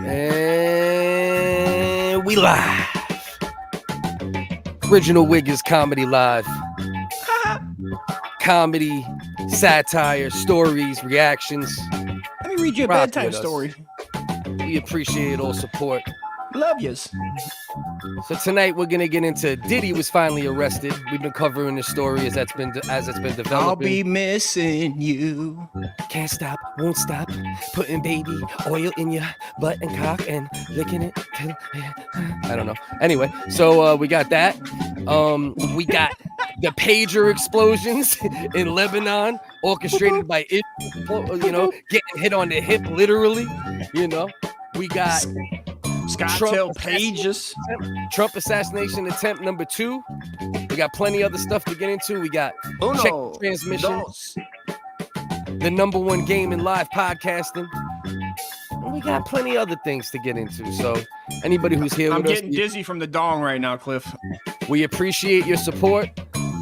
And we live. Original Whiggers Comedy Live. Comedy, satire, stories, reactions. Let me read you a bedtime story. We appreciate all support. Love yous. So tonight we're gonna get into Diddy was finally arrested. We've been covering the story as it's been developing. I'll be missing you. Can't stop, won't stop. Putting baby oil in your butt and cock and licking it till I don't know. Anyway, so we got that. We got the pager explosions in Lebanon, orchestrated by Israel, getting hit on the hip literally. We got Trump assassination attempt number 2. We got plenty other stuff to get into. We got check transmission, the number 1 game in live podcasting. And we got plenty other things to get into. So anybody who's here I'm with us, getting dizzy from the dong right now, Cliff. we appreciate your support.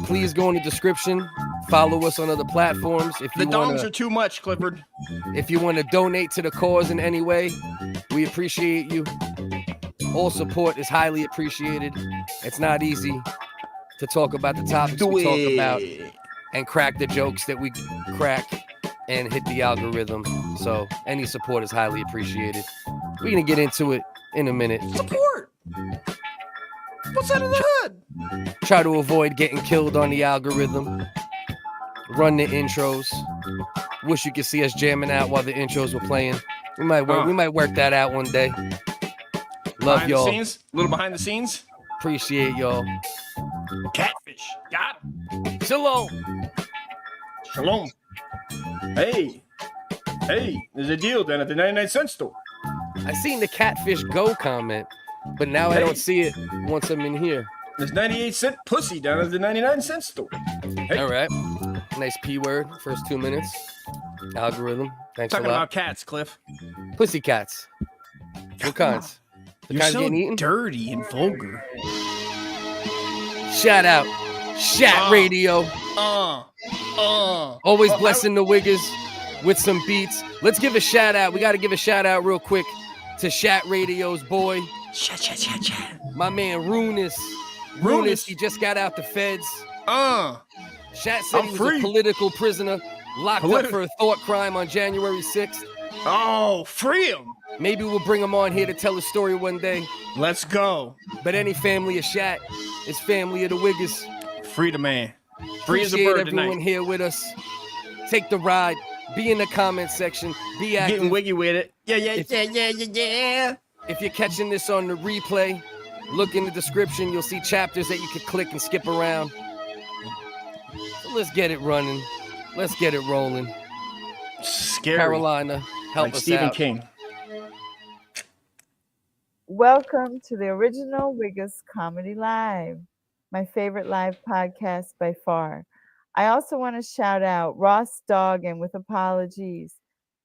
Please go in the description. Follow us on other platforms. If you dongs are too much, Clifford. If you want to donate to the cause in any way, we appreciate you. All support is highly appreciated. It's not easy to talk about the topics we talk about and crack the jokes that we crack and hit the algorithm. So any support is highly appreciated. We're going to get into it in a minute. Support! What's out of the hood? Try to avoid getting killed on the algorithm. Run the intros. Wish you could see us jamming out while the intros were playing. We might work that out one day. Love behind y'all. The scenes? A little behind the scenes. Appreciate y'all. Catfish. Got him. Shalom. Shalom. Hey, there's a deal down at the 99-cent store. I seen the catfish go comment, but now I don't see it once I'm in here. There's 98-cent pussy down at the 99-cent store. Hey. All right. Nice P word. First 2 minutes. Algorithm. Thanks Talking a lot. about cats, Cliff. Pussy cats. What kinds? The You're kinds so getting eaten? dirty and vulgar. Shout out. Shat Radio. Always blessing the Whiggers with some beats. Let's give a shout out. We got to give a shout out real quick to Shat Radio's boy. Shat. My man Runis. Runis, he just got out the feds. Shat said he was a political prisoner, locked up for a thought crime on January 6th. Oh, free him. Maybe we'll bring him on here to tell a story one day. Let's go. But any family of Shat is family of the Whiggers. Free the man. Free as a Appreciate bird everyone tonight. here with us. Take the ride. Be in the comment section. Be active. Getting wiggy with it. Yeah. If you're catching this on the replay, look in the description. You'll see chapters that you could click and skip around. So let's get it running. Let's get it rolling. Scary. Carolina, help like us Stephen out. King. Welcome to the original Whiggers Comedy Live, my favorite live podcast by far. I also want to shout out Ross Doggan with apologies.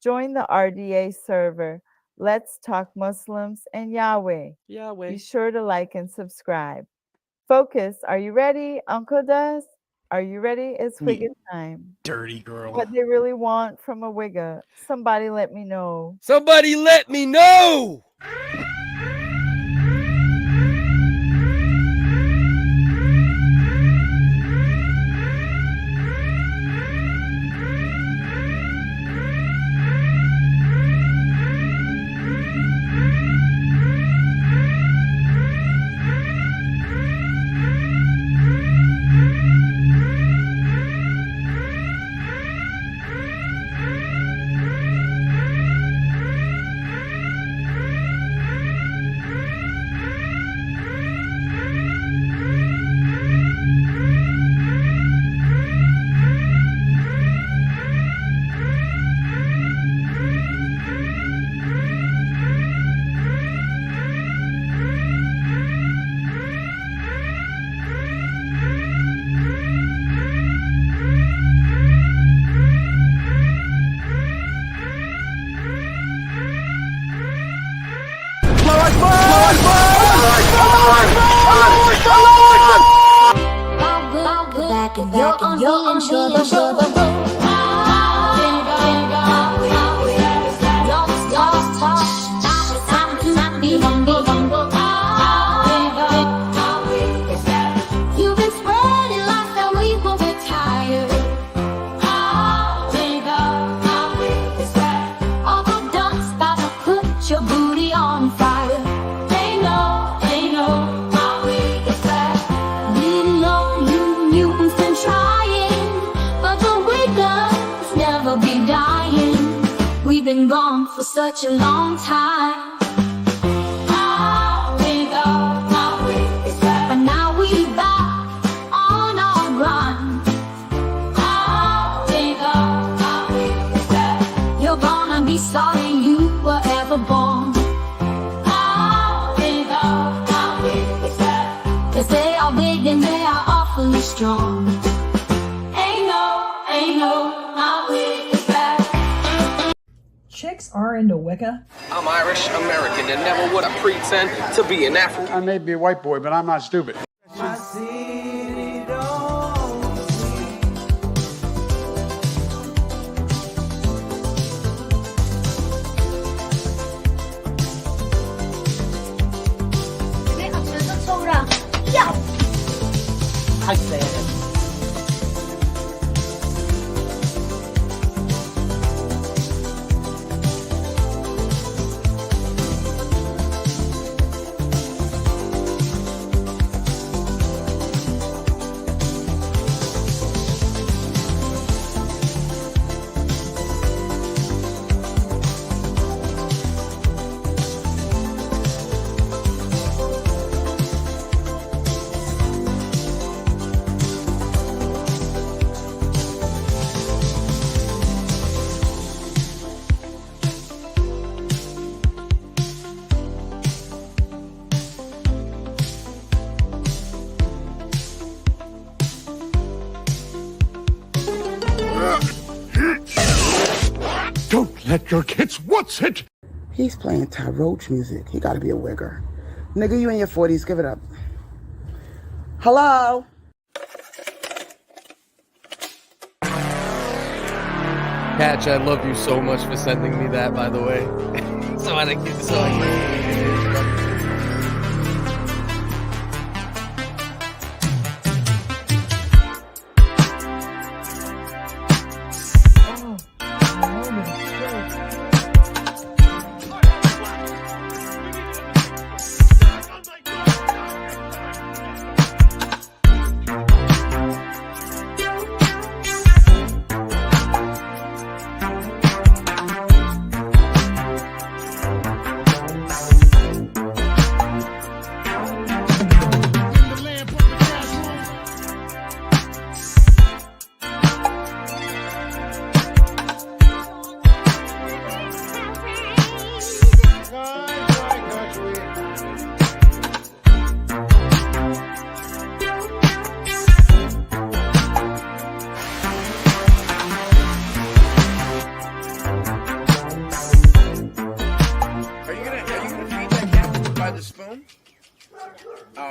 Join the RDA server. Let's talk Muslims and Yahweh. Be sure to like and subscribe. Focus. Are you ready, Uncle Duz? Are you ready? It's Whigga time. Dirty girl. What they really want from a Whigga. Somebody let me know. Somebody let me know. such a long time. But now we back on our grind. You're gonna be sorry you were ever born. Cause they are big and they are awfully strong. Ain't no, not with that. Chicks are into Wicca. I'm Irish American and never would I pretend to be an African. I may be a white boy, but I'm not stupid. I said it. Don't let your kids what's it? He's playing Ty Roach music. He gotta be a wigger. Nigga, you in your 40s. Give it up. Hello? Patch, I love you so much for sending me that, by the way. so I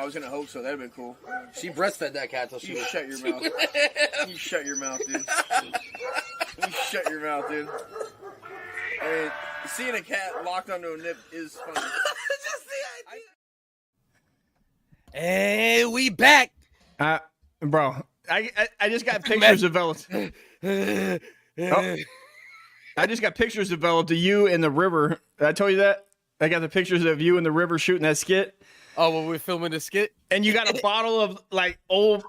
I was gonna hope so. That'd been cool. She breastfed that cat till she was... shut your mouth. You shut your mouth, dude. You shut your mouth, dude. I mean, seeing a cat locked onto a nip is funny. Just the idea. Hey, we back. Bro, I just got pictures developed. I just got pictures developed of you in the river. Did I told you that? I got the pictures of you in the river shooting that skit. Oh, when we're filming the skit? And you got a bottle of like old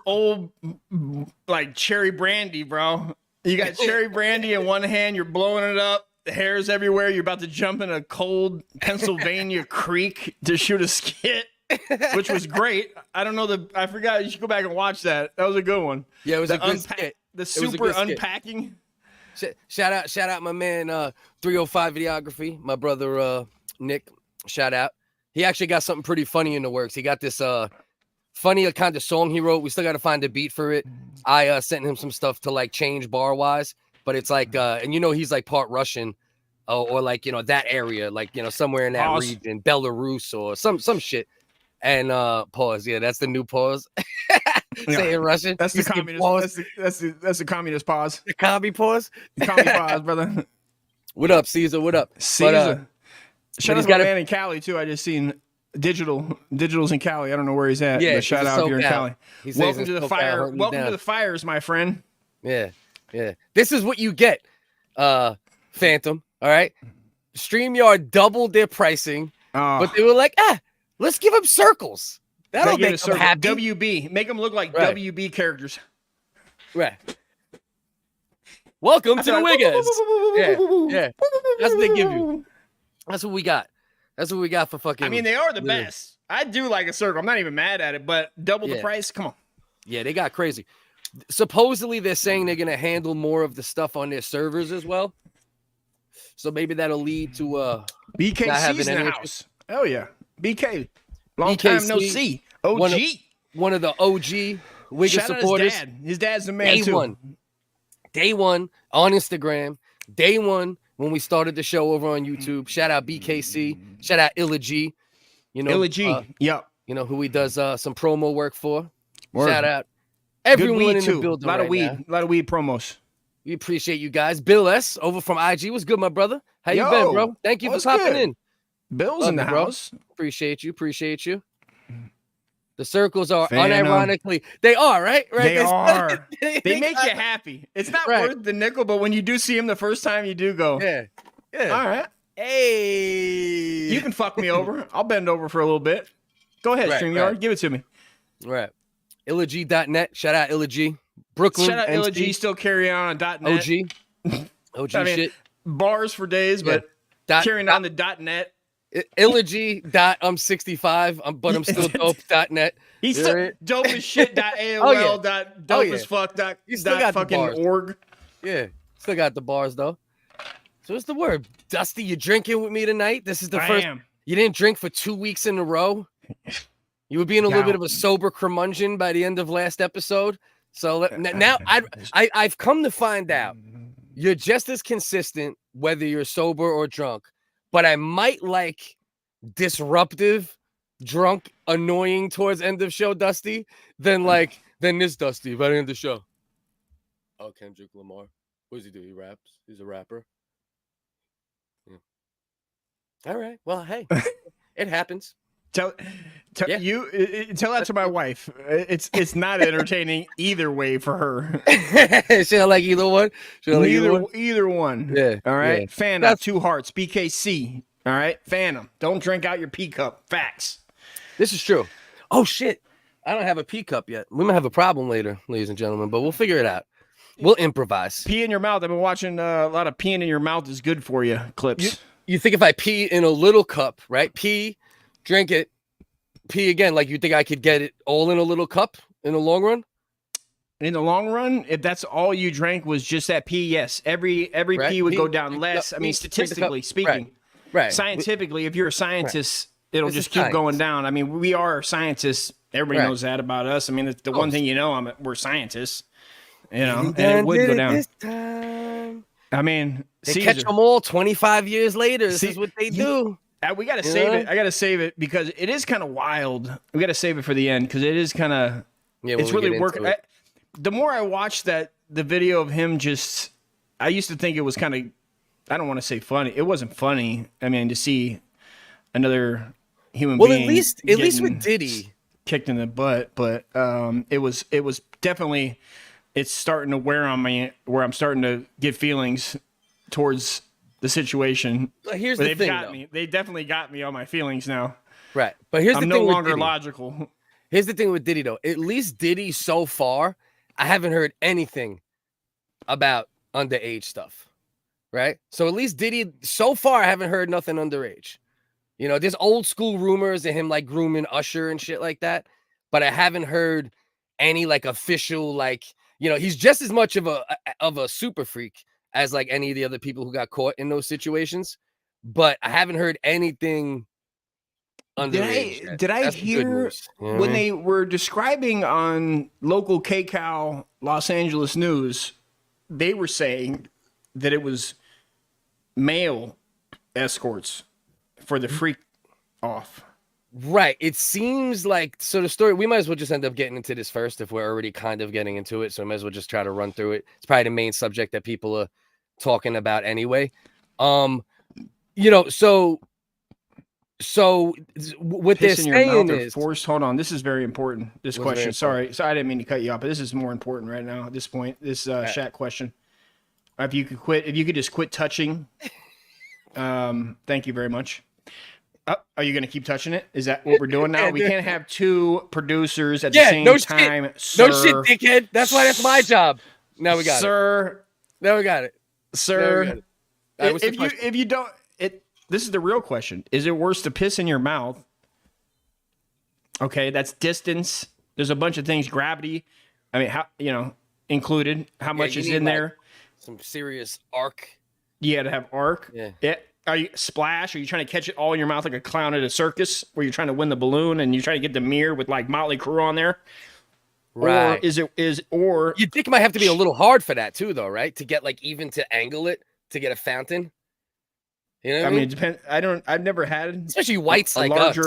like cherry brandy, bro. You got cherry brandy in one hand, you're blowing it up, the hair's everywhere, you're about to jump in a cold Pennsylvania creek to shoot a skit, which was great. I don't know I forgot, you should go back and watch that. That was a good one. Yeah, it was a good skit. The super unpacking. Shout out my man 305 Videography, my brother Nick, shout out. He actually got something pretty funny in the works. He got this funny kind of song he wrote. We still got to find a beat for it. I sent him some stuff to like change bar wise, but it's like, and you know, he's like part Russian or like, you know, that area, like, you know, somewhere in that region, Belarus or some shit. And pause. Yeah, that's the new pause. Say in Russian. That's the communist. That's the communist pause. The commie pause. The commie pause, brother. What up, Caesar? What up, Caesar? Shout out to my man in Cali too. I just seen Digital's in Cali. I don't know where he's at. Yeah, but shout out here in Cali. Welcome to the fire. Welcome to the fires, my friend. Yeah. This is what you get, Phantom. All right. StreamYard doubled their pricing, but they were like, let's give them circles. That'll make them happy. WB. Make them look like WB characters. Right. Welcome to the Wiggas. Yeah. That's what they give you. That's what we got. That's what we got for fucking. I mean, they are the best. I do like a circle. I'm not even mad at it, but double the price. Come on. Yeah, they got crazy. Supposedly, they're saying they're gonna handle more of the stuff on their servers as well. So maybe that'll lead to BKC's in the house. Oh yeah, BK. Long BKC, time no see. OG. One of the OG WHigga Shout supporters. Out his dad's the man too. Day one on Instagram. Day one when we started the show over on YouTube. Shout out BKC. Shout out Illa G. You know, Illa G. Yep. You know who he does some promo work for. Word. Shout out everyone in too. the building. A lot of weed. Now. A lot of weed promos. We appreciate you guys. Bill S. over from IG. What's good, my brother? How you been, bro? Thank you for popping in. Bill's in the house. Appreciate you. Appreciate you. The circles are unironically. They are, right? They are. They make you happy. It's not worth the nickel, but when you do see him the first time, you do go. Yeah. All right. Hey. You can fuck me over. I'll bend over for a little bit. Go ahead, Streamyard. Give it to me. Right. IllaG.net. Shout out IllaG. Brooklyn. Shout out IllaG. Still carry on .net. OG I mean, shit. Bars for days, but carrying on the .net. IllaG.I'm65, but I'm still dope.net. He's still dope as shit. AOL. Dope as fuck. You still got fucking the bars. org. Yeah. Still got the bars though. So what's the word? Dusty, you drinking with me tonight? This is the first. You didn't drink for 2 weeks in a row. You were being a little bit of a sober curmudgeon by the end of last episode. So now I've come to find out you're just as consistent whether you're sober or drunk. But I might like disruptive, drunk, annoying towards end of show Dusty than this Dusty by the end of the show. Oh, Kendrick Lamar. What does he do? He raps. He's a rapper. Yeah. All right. Well, hey, it happens. Tell that to my wife. It's not entertaining either way for her. She don't like either one. Either one. Yeah. All right. Yeah. Fan up 2 hearts. BKC. All right. Fan them. Don't drink out your pee cup. Facts. This is true. Oh shit! I don't have a pee cup yet. We might have a problem later, ladies and gentlemen, but we'll figure it out. We'll improvise. Pee in your mouth. I've been watching a lot of peeing in your mouth is good for you clips. You think if I pee in a little cup, right? Pee, drink it, pee again. Like you think I could get it all in a little cup in the long run? In the long run, if that's all you drank was just that pee, yes. Every pee would go down less. I mean, statistically speaking. Right. Scientifically, if you're a scientist, it'll just keep going down. I mean, we are scientists. Everybody knows that about us. I mean, the one thing we're scientists. You know, and it would go down. I mean, they catch them all 25 years later. This is what they do. We got to save it. I got to save it because it is kind of wild. We got to save it for the end because it is kind of. Yeah, it's really working. The more I watched the video of him, I used to think it was kind of. I don't want to say funny. It wasn't funny. I mean, to see another human being. Well, at least with Diddy kicked in the butt, but it was definitely. It's starting to wear on me where I'm starting to get feelings towards the situation. Here's the thing, got me. They definitely got me on my feelings now. Right. But here's the thing. I'm no longer logical. Here's the thing with Diddy, though. At least Diddy so far, I haven't heard anything about underage stuff. Right? So at least Diddy, so far, I haven't heard nothing underage. You know, there's old school rumors of him like grooming Usher and shit like that. But I haven't heard any like official like. You know, he's just as much of a super freak as like any of the other people who got caught in those situations. But I haven't heard anything underage. Did I hear when they were describing on local KCAL Los Angeles news, they were saying that it was male escorts for the freak off. Right. It seems like, so the story, we might as well just end up getting into this first if we're already kind of getting into it. So I might as well just try to run through it. It's probably the main subject that people are talking about anyway. You know, so what they're saying is forced. Hold on. This is very important. This question. Sorry, I didn't mean to cut you off, but this is more important right now at this point. This Shat question. If you could just quit touching. Thank you very much. Are you going to keep touching it? Is that what we're doing now? We can't have 2 producers at the same time. Sir. No shit, dickhead. That's why that's my job. Now we got it. Sir. Now we got it. Sir. If you don't, this is the real question. Is it worse to piss in your mouth? Okay, that's distance. There's a bunch of things, gravity. I mean, how included. How much is in there? Some serious arc. You had to have arc. Yeah. Are you splash? Are you trying to catch it all in your mouth like a clown at a circus, where you're trying to win the balloon and you're trying to get the mirror with like Motley Crue on there? Right. Or your dick might have to be a little hard for that too, though, right? To get like even to angle it to get a fountain. You know what I mean? It depends. I've never had, especially whites like us. You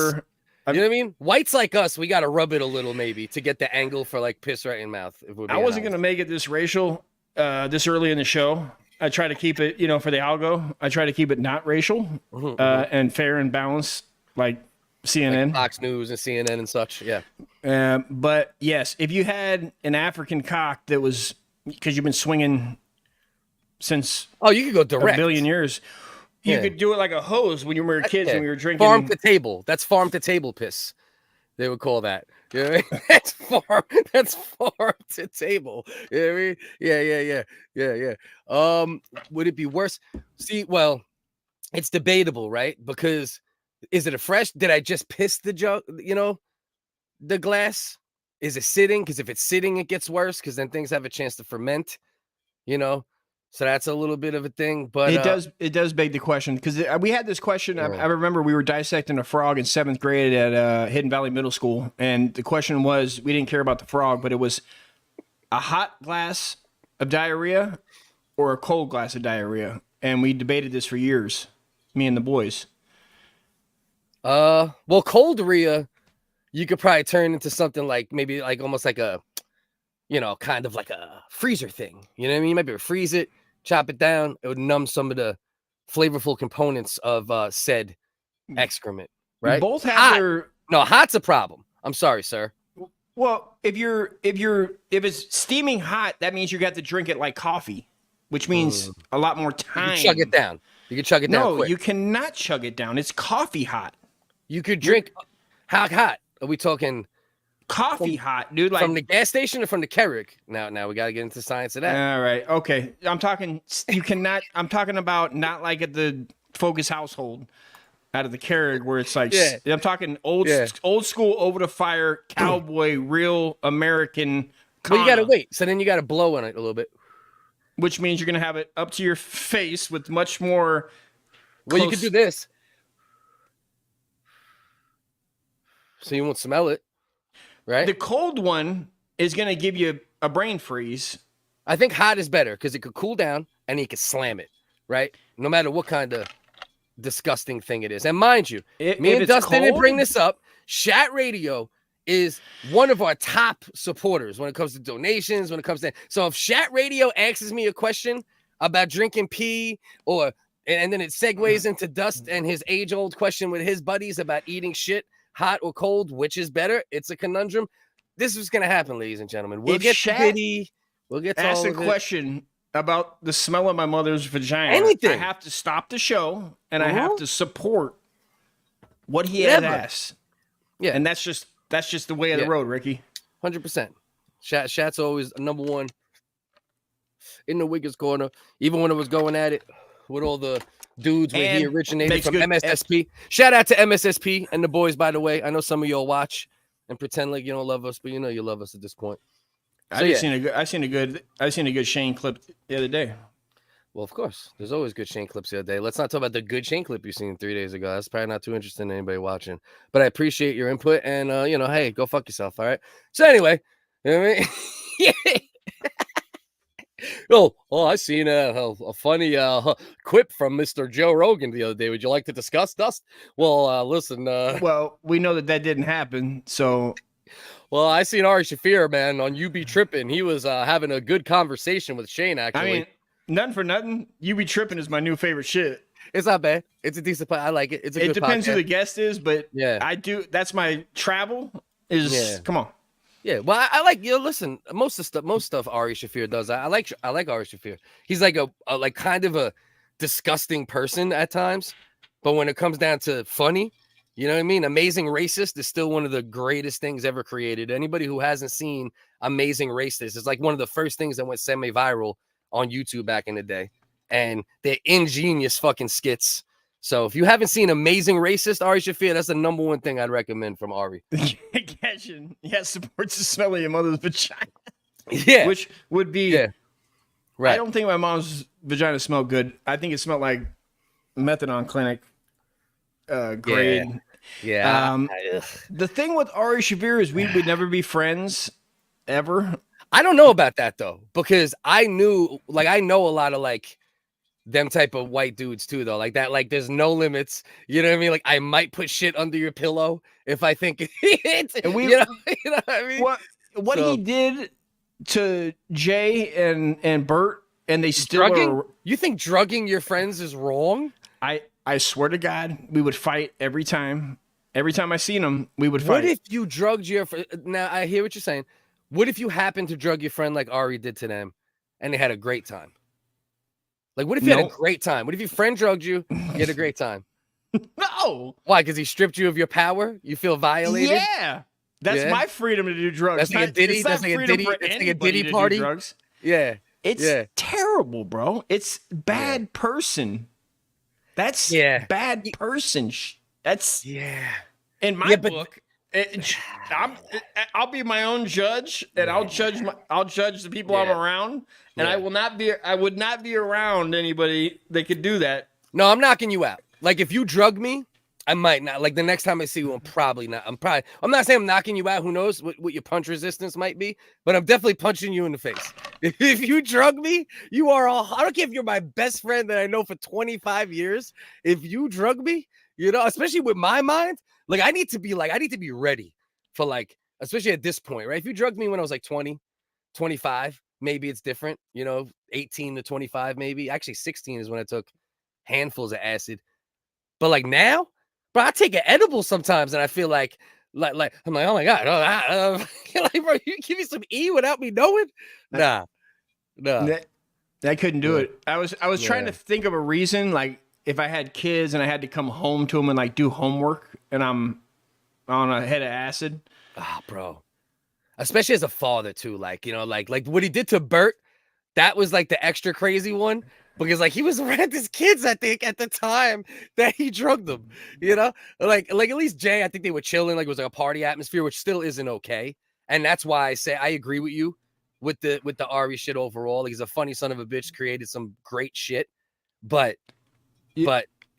know what I mean? Whites like us, we got to rub it a little maybe to get the angle for like piss right in mouth. I wasn't gonna make it this racial this early in the show. I try to keep it, for the algo. I try to keep it not racial and fair and balanced, like CNN, like Fox News, and CNN and such. Yeah. But yes, if you had an African cock that was, because you've been swinging since you could go direct a billion years. You could do it like a hose when you were kids and we were drinking. Farm to table. That's farm to table piss. They would call that. You know what I mean? That's farm to table. You know what I mean? Yeah. Would it be worse? See, well, it's debatable, right? Because is it a fresh? Did I just piss the jug? The glass? Is it sitting? Because if it's sitting, it gets worse. Because then things have a chance to ferment. So that's a little bit of a thing, but it does beg the question, because we had this question. I remember we were dissecting a frog in 7th grade at Hidden Valley Middle School, and the question was, we didn't care about the frog, but it was a hot glass of diarrhea or a cold glass of diarrhea, and we debated this for years, me and the boys. Well, cold-ria, you could probably turn into something like maybe like almost like a, kind of like a freezer thing. You know what I mean? You might be able to freeze it, chop it down. It would numb some of the flavorful components of said excrement, right? Both have No, hot's a problem. I'm sorry, sir. Well, if it's steaming hot, that means you got to drink it like coffee, which means a lot more time. You can chug it down. You can chug it down. No, quick. You cannot chug it down. It's coffee hot. You could drink how hot? Are we talking coffee hot, dude? Like from the gas station or from the Keurig? Now we got to get into the science of that. All right. Okay. I'm talking about not like at the Focus household out of the Keurig where it's like, I'm talking old school over the fire cowboy, real American. Well, you got to wait. So then you got to blow on it a little bit. Which means you're going to have it up to your face with much more. Well, you could do this. So you won't smell it, right? The cold one is going to give you a brain freeze. I think hot is better because it could cool down and you can slam it, right? No matter what kind of disgusting thing it is. And mind you, me and Dustin didn't bring this up. Shat Radio is one of our top supporters when it comes to donations, when it comes to... So if Shat Radio asks me a question about drinking pee and then it segues into Dust and his age-old question with his buddies about eating shit, hot or cold, which is better? It's a conundrum. This is going to happen, ladies and gentlemen. We'll get to Diddy. We'll get to ask all a question about the smell of my mother's vagina. Anything. I have to stop the show and I have to support what he has asked. Yeah, and that's just the way of the road, Ricky. 100%. Shat's always number one in the Whigga's corner, even when it was going at it with all the dudes where he originated from MSSP. Shout out to MSSP and the boys, by the way. I know some of y'all watch and pretend like you don't love us, but you know you love us at this point. So, I seen a good Shane clip the other day. Well, of course, there's always good Shane clips the other day. Let's not talk about the good Shane clip you seen 3 days ago. That's probably not too interesting to anybody watching. But I appreciate your input, and hey, go fuck yourself. All right. So anyway, you know what I mean? I seen a funny quip from Mr. Joe Rogan the other day. Would you like to discuss, Dust? Well, listen. Well, we know that didn't happen, so. Well, I seen Ari Shaffir, man, on You Be Trippin'. He was having a good conversation with Shane, actually. I mean, nothing for nothing. You Be Trippin' is my new favorite shit. It's not bad. It's a decent. I like it. It's a good. It depends podcast. Who the guest is, but I do. That's my travel. Come on. Yeah, well, I like listen, most stuff Ari Shaffir does. I like Ari Shaffir. He's like a kind of a disgusting person at times, but when it comes down to funny, you know what I mean? Amazing Racist is still one of the greatest things ever created. Anybody who hasn't seen Amazing Racist is like one of the first things that went semi-viral on YouTube back in the day. And they're ingenious fucking skits. So if you haven't seen Amazing Racist, Ari Shaffir, that's the number one thing I'd recommend from Ari. Catching, supports the smell of your mother's vagina. Yeah. Which would be, right. I don't think my mom's vagina smelled good. I think it smelled like methadone clinic grade. Yeah. The thing with Ari Shaffir is we would never be friends ever. I don't know about that though, because I know a lot of like them type of white dudes too, though. Like that, like there's no limits. You know what I mean? Like I might put shit under your pillow if I think it. And we, you know what I mean? What he did to Jay and Bert, and they still drugging? You think drugging your friends is wrong? I swear to God, we would fight every time. Every time I seen him, we would fight. What if you drugged your friend? Now I hear what you're saying. What if you happened to drug your friend like Ari did to them, and they had a great time? Like, what if you had a great time? What if your friend drugged you? You had a great time. No. Why? Because he stripped you of your power? You feel violated? Yeah. That's my freedom to do drugs. That's like a Diddy. That's like a Diddy. It's like a Diddy party. Drugs. Yeah. It's terrible, bro. It's bad person. That's bad person. That's in my book. I'll be my own judge, and I'll judge the people I'm around, and I would not be around anybody that could do that. No, I'm knocking you out. Like if you drug me, I might not. Like the next time I see you, I'm probably not. I'm not saying I'm knocking you out. Who knows what your punch resistance might be, but I'm definitely punching you in the face. If you drug me, you are all. I don't care if you're my best friend that I know for 25 years. If you drug me, you know, especially with my mind. Like I need to be ready for like, especially at this point, right? If you drugged me when I was like 20, 25, maybe it's different, you know, 18 to 25, maybe. Actually, 16 is when I took handfuls of acid. But like now, bro, I take an edible sometimes and I feel like I'm like, oh my God. Like, bro, you give me some E without me knowing? Nah. I couldn't do it. I was trying to think of a reason, like, if I had kids and I had to come home to them and like do homework and I'm on a head of acid. Ah, bro. Especially as a father too. Like, you know, like what he did to Bert, that was like the extra crazy one because like he was around his kids, I think, at the time that he drugged them, you know, like at least Jay, I think they were chilling. Like it was like a party atmosphere, which still isn't okay. And that's why I say, I agree with you with the Ari shit overall. Like, he's a funny son of a bitch, created some great shit, but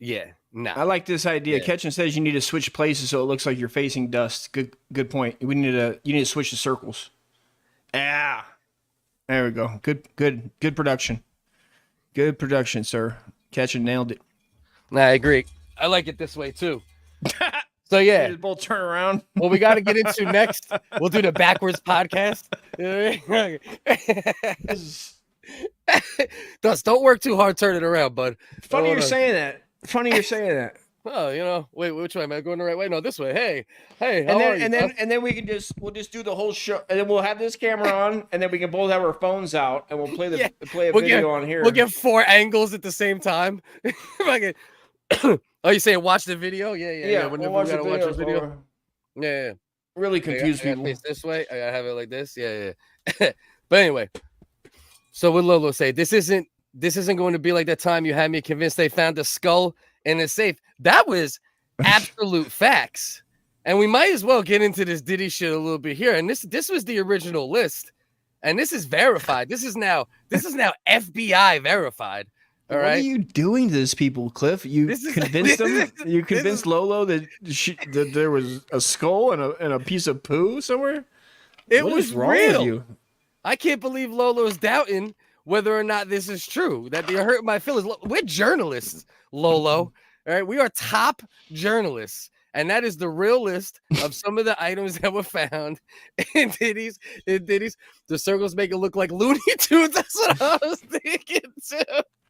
yeah, nah. I like this idea. Ketchum says you need to switch places so it looks like you're facing dust. Good point. You need to switch the circles. Yeah. There we go. Good production. Good production, sir. Ketchum nailed it. Nah, I agree. I like it this way too. So yeah. Just both turn around. What we got to get into next, we'll do the backwards podcast. Don't work too hard turning around, bud. Funny you're saying that. Oh, you know, wait, which way am I going the right way? No, this way. Hey, and then we'll just do the whole show, and then we'll have this camera on, and then we can both have our phones out, and we'll play a video on here. We'll get 4 angles at the same time. Oh, you saying watch the video? Yeah. We'll watch the video. Yeah. Really confused people. Face this way. I gotta have it like this. Yeah. But anyway, so what Lolo say? This isn't going to be like that time you had me convinced they found a skull in a safe. That was absolute facts. And we might as well get into this Diddy shit a little bit here. And this was the original list. And this is verified. This is now FBI verified. All right. What are you doing to these people, Cliff? You convinced them? You convinced Lolo that there was a skull and a piece of poo somewhere? What was wrong real. With you? I can't believe Lolo's doubting whether or not this is true. That they hurt my feelings. We're journalists, Lolo. All right, we are top journalists, and that is the real list of some of the items that were found in Diddy's. The circles make it look like Looney Tunes. That's what I was thinking too.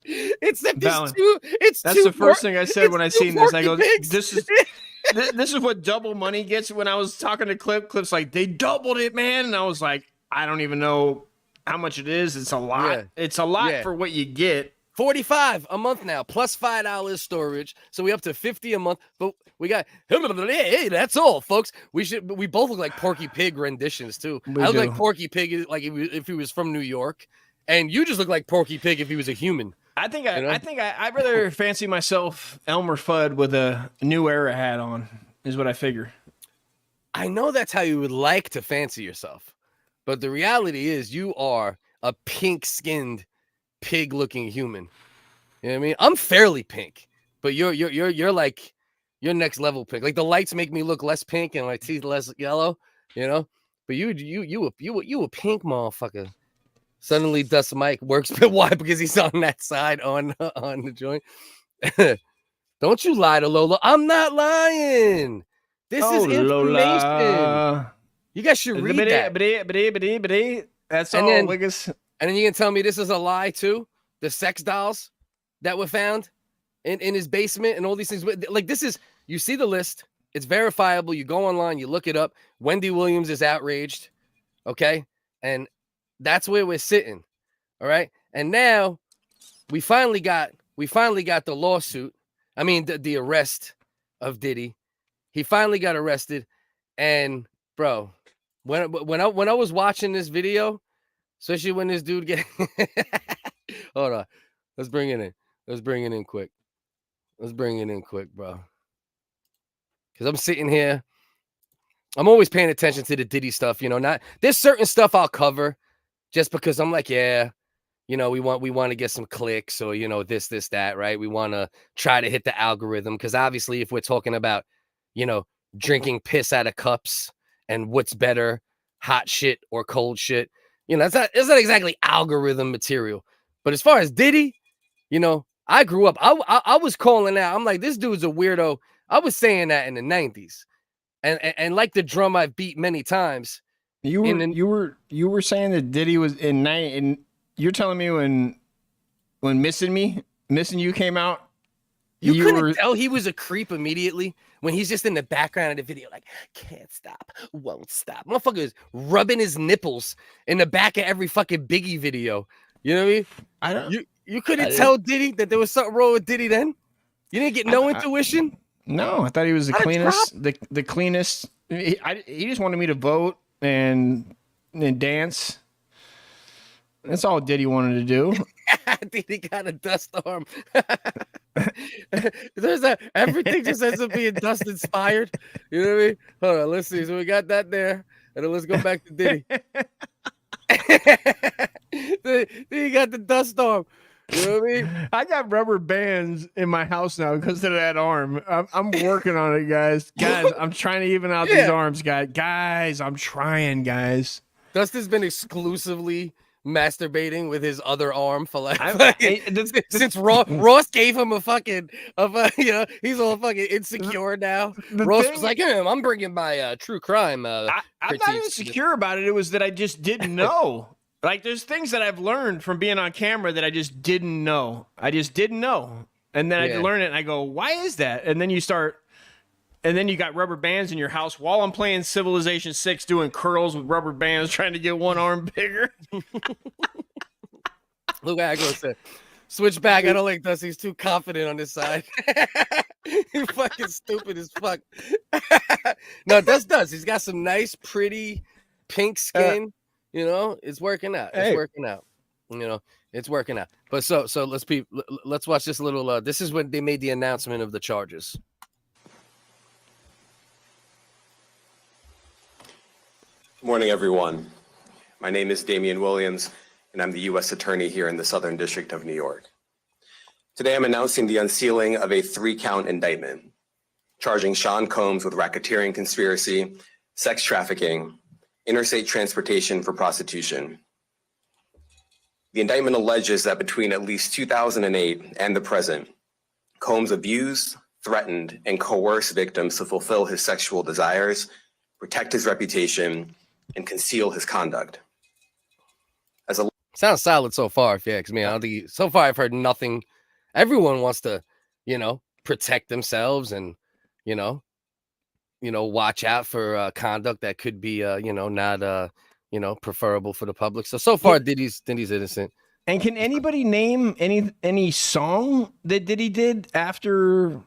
It's that that's the first thing I said when I seen this. I go, this is what double money gets. When I was talking to Cliff's like, they doubled it, man, and I was like, I don't even know how much it is. It's a lot. Yeah. It's a lot for what you get. $45 a month now, plus $5 storage. So we up to $50 a month. But we got, hey, that's all, folks. We both look like Porky Pig renditions too. I look like Porky Pig, like if he was from New York, and you just look like Porky Pig if he was a human. I'd rather fancy myself Elmer Fudd with a New Era hat on, is what I figure. I know that's how you would like to fancy yourself, but the reality is you are a pink-skinned, pig-looking human. You know what I mean? I'm fairly pink, but you're like you're next level pink. Like the lights make me look less pink and my teeth less yellow, you know. But you a pink motherfucker. Suddenly, Dust Mike works. But why? Because he's on that side on the joint. Don't you lie to Lola. I'm not lying. This is information. Lola. You guys should read that. That's and all, then, Wiggas. And then you can tell me this is a lie too. The sex dolls that were found in his basement and all these things. Like this is, you see the list. It's verifiable. You go online, you look it up. Wendy Williams is outraged. Okay. And that's where we're sitting. All right. And now we finally got the lawsuit. I mean, the arrest of Diddy. He finally got arrested. And bro, when I was watching this video, especially when this dude get hold on. Let's bring it in. Let's bring it in quick, bro. Because I'm sitting here. I'm always paying attention to the Diddy stuff, you know. Not there's certain stuff I'll cover just because I'm like, yeah, you know, we want to get some clicks or, you know, this, that, right? We want to try to hit the algorithm because obviously if we're talking about, you know, drinking piss out of cups and what's better, hot shit or cold shit, you know, it's not exactly algorithm material. But as far as Diddy, you know, I grew up, I was calling out. I'm like, this dude's a weirdo. I was saying that in the 90s. And like the drum I've beat many times. You were saying that Diddy was and you're telling me when Missing You came out, you couldn't tell he was a creep immediately when he's just in the background of the video, like, can't stop, won't stop. Motherfucker is rubbing his nipples in the back of every fucking Biggie video. You know what I mean? You couldn't tell Diddy that there was something wrong with Diddy then? You didn't get no intuition? No, I thought he was the cleanest. The cleanest. He just wanted me to vote and dance. That's all Diddy wanted to do. Diddy got a dust arm. Everything just ends up being dust inspired. You know what I mean? Hold on, let's see. So we got that there, and then let's go back to Diddy. Then you got the dust arm. You know what I mean? I got rubber bands in my house now because of that arm. I'm working on it, guys. Guys, I'm trying to even out these arms, guys. I'm trying, guys. Dust has been exclusively masturbating with his other arm for like since Ross gave him a fucking you know, he's all fucking insecure now. Ross was like, I'm bringing my true crime. I'm not insecure about it. It was that I just didn't know. Like, there's things that I've learned from being on camera that I just didn't know. And then I learn it and I go, why is that? And then you got rubber bands in your house while I'm playing Civilization 6 doing curls with rubber bands trying to get one arm bigger. Look, I go say, switch back. I don't like Dusty. He's too confident on this side. He's fucking stupid as fuck. No, that's Dust. He's got some nice, pretty pink skin. You know, it's working out. It's working out. You know, it's working out. But so let's watch this little. This is when they made the announcement of the charges. Good morning, everyone. My name is Damian Williams, and I'm the U.S. Attorney here in the Southern District of New York. Today, I'm announcing the unsealing of a 3-count indictment, charging Sean Combs with racketeering conspiracy, sex trafficking, interstate transportation for prostitution. The indictment alleges that between at least 2008 and the present, Combs abused, threatened, and coerced victims to fulfill his sexual desires, protect his reputation, and conceal his conduct. Sounds solid so far, if you ask me. I don't think so far I've heard nothing. Everyone wants to, you know, protect themselves and, you know, watch out for conduct that could be, you know, not, you know, preferable for the public. So far, Diddy's innocent. And can anybody name any song that Diddy did after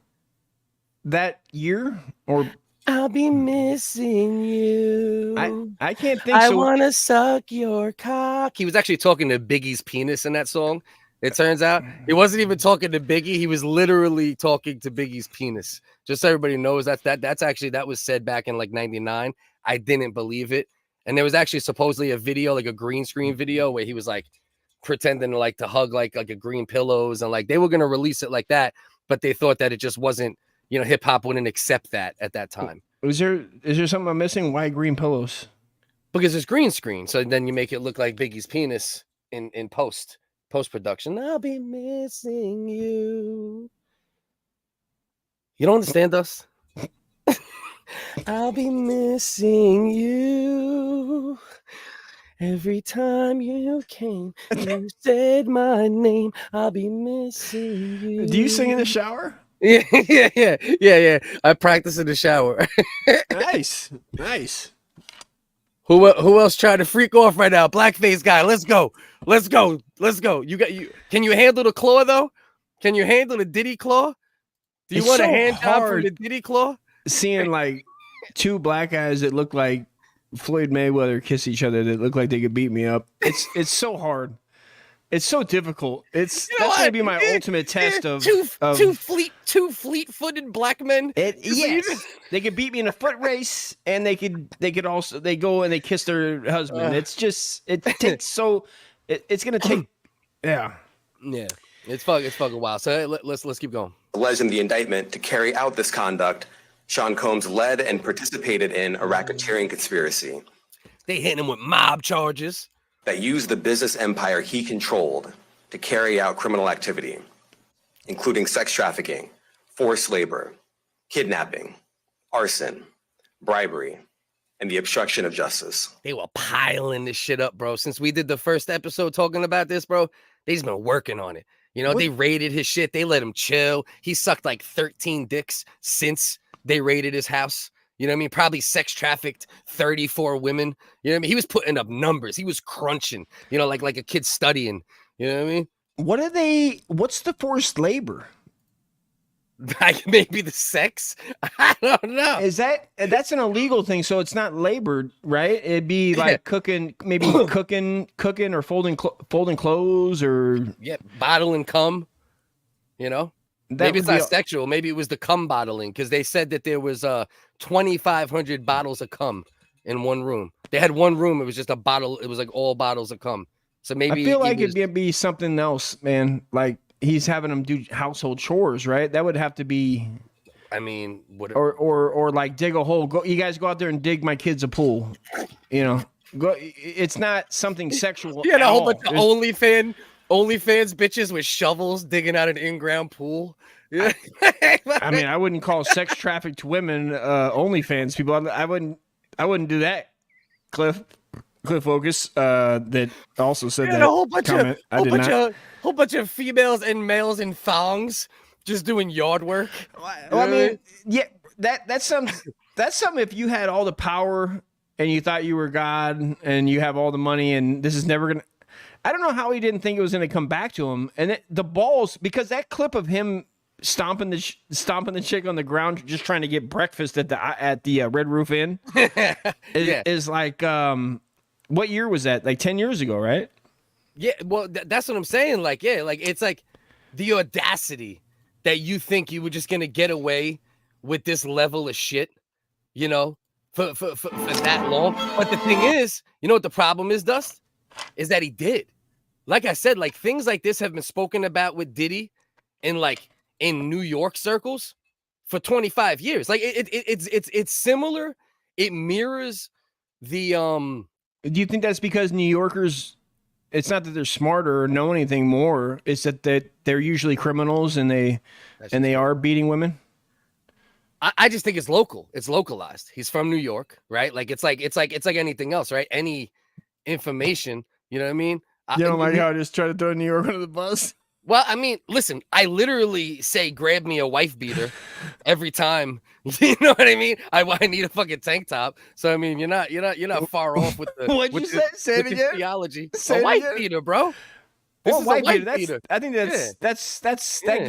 that year? Or I'll be missing you. I can't think. I want to suck your cock. He was actually talking to Biggie's penis in that song. It turns out he wasn't even talking to Biggie. He was literally talking to Biggie's penis. Just so everybody knows that was said back in like 99. I didn't believe it. And there was actually supposedly a video, like a green screen video, where he was like pretending to like to hug like a green pillows, and like they were gonna release it like that, but they thought that it just wasn't, you know, hip hop wouldn't accept that at that time. Is there something I'm missing? Why green pillows? Because it's green screen, so then you make it look like Biggie's penis in post production. I'll be missing you. You don't understand us? I'll be missing you. Every time you came, you said my name. I'll be missing you. Do you sing in the shower? Yeah. I practice in the shower. Nice. Who else trying to freak off right now? Blackface guy. Let's go. You. Can you handle the claw though? Can you handle the Diddy claw? Do you want a hand job from the Diddy claw? Seeing like two black guys that look like Floyd Mayweather kiss each other that look like they could beat me up. It's so hard. It's so difficult. That's gonna be my ultimate test of two fleet-footed black men. Yes, they could beat me in a foot race, and they could also go and they kiss their husband. It's gonna take. Yeah. It's fucking wild. So let's keep going. Alleged in the indictment to carry out this conduct, Sean Combs led and participated in a racketeering conspiracy. They hit him with mob charges that used the business empire he controlled to carry out criminal activity, including sex trafficking, forced labor, kidnapping, arson, bribery, and the obstruction of justice. They were piling this shit up, bro. Since we did the first episode talking about this, bro, they've been working on it. You know, they raided his shit. They let him chill. He sucked like 13 dicks since they raided his house. You know what I mean? Probably sex trafficked 34 women. You know what I mean? He was putting up numbers. He was crunching, you know, like a kid studying. You know what I mean? What's the forced labor? Like maybe the sex? I don't know. That's an illegal thing, so it's not labor, right? It'd be like cooking, maybe cooking or folding clothes or bottling cum, you know? Maybe it's not sexual. Maybe it was the cum bottling, because they said that there was 2,500 bottles of cum in one room. They had one room. It was just a bottle. It was like all bottles of cum. So maybe I feel like it'd be something else, man. Like he's having them do household chores, right? That would have to be. I mean, or like dig a hole. You guys go out there and dig my kids a pool. You know, it's not something sexual. Yeah, a whole bunch of OnlyFans bitches with shovels digging out an in-ground pool. Yeah. I mean, I wouldn't call sex trafficked women OnlyFans people. I wouldn't do that. Cliff Focus that also said that. A whole bunch of females and males in thongs just doing yard work. Well, I mean, yeah, that's something if you had all the power and you thought you were God and you have all the money and this is never gonna. I don't know how he didn't think it was going to come back to him. And the balls, because that clip of him stomping the chick on the ground, just trying to get breakfast at the Red Roof Inn, is like, what year was that? Like 10 years ago, right? Yeah, well, that's what I'm saying. Like, yeah, like it's like the audacity that you think you were just going to get away with this level of shit, you know, for that long. But the thing is, you know what the problem is, Dust? Is that he did. Like I said, like things like this have been spoken about with Diddy in New York circles for 25 years. Like it's similar. It mirrors the Do you think that's because New Yorkers, it's not that they're smarter or know anything more, it's that they're usually criminals and they are beating women? I just think it's local. It's localized. He's from New York, right? Like it's like anything else, right? Any information, you know what I mean? You don't like how I just try to throw New York under the bus? Well, I mean, listen, I literally say grab me a wife beater every time. You know what I mean? I need a fucking tank top. So I mean, you're not far off with the What'd you say? Say it again. Theology. A wife beater, bro. This is a wife beater. I think that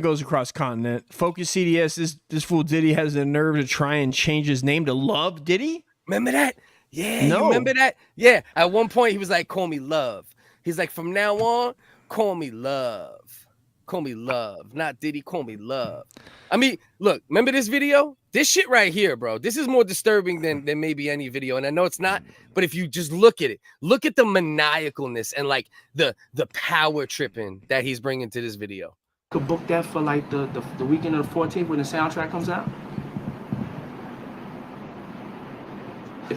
goes across continent. Focus CDS. This fool Diddy has the nerve to try and change his name to Love Diddy. Remember that? Yeah. No. You remember that? Yeah. At one point he was like, call me Love. He's like, from now on, call me Love. Call me Love, not Diddy. Call me Love. I mean, look, remember this video? This shit right here, bro. This is more disturbing than maybe any video. And I know it's not, but if you just look at it, look at the maniacalness and like the power tripping that he's bringing to this video. Could book that for like the weekend of the 14th when the soundtrack comes out.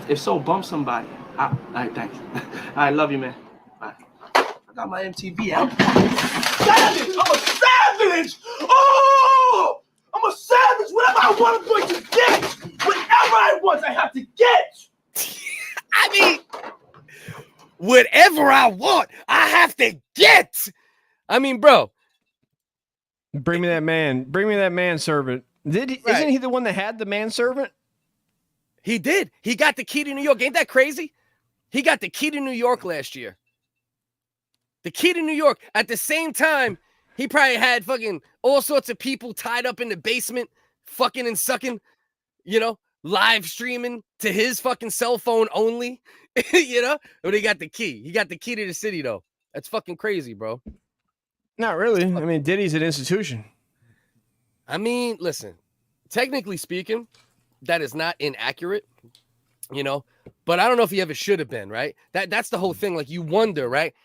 If so, bump somebody. All right, thanks. I love you, man. Bye. I got my MTV out. Savage! I'm a savage! Oh! I'm a savage! Whatever I want, I'm going to get! Whatever I want, I have to get! I mean, whatever I want, I have to get! I mean, bro. Bring me that man. Bring me that manservant. Isn't he the one that had the manservant? He did. He got the key to New York. Ain't that crazy? He got the key to New York last year. The key to New York. At the same time, he probably had fucking all sorts of people tied up in the basement, fucking and sucking, you know, live streaming to his fucking cell phone only, you know? But he got the key. He got the key to the city, though. That's fucking crazy, bro. Not really. I mean, Diddy's an institution. I mean, listen, technically speaking, that is not inaccurate, you know, but I don't know if he ever should have been, right? That's the whole thing. Like, you wonder, right?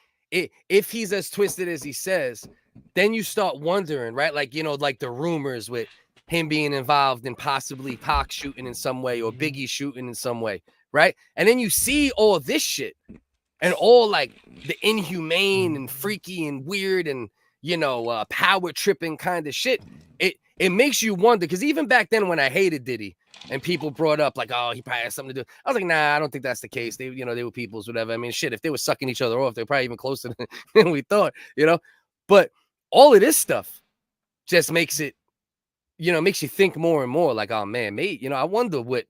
If he's as twisted as he says, then you start wondering, right? Like, you know, like the rumors with him being involved in possibly Pac shooting in some way or Biggie shooting in some way, right? And then you see all this shit and all like the inhumane and freaky and weird and, you know, power tripping kind of shit. It makes you wonder, because even back then when I hated Diddy and people brought up like, oh, he probably has something to do, I was like, nah, I don't think that's the case. They, you know, they were peoples, whatever. I mean, shit, if they were sucking each other off, they're probably even closer than we thought, you know. But all of this stuff just makes it, you know, makes you think more and more like, oh man, mate, you know, I wonder what,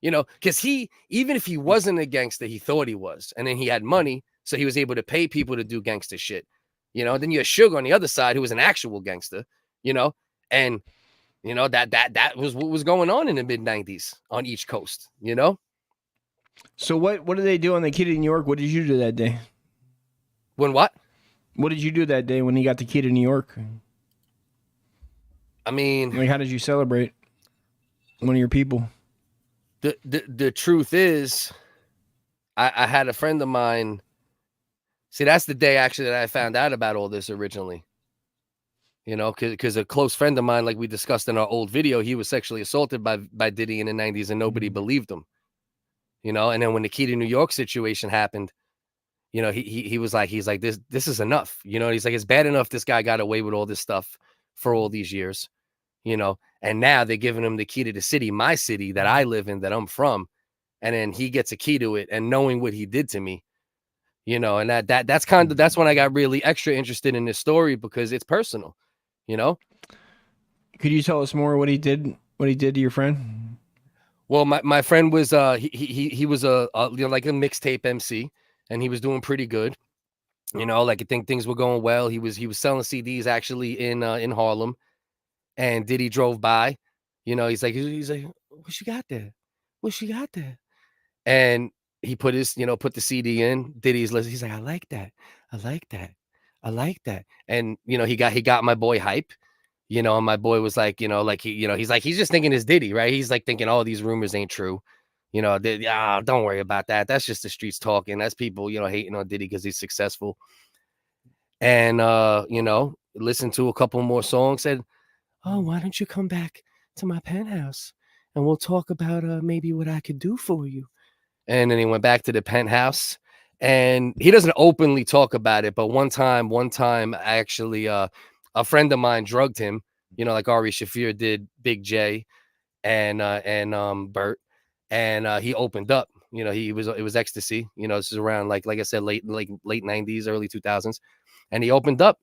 you know, because he, even if he wasn't a gangster, he thought he was, and then he had money, so he was able to pay people to do gangster shit, you know. Then you have Sugar on the other side, who was an actual gangster, you know. And, you know, that was what was going on in the mid-90s on each coast, you know? So what did they do on the key to New York? What did you do that day? When what? What did you do that day when he got the key to New York? I mean... Like, how did you celebrate one of your people? The truth is, I had a friend of mine... See, that's the day, actually, that I found out about all this originally. You know, because a close friend of mine, like we discussed in our old video, he was sexually assaulted by Diddy in the 90s and nobody believed him. You know, and then when the key to New York situation happened, you know, he's like, this is enough. You know, he's like, it's bad enough this guy got away with all this stuff for all these years, you know, and now they're giving him the key to the city, my city that I live in, that I'm from. And then he gets a key to it, and knowing what he did to me, you know, and that's when I got really extra interested in this story, because it's personal. You know, could you tell us more what he did to your friend? Well, my friend was he was a you know, like a mixtape MC, and he was doing pretty good. You know, like I think things were going well. He was selling CDs actually in Harlem, and Diddy drove by. You know, he's like, what you got there? What you got there? And he put the CD in. Diddy's listening. He's like, I like that. I like that. I like that. And, you know, he got my boy hype, you know, and my boy was like, you know, like he's just thinking it's Diddy, right? He's like thinking, oh, these rumors ain't true. You know, don't worry about that. That's just the streets talking. That's people, you know, hating on Diddy because he's successful. And, you know, listened to a couple more songs, said, oh, why don't you come back to my penthouse and we'll talk about maybe what I could do for you. And then he went back to the penthouse. And he doesn't openly talk about it, but one time, actually, a friend of mine drugged him, you know, like Ari Shaffir did Big J and Bert, and he opened up. You know, it was ecstasy. You know, this is around like I said, late 90s, early 2000s, and he opened up.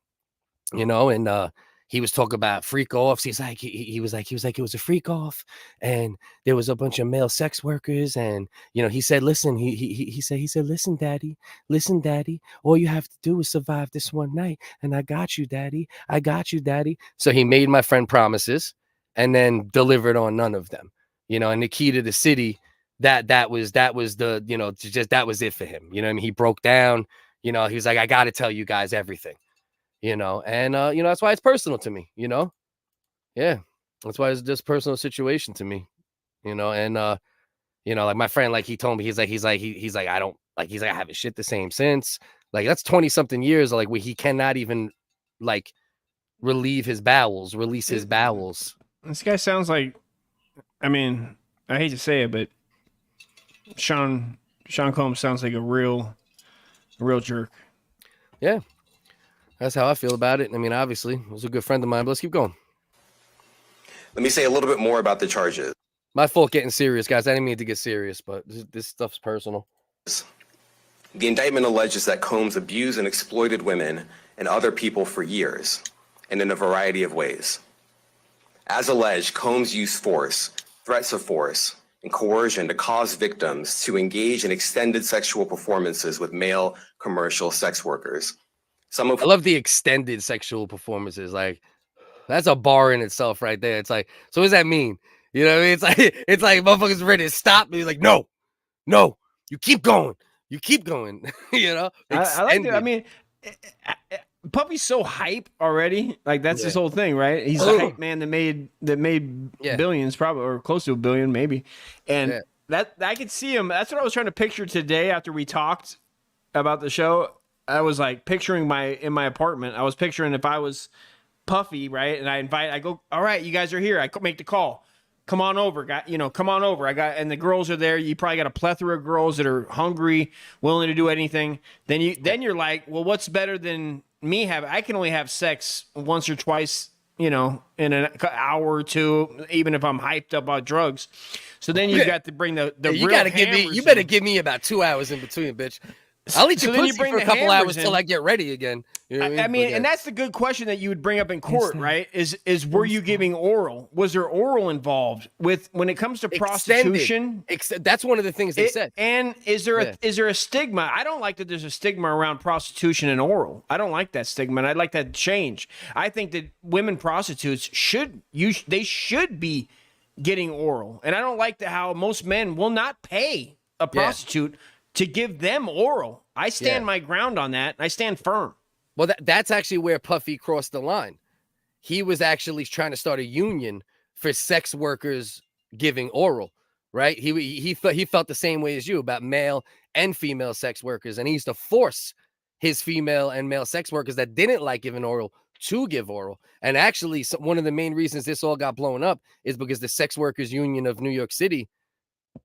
You know, and he was talking about freak offs. He's like, he was like, it was a freak off, and there was a bunch of male sex workers, and you know, he said, listen, he said, listen, daddy, all you have to do is survive this one night, and I got you, daddy. So he made my friend promises, and then delivered on none of them. You know, and the key to the city, that was the, you know, just that was it for him. You know what I mean? He broke down. You know, he was like, I got to tell you guys everything, you know, and, you know, that's why it's personal to me, you know? Yeah. That's why it's just a personal situation to me, you know, and, you know, like my friend, like he told me, he's like, I don't like, he's like, I haven't shit the same since. Like that's 20 something years, like where he cannot even like release his bowels. This guy sounds like, I mean, I hate to say it, but Sean Combs sounds like a real jerk. Yeah. That's how I feel about it. I mean, obviously, he was a good friend of mine, but let's keep going. Let me say a little bit more about the charges. My fault getting serious, guys. I didn't mean to get serious, but this stuff's personal. The indictment alleges that Combs abused and exploited women and other people for years, and in a variety of ways. As alleged, Combs used force, threats of force, and coercion to cause victims to engage in extended sexual performances with male commercial sex workers. I love the extended sexual performances. Like, that's a bar in itself right there. It's like, so what does that mean? You know what I mean? It's like motherfuckers ready to stop me. Like, no, you keep going. You know? I like it. I mean, Puppy's so hype already. Like that's his whole thing, right? He's a hype man that made billions, probably, or close to $1 billion, maybe. And that I could see him. That's what I was trying to picture today after we talked about the show. I was like picturing in my apartment. I was picturing if I was Puffy, right? And I go, all right, you guys are here. I make the call. Come on over, come on over. And the girls are there. You probably got a plethora of girls that are hungry, willing to do anything. Then you're like, well, what's better than me I can only have sex once or twice, in an hour or two, even if I'm hyped up about drugs. So then you got to bring the you real gotta hammers you better give me about 2 hours in between, bitch. I'll eat your pussy for a couple hours till I get ready again. You know what I mean, and that's the good question that you would bring up in court, right? Is were you giving oral? Was there oral involved when it comes to prostitution? That's one of the things they said. And is there a stigma? I don't like that there's a stigma around prostitution and oral. I don't like that stigma, and I'd like that to change. I think that women prostitutes should be getting oral, and I don't like how most men will not pay a prostitute to give them oral. I stand my ground on that. I stand firm. Well, that's actually where Puffy crossed the line. He was actually trying to start a union for sex workers giving oral, right? He felt the same way as you about male and female sex workers, and he used to force his female and male sex workers that didn't like giving oral to give oral. And actually, one of the main reasons this all got blown up is because the Sex Workers Union of New York City,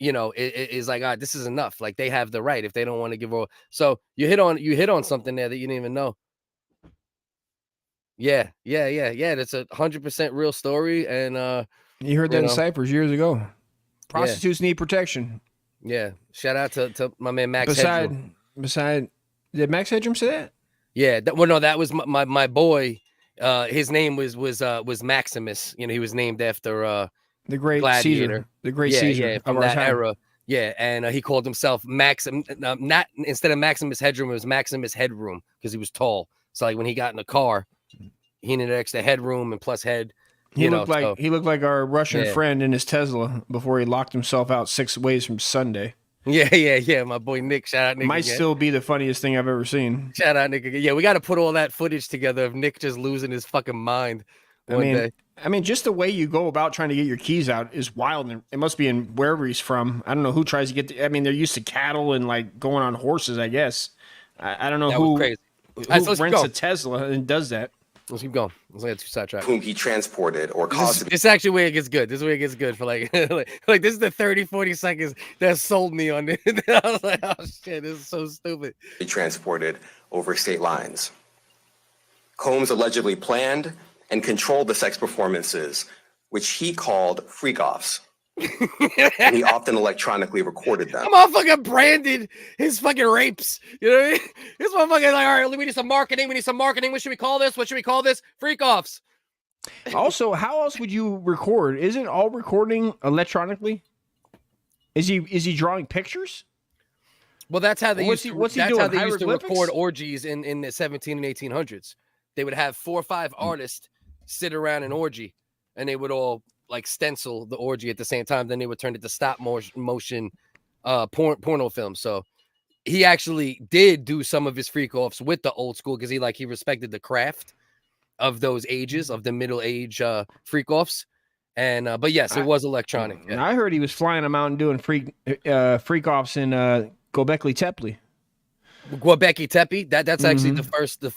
is like, this is enough. Like they have the right if they don't want to give oral. So you hit on something there that you didn't even know. Yeah. That's 100% real story. And you heard that in Cyphers years ago. Prostitutes need protection. Yeah. Shout out to my man Max Headroom. Did Max Headroom say that? Yeah. That was my boy. His name was Maximus. He was named after the great Gladiator. Caesar, the great Caesar from that era. Yeah, and he called himself not instead of Maximus Headroom, it was Maximus Headroom because he was tall. So like when he got in the car, he needed extra headroom and plus head. He looked like our Russian friend in his Tesla before he locked himself out 6 ways from Sunday. Yeah. My boy Nick. Shout out Nick. Might still be the funniest thing I've ever seen. Shout out Nick again. Yeah, we got to put all that footage together of Nick just losing his fucking mind one day. I mean, just the way you go about trying to get your keys out is wild. And it must be in wherever he's from. I don't know who tries to get. I mean, they're used to cattle and like going on horses, I guess. I don't know who rents a Tesla and does that. Let's keep going. Let's get too sidetracked. Whom he transported or caused. This is actually where it gets good. This is where it gets good for like this is the 30-40 seconds that sold me on it. I was like, oh shit, this is so stupid. He transported over state lines. Combs allegedly planned and controlled the sex performances, which he called freak-offs. And he often electronically recorded them. I'm all fucking branded his fucking rapes. You know what I mean? This motherfucker like, all right, we need some marketing. What should we call this? Freak-offs. Also, how else would you record? Isn't all recording electronically? Is he drawing pictures? Well, that's how they used to record Hieroglyphics? orgies in the 17 and 1800s. They would have 4 or 5 artists sit around an orgy, and they would all like stencil the orgy at the same time. Then they would turn it to stop motion porno film. So he actually did do some of his freak offs with the old school because he respected the craft of those ages, of the middle age freak offs. And but yes, it was electronic. Yeah. I heard he was flying them out and doing freak offs in Göbekli Tepe. Göbekli Tepe. That's actually the first That's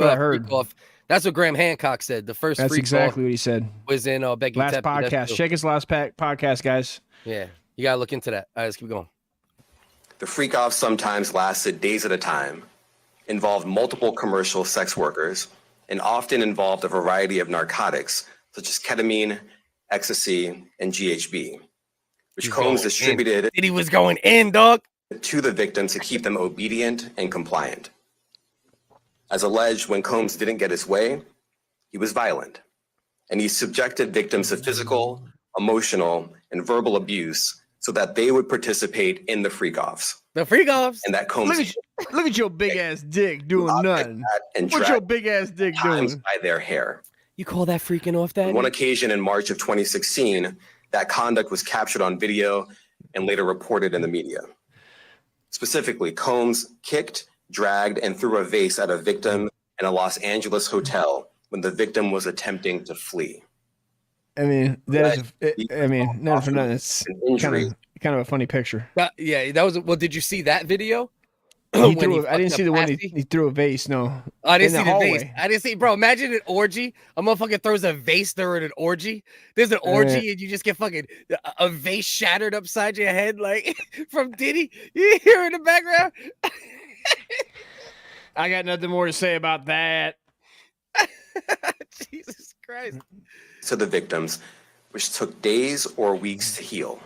what I heard. freak off. That's what Graham Hancock said. The first That's freak exactly off what he said. Was in Göbekli last Tepe. podcast. Check his last podcast, guys. Yeah, you gotta look into that. All right, let's keep going. The freak-offs sometimes lasted days at a time, involved multiple commercial sex workers, and often involved a variety of narcotics, such as ketamine, ecstasy, and GHB, which Combs distributed. Diddy was going in, dog. To the victims to keep them obedient and compliant. As alleged, when Combs didn't get his way, he was violent, and he subjected victims to physical, emotional, and verbal abuse so that they would participate in the freak-offs. The freak-offs? And that Combs... Look at your big-ass dick doing nothing. What's your big-ass dick doing? By their hair. You call that freaking off, Daddy? On one occasion in March of 2016, that conduct was captured on video and later reported in the media. Specifically, Combs kicked, dragged, and threw a vase at a victim in a Los Angeles hotel when the victim was attempting to flee. I mean, nothing for nothing. It's kind of a funny picture. Yeah, that was. Well, did you see that video? I didn't see the one he threw a vase. No, I didn't see the vase. I didn't see, bro. Imagine an orgy. A motherfucker throws a vase during an orgy. There's an orgy, and you just get fucking a vase shattered upside your head, like from Diddy. You hear in the background. I got nothing more to say about that. Jesus Christ. To the victims, which took days or weeks to heal.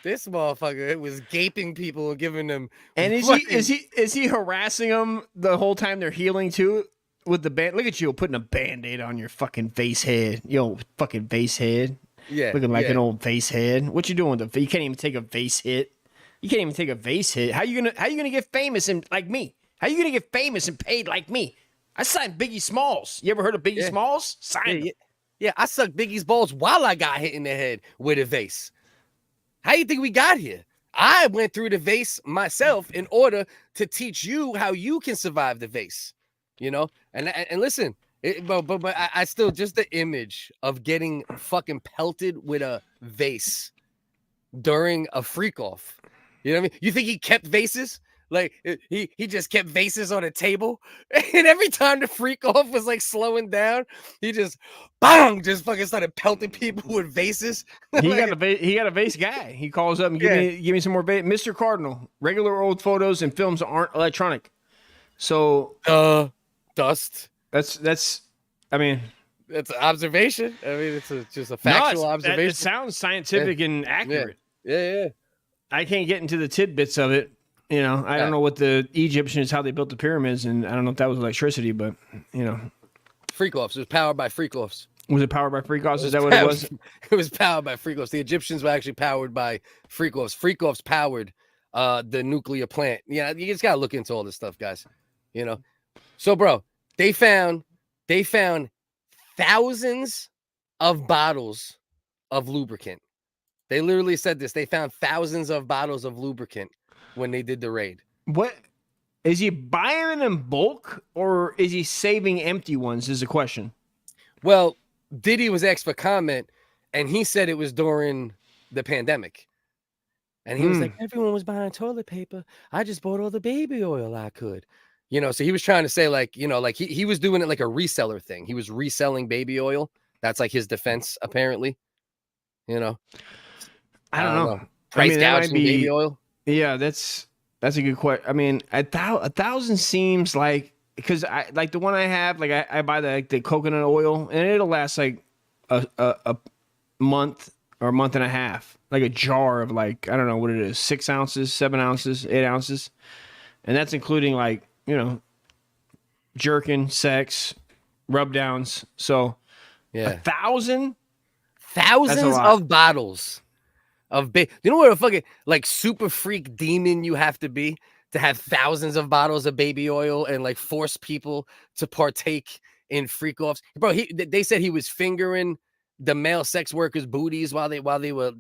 This motherfucker, it was gaping people and giving them. And is he harassing them the whole time they're healing too? With the band, look at you putting a band-aid on your fucking vase head, fucking vase head. Yeah, looking like an old vase head. What you doing with the? You can't even take a vase hit. You can't even take a vase hit. How you gonna get famous and like me? How you gonna get famous and paid like me? I signed Biggie Smalls. You ever heard of Biggie Smalls? Signed him. Yeah, I sucked Biggie's balls while I got hit in the head with a vase. How you think we got here? I went through the vase myself in order to teach you how you can survive the vase, And listen, but I still just the image of getting fucking pelted with a vase during a freak off. You know what I mean? You think he kept vases? Like he just kept vases on a table, and every time the freak off was like slowing down, he just bang, just fucking started pelting people with vases. He got a vase guy. He calls up and give me some more vase. Mr. Cardinal, regular old photos and films aren't electronic, so dust. That's. I mean, it's an observation. I mean, it's just a factual observation. It sounds scientific and accurate. Yeah. I can't get into the tidbits of it. I don't know what the Egyptians, how they built the pyramids, and I don't know if that was electricity, but, Freak offs. It was powered by freak offs. Was it powered by freak offs? Is that what it was? It was powered by freak offs. The Egyptians were actually powered by freak offs. Freak offs powered the nuclear plant. Yeah, you just got to look into all this stuff, guys. So, bro, they found thousands of bottles of lubricant. They literally said this. They found thousands of bottles of lubricant when they did the raid. What is he buying in bulk or is he saving empty ones is the question. Well, Diddy was asked for comment and he said it was during the pandemic. And he was like, everyone was buying toilet paper. I just bought all the baby oil I could. So he was trying to say like he was doing it like a reseller thing. He was reselling baby oil. That's like his defense, apparently. I don't know. Price gouging baby oil. Yeah, that's a good question. I mean, 1,000 seems like, because I like the one I have, like I buy the coconut oil and it'll last like a month or a month and a half, like a jar of like, I don't know what it is, 6 ounces, 7 ounces, 8 ounces. And that's including like, jerking, sex, rub downs. So yeah, 1,000? Thousands of bottles. You know what a fucking like super freak demon you have to be to have thousands of bottles of baby oil and like force people to partake in freak offs, bro. They said he was fingering the male sex workers' booties while they were,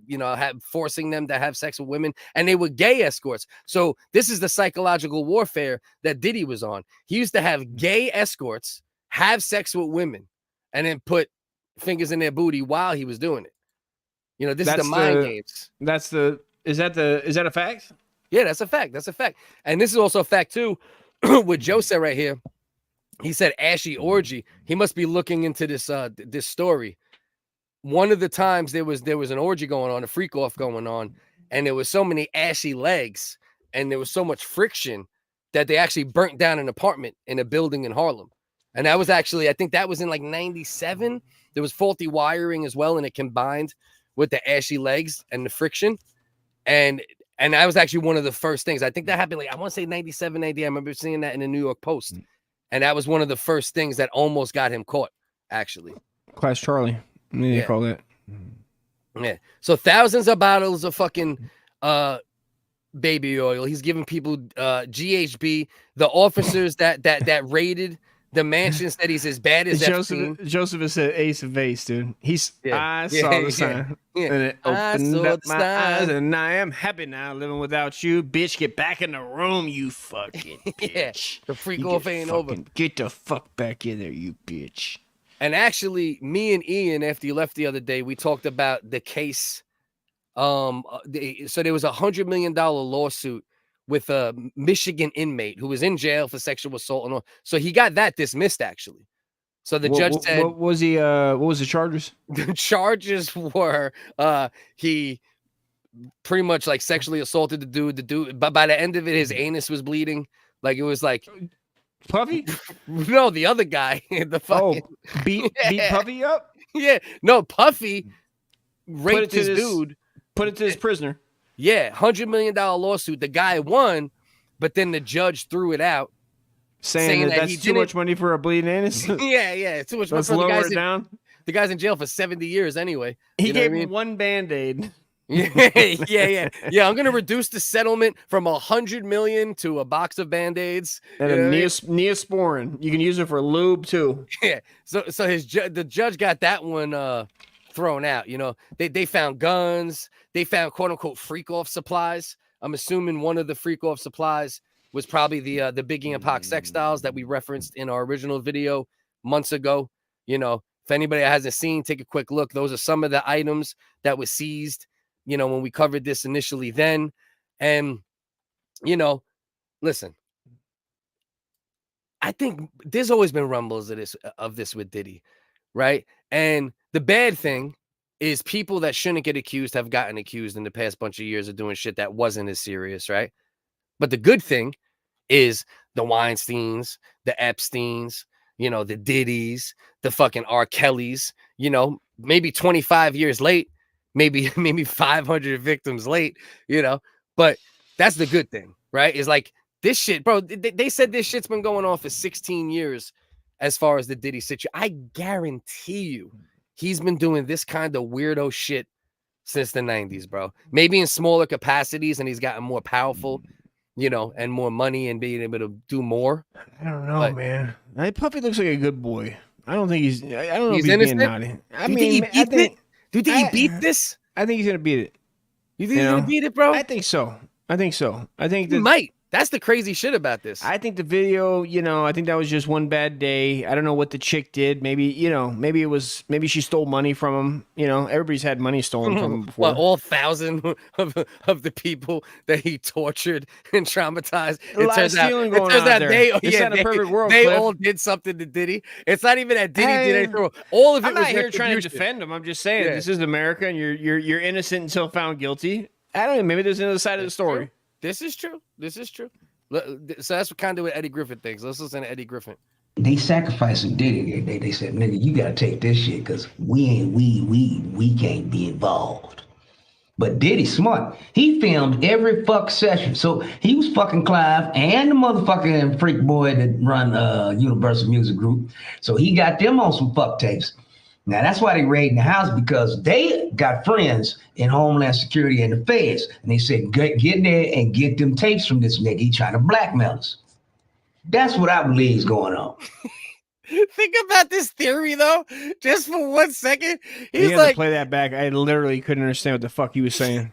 forcing them to have sex with women, and they were gay escorts. So this is the psychological warfare that Diddy was on. He used to have gay escorts have sex with women and then put fingers in their booty while he was doing it. This is the mind games. Is that a fact? Yeah, that's a fact. That's a fact. And this is also a fact too. What Joe said right here. He said ashy orgy. He must be looking into this this story. One of the times there was an orgy going on, a freak off going on, and there was so many ashy legs and there was so much friction that they actually burnt down an apartment in a building in Harlem. And that was actually, I think that was in like 97. There was faulty wiring as well, and it combined with the ashy legs and the friction. And that was actually one of the first things. I think that happened like, I want to say 97 AD. I remember seeing that in the New York Post. And that was one of the first things that almost got him caught, actually. Class Charlie. They call it. Yeah. So thousands of bottles of fucking baby oil. He's giving people GHB. The officers that raided the mansion said he's as bad as Joseph has said ace of base, dude. I saw the sign. And it opened up my eyes, and I am happy now living without you. Bitch, get back in the room, you fucking bitch. The freak off ain't over. Get the fuck back in there, you bitch. And actually, me and Ian, after you left the other day, we talked about the case. So there was $100 million lawsuit with a Michigan inmate who was in jail for sexual assault and all. So he got that dismissed, actually. So the judge said, what was the charges? The charges were he pretty much like sexually assaulted the dude. But by the end of it, his anus was bleeding. Like it was like Puffy? No, the other guy. The fucking beat Puffy up? Yeah. No, Puffy raped this dude. Put it to his prisoner. Yeah, $100 million lawsuit. The guy won, but then the judge threw it out. Saying that that's too much money for a bleeding anus? Yeah, too much money. Let's lower it down. The guy's in jail for 70 years anyway. He gave him one Band-Aid. Yeah. I'm gonna reduce the settlement from $100 million to a box of Band-Aids and Neosporin. You can use it for lube too. Yeah. So the judge got that one thrown out. They found guns. They found quote unquote freak off supplies. I'm assuming one of the freak off supplies was probably the Biggie and Pac sex dolls that we referenced in our original video months ago. If anybody hasn't seen, take a quick look. Those are some of the items that were seized, when we covered this initially then. And, listen, I think there's always been rumbles of this with Diddy, right? And the bad thing is people that shouldn't get accused have gotten accused in the past bunch of years of doing shit that wasn't as serious, right? But the good thing is the Weinsteins, the Epsteins, the Diddys, the fucking R. Kellys, maybe 25 years late, maybe 500 victims late, but that's the good thing, right? It's like this shit, bro. They said this shit's been going on for 16 years as far as the Diddy situation. I guarantee you he's been doing this kind of weirdo shit since the 90s, bro. Maybe in smaller capacities, and he's gotten more powerful, and more money and being able to do more. I don't know, man. Puffy looks like a good boy. I don't think he's. I don't know if he's innocent. Being naughty. Do you think he beat this? I think he's gonna beat it. You think he's gonna beat it, bro? I think so. I think that he might. That's the crazy shit about this. I think the video, I think that was just one bad day. I don't know what the chick did. Maybe she stole money from him. Everybody's had money stolen from him before. Well, all 1,000 of the people that he tortured and traumatized. It turns out they all did something to Diddy. It's not even that Diddy did anything. All of it. I'm not here trying to defend him. I'm just saying this is America, and you're innocent until found guilty. I don't know. Maybe there's another side of the story. True. This is true. So that's what kind of what Eddie Griffin thinks. Let's listen to Eddie Griffin. They sacrificed Diddy. They said, nigga, you gotta take this shit because we can't be involved. But Diddy's smart. He filmed every fuck session. So he was fucking Clive and the motherfucking freak boy that run Universal Music Group. So he got them on some fuck tapes. Now, that's why they raiding the house, because they got friends in Homeland Security and the feds. And they said, get in there and get them tapes from this nigga. He trying to blackmail us. That's what I believe is going on. Think about this theory though, just for 1 second. You He's have like, to play that back. I literally couldn't understand what the fuck he was saying.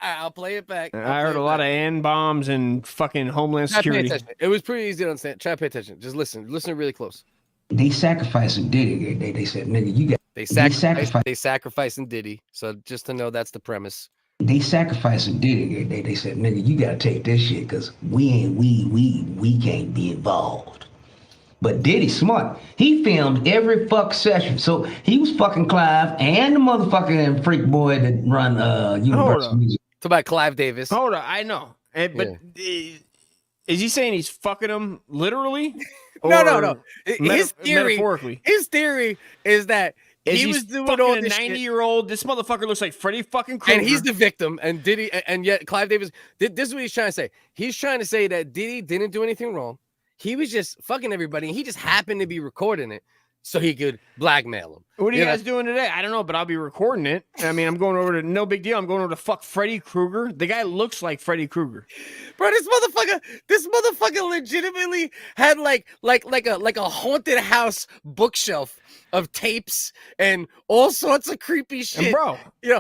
I'll play it back. I heard a lot of N-bombs and fucking Homeland Security. It was pretty easy to understand. Try to pay attention. Just listen really close. They sacrificing Diddy. They said, nigga, you got. They sacrificing Diddy. So just to know, that's the premise. They sacrificing Diddy. They said, nigga, you gotta take this shit because we can't be involved. But Diddy smart. He filmed every fuck session. So he was fucking Clive and the motherfucking freak boy that run Universal Music. It's about Clive Davis. Hold on, I know. But is he saying he's fucking him literally? No. His theory, metaphorically. His theory is that he was doing all a this 90-year-old. This motherfucker looks like Freddy fucking Krueger. And he's the victim. And Diddy, and yet Clive Davis. This is what he's trying to say. He's trying to say that Diddy didn't do anything wrong. He was just fucking everybody, and he just happened to be recording it so he could blackmail him. What are you guys doing today? I don't know, but I'll be recording it. I mean, I'm going over to no big deal. I'm going over to fuck Freddy Krueger. The guy looks like Freddy Krueger. Bro, this motherfucker legitimately had like a haunted house bookshelf of tapes and all sorts of creepy shit. And bro,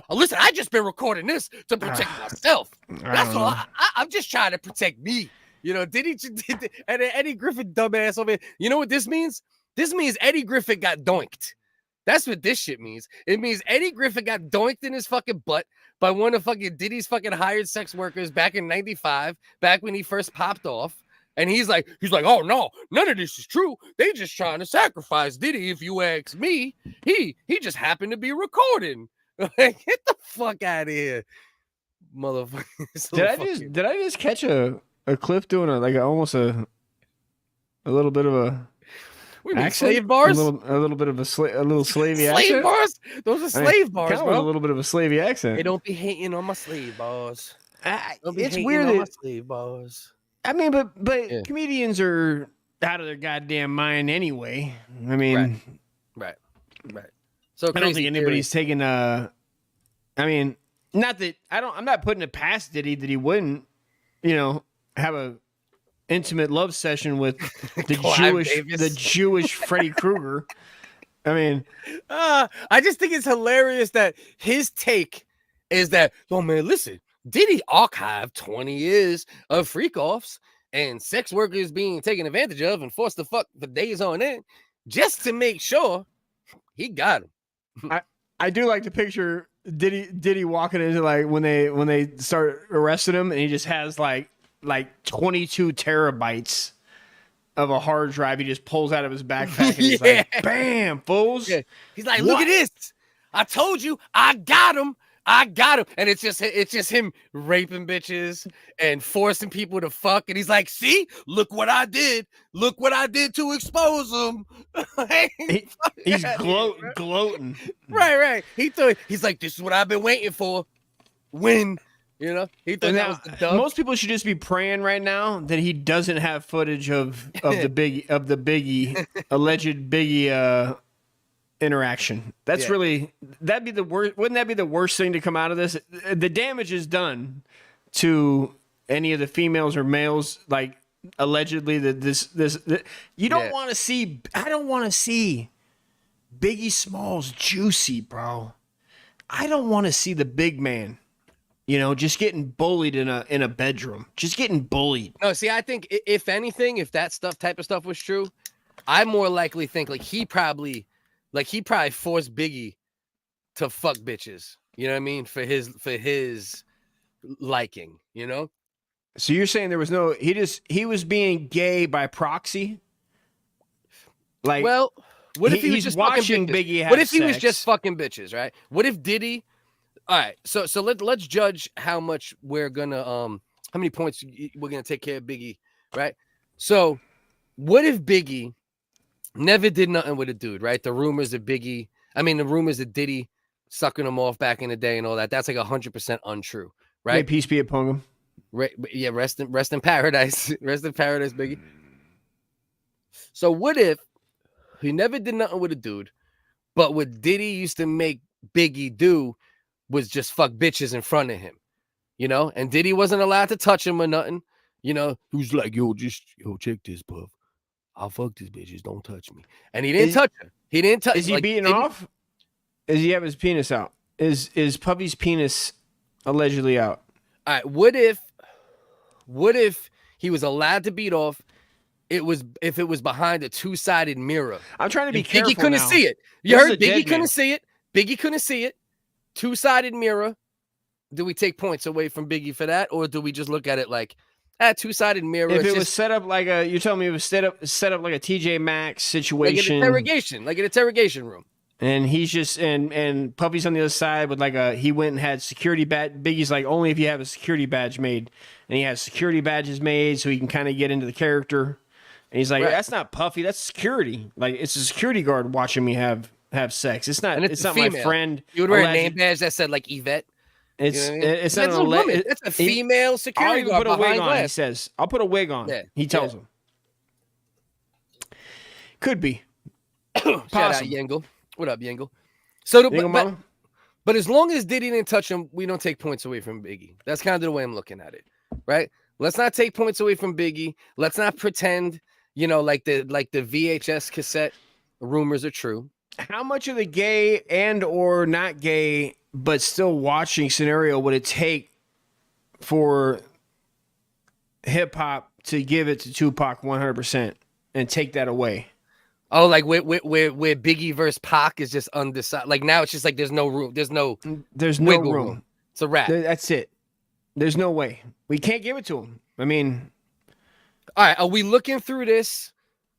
listen, I just been recording this to protect myself. That's all. I'm just trying to protect me. Diddy and Eddie Griffin dumbass over here. You know what this means? This means Eddie Griffin got doinked. That's what this shit means. It means Eddie Griffin got doinked in his fucking butt by one of fucking Diddy's fucking hired sex workers back in '95, back when he first popped off. And he's like, oh no, none of this is true. They just trying to sacrifice Diddy. If you ask me, he just happened to be recording. Get the fuck out of here, motherfucker. Did I just catch a clip doing almost a little bit of a slave bars? A little bit of a little slavey slave accent? Bars? Those are slave bars, kind of bro. A little bit of a slavey accent. Hey, don't be hating on my slave bars. It's weird on that my slave bars. I mean, but comedians are out of their goddamn mind anyway. I mean, right. So I don't think anybody's taking I mean, not that I'm not putting it past Diddy that he wouldn't, have a intimate love session with the Jewish Freddy Krueger. I mean, I just think it's hilarious that his take is that, oh man, listen, Diddy archived 20 years of freak offs and sex workers being taken advantage of and forced to fuck for days on end just to make sure he got him. I do like to picture Diddy walking into when they start arresting him and he just has like 22 terabytes of a hard drive. He just pulls out of his backpack and he's like, bam, fools. Yeah. He's like, look at this. I told you, I got him. And it's just him raping bitches and forcing people to fuck. And he's like, see, look what I did. Look what I did to expose him. He's gloating. Right. He's like, this is what I've been waiting for. When, he thought that was the dub. Most people should just be praying right now that he doesn't have footage of the Biggie alleged Biggie interaction. That's that'd be the worst. Wouldn't that be the worst thing to come out of this? The damage is done to any of the females or males, like allegedly that you don't want to see. I don't want to see Biggie Smalls juicy, bro. I don't want to see the big man, just getting bullied in a bedroom, just getting bullied. No, see, I think if anything, if that type of stuff was true, I more likely think he probably forced Biggie to fuck bitches. You know what I mean? For his liking, So you're saying there was he was being gay by proxy? Well, what if he was just watching fucking Biggie have What if he was sex? just fucking bitches, right? What if Diddy? All right, so let's judge how much we're gonna how many points we're gonna take care of Biggie, right? So what if Biggie never did nothing with a dude, right? The rumors of Diddy sucking him off back in the day and all that, that's 100% untrue, right? May peace be upon him. Right, yeah, rest in paradise. Rest in paradise, Biggie. So what if he never did nothing with a dude, but what Diddy used to make Biggie do was just fuck bitches in front of him, and Diddy wasn't allowed to touch him or nothing, who's like, yo, check this, puff. I'll fuck this bitch. Just don't touch me. And he didn't touch her. He didn't touch. Is he beating off? Does he have his penis out? Is Puppy's penis allegedly out? All right. What if he was allowed to beat off? If it was behind a two-sided mirror. I'm trying to be careful. Biggie couldn't now. see it. You heard Biggie couldn't see it. Biggie couldn't see it. Two-sided mirror. Do we take points away from Biggie for that, or do we just look at it like two-sided mirror? If it was set up like you're telling me it was set up like a TJ Maxx situation, like an interrogation room. And he's just and Puppy's on the other side with he went and had security badge. Biggie's like, only if you have a security badge made, and he has security badges made so he can kind of get into the character. And he's like, that's not Puffy, that's security. Like, it's a security guard watching me have sex. It's not. It's not my friend. You would wear a name badge that said like Yvette. It's it's not a woman. It's a female security guard. I'll put a wig glass. on. He says, "I'll put a wig on." Yeah. He tells him. Could be. Shout out Yengle. What up, Yengle? So, but as long as Diddy didn't touch him, we don't take points away from Biggie. That's kind of the way I'm looking at it, right? Let's not take points away from Biggie. Let's not pretend, like the VHS cassette rumors are true. How much of the gay and or not gay but still watching scenario would it take for hip hop to give it to Tupac 100% and take that away? Oh, like where Biggie versus Pac is just undecided. Like now it's just like there's no room. There's no room. It's a wrap. That's it. There's no way. We can't give it to him. I mean, all right. Are we looking through this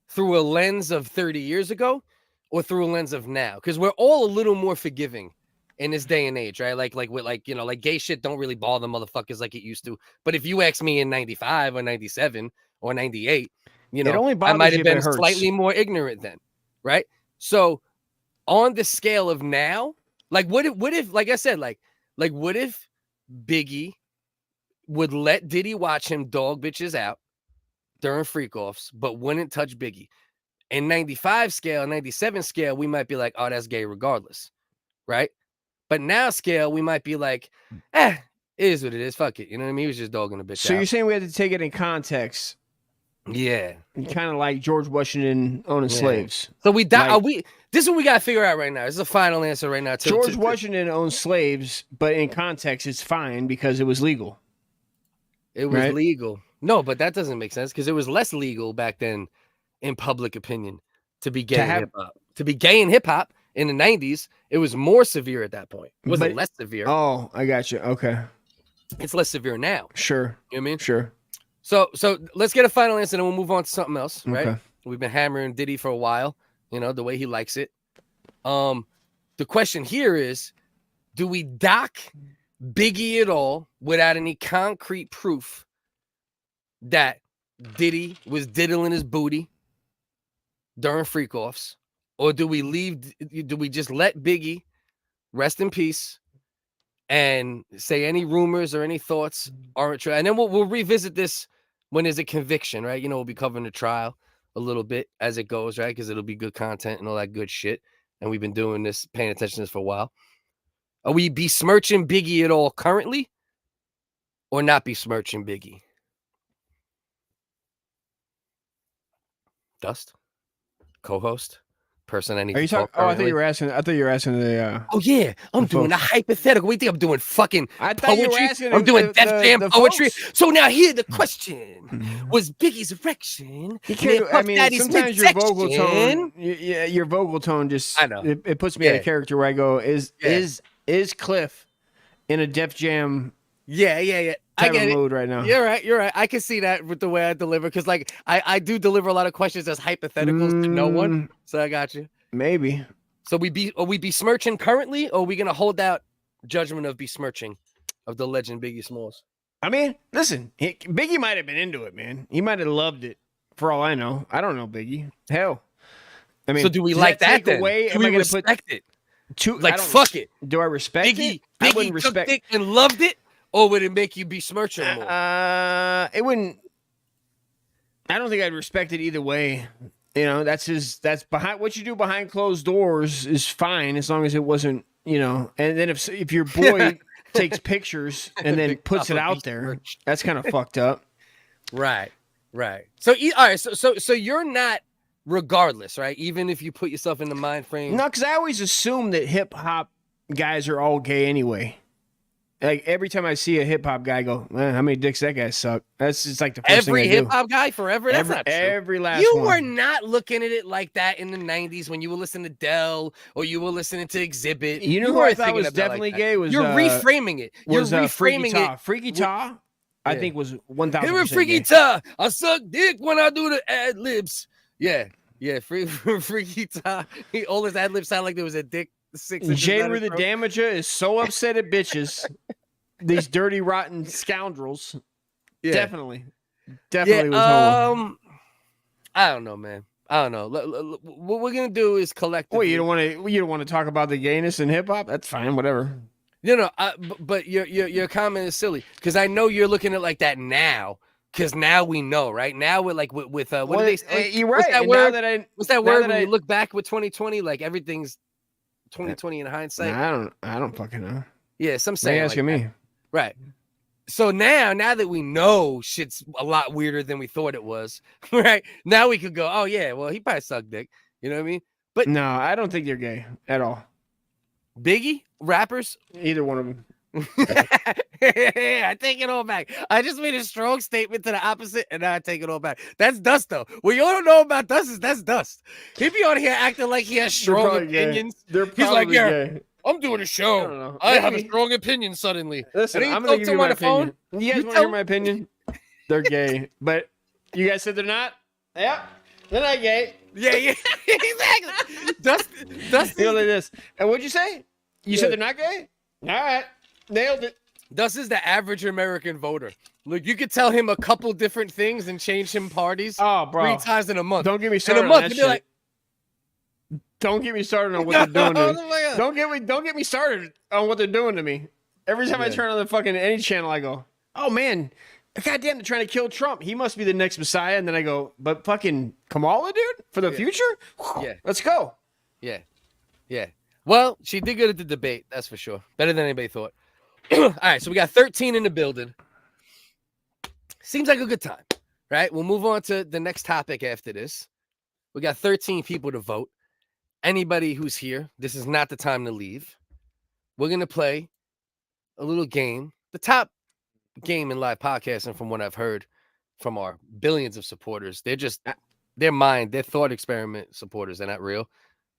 through a lens of 30 years ago or through a lens of now? Because we're all a little more forgiving in this day and age, right? Like gay shit don't really bother motherfuckers like it used to. But if you ask me in 95 or 97 or 98, I might have been slightly more ignorant then, right? So on the scale of now, like what if like I said, like what if Biggie would let Diddy watch him dog bitches out during freak offs, but wouldn't touch Biggie? In 95 scale, 97 scale, we might be like, oh, that's gay regardless, right? But now scale, we might be like, it is what it is. Fuck it. You know what I mean? He was just dogging a bitch out. So you're saying we had to take it in context. Yeah. Kind of like George Washington owning slaves. So this is what we got to figure out right now. This is a final answer right now. George Washington owned slaves, but in context, it's fine because it was legal. It was legal. No, but that doesn't make sense because it was less legal back then in public opinion to be gay in hip-hop. To be gay in hip-hop in the 90s, it was more severe at that point. It wasn't less severe. Oh, I got you. Okay. It's less severe now. Sure. You know what I mean? Sure. So let's get a final answer and then we'll move on to something else, right? Okay. We've been hammering Diddy for a while, the way he likes it. The question here is, do we dock Biggie at all without any concrete proof that Diddy was diddling his booty during freak offs? Or do we just let Biggie rest in peace and say any rumors or any thoughts aren't true? And then we'll revisit this when there's a conviction, right? We'll be covering the trial a little bit as it goes, right? Because it'll be good content and all that good shit. And we've been doing this, paying attention to this for a while. Are we besmirching Biggie at all currently or not besmirching Biggie? Dust? Co-host? Person I need Are you talking? Oh, I thought you were asking the. Oh yeah, I'm doing a hypothetical. What do you think I'm doing? Fucking I thought poetry. You were asking I'm doing Def Jam poetry. Folks. So now here the question: was Biggie's erection? I mean, sometimes your vocal tone, your vocal tone just. I know it puts me in a character where I go, is Cliff in a Def Jam? Yeah. I get it. Mood right now. You're right. I can see that with the way I deliver because, like, I do deliver a lot of questions as hypotheticals to no one. So I got you. Maybe. So are we besmirching currently, or are we gonna hold out judgment of besmirching of the legend Biggie Smalls? I mean, listen, Biggie might have been into it, man. He might have loved it. For all I know, I don't know Biggie. Hell, I mean, so do we like that then? Away? Do we respect it? Fuck it. Do I respect Biggie, it? I wouldn't respect it and loved it. Or would it make you besmirch him more? It wouldn't. I don't think I'd respect it either way. That's behind what you do behind closed doors is fine as long as it wasn't, And then if your boy takes pictures and then puts it out there, that's kind of fucked up. Right. So all right. So you're not regardless, right? Even if you put yourself in the mind frame. No, because I always assume that hip hop guys are all gay anyway. Like every time I see a hip hop guy, I go, man, how many dicks that guy suck? That's just like the first every thing I do. hip hop guy forever. That's not true. Every last you one. were not looking at it like that in the 90s when you were listening to Del or you were listening to Exhibit. You know who I thought was definitely gay was you're reframing it. You're reframing it. Freaky Ta, I think was 1,000%. Here Freaky Ta, I suck dick when I do the ad libs. Yeah, Freaky Ta. All his ad libs sound like there was a dick 6 inches. J. Rue the Damager is so upset at bitches. These dirty, rotten scoundrels. Yeah. Definitely was homo. I don't know, man. I don't know. What we're gonna do is collectively. Wait, you don't want to talk about the gayness in hip hop? That's fine, whatever. No. But your comment is silly because I know you're looking at it like that now. Because now we know, right? Now we're like with what do they say? You're right. What's that word when you look back with 2020? Like everything's 2020 in hindsight. I don't fucking know. Yeah, some saying. You're asking me. Right. So now that we know shit's a lot weirder than we thought it was, right? Now we could go, oh yeah, well he probably sucked dick. You know what I mean? But no, I don't think they're gay at all. Biggie, rappers, either one of them. I take it all back. I just made a strong statement to the opposite, and now I take it all back. That's Dust, though. What you don't know about Dust is that's Dust. He be on here acting like he has strong opinions. He's like, gay. I'm doing a show. I have a strong opinion suddenly. Listen, I'm going to give you my opinion. You guys want to hear my opinion? They're gay. But you guys said they're not? Yeah. They're not gay. Yeah. Exactly. Dust. You know like this. And what'd you say? You said they're not gay? All right. Nailed it. Dust is the average American voter. Look, you could tell him a couple different things and change him parties 3 times in a month. Don't get me started on that shit. Don't get me started on what they're doing to me. Don't get me started on what they're doing to me. Every time I turn on the fucking any channel, I go, oh man, goddamn, they're trying to kill Trump. He must be the next Messiah. And then I go, but fucking Kamala, dude, for the future? Yeah. Let's go. Yeah. Well, she did good at the debate, that's for sure. Better than anybody thought. All right, so we got 13 in the building. Seems like a good time, right? We'll move on to the next topic after this. We got 13 people to vote. Anybody who's here, this is not the time to leave. We're going to play a little game. The top game in live podcasting, from what I've heard from our billions of supporters. They're thought experiment supporters. They're not real.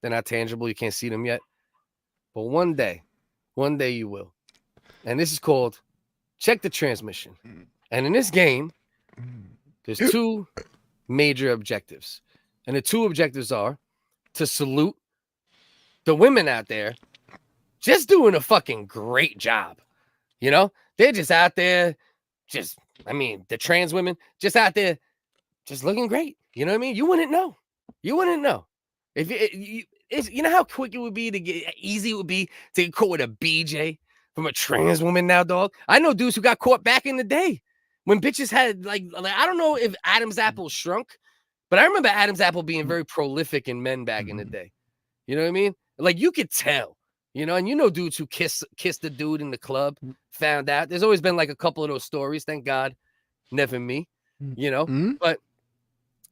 They're not tangible. You can't see them yet. But one day you will. And this is called Check the Transmission. And in this game, there's 2 major objectives. And the 2 objectives are to salute the women out there just doing a fucking great job. You know, they're just out there, the trans women just out there just looking great. You know what I mean? You wouldn't know. If you know how quick it would be easy it would be to get caught with a BJ from a trans woman now, dog. I know dudes who got caught back in the day when bitches had like I don't know if Adam's apple shrunk, but I remember Adam's apple being very prolific in men back in the day. You know what I mean? Like you could tell, you know, and you know dudes who kissed the dude in the club, found out. There's always been like a couple of those stories. Thank God, never me, you know. But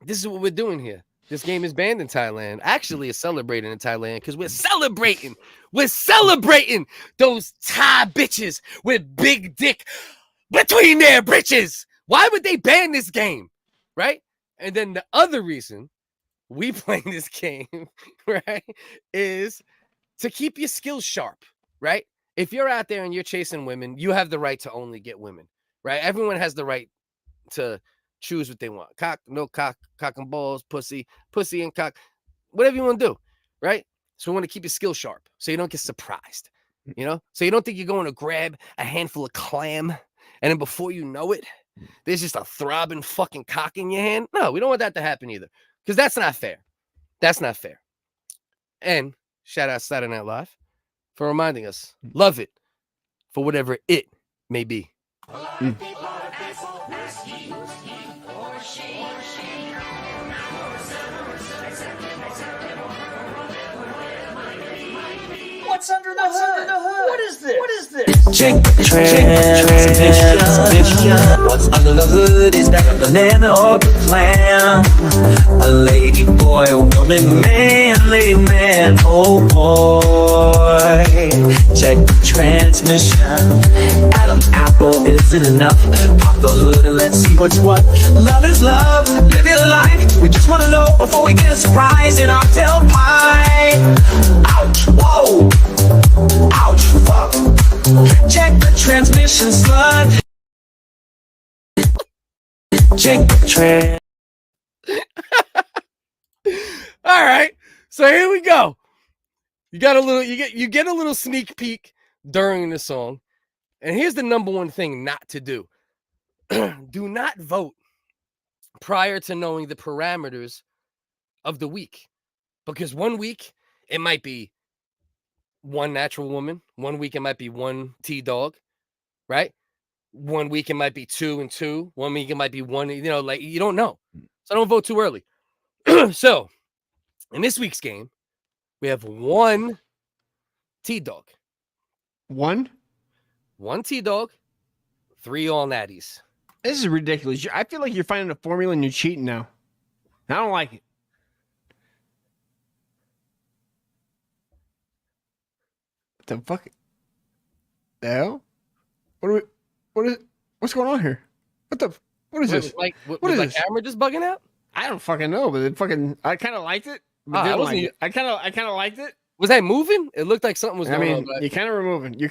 this is what we're doing here. This game is banned in Thailand. Actually, it's celebrated in Thailand because we're celebrating. We're celebrating those Thai bitches with big dick between their britches. Why would they ban this game? Right? And then the other reason we play this game, right, is to keep your skills sharp, right? If you're out there and you're chasing women, you have the right to only get women, right? Everyone has the right to choose what they want. Cock, no cock, cock and balls, pussy and cock, whatever you want to do, right? So we want to keep your skills sharp so you don't get surprised, you know? So you don't think you're going to grab a handful of clam and then before you know it, there's just a throbbing fucking cock in your hand. No, we don't want that to happen either because that's not fair. That's not fair. And shout out Saturday Night Live for reminding us, love it for whatever it may be. What's under the hood? What is this? Check the transmission. What's under the hood is that of the land or the plan. A lady, boy, a woman, man, lady, man, oh boy. Check the transmission. Adam Apple isn't enough. Pop the hood and let's see what's what. Love is love, live your life. We just wanna know before we get a surprise in our tailpipe. Ouch, whoa, ouch, fuck. Check the transmission, slut. Check the trans. All right, so here we go. You get a little sneak peek during the song, and here's the number one thing not to do: do not vote prior to knowing the parameters of the week, because 1 week it might be one natural woman, 1 week it might be one T-dog, right? 1 week it might be 2 and 2, 1 week it might be one, like you don't know. So don't vote too early. So in this week's game, we have one T-dog. One T-dog, 3 all natties. This is ridiculous. I feel like you're finding a formula and you're cheating now. I don't like it. What the fuck? The hell? What's going on here? What is this? Like, what was is my this? camera just bugging out? I don't fucking know, but I kind of liked it. But didn't like it. I kind of liked it. Was that moving? It looked like something was going on. You kind of were moving. Your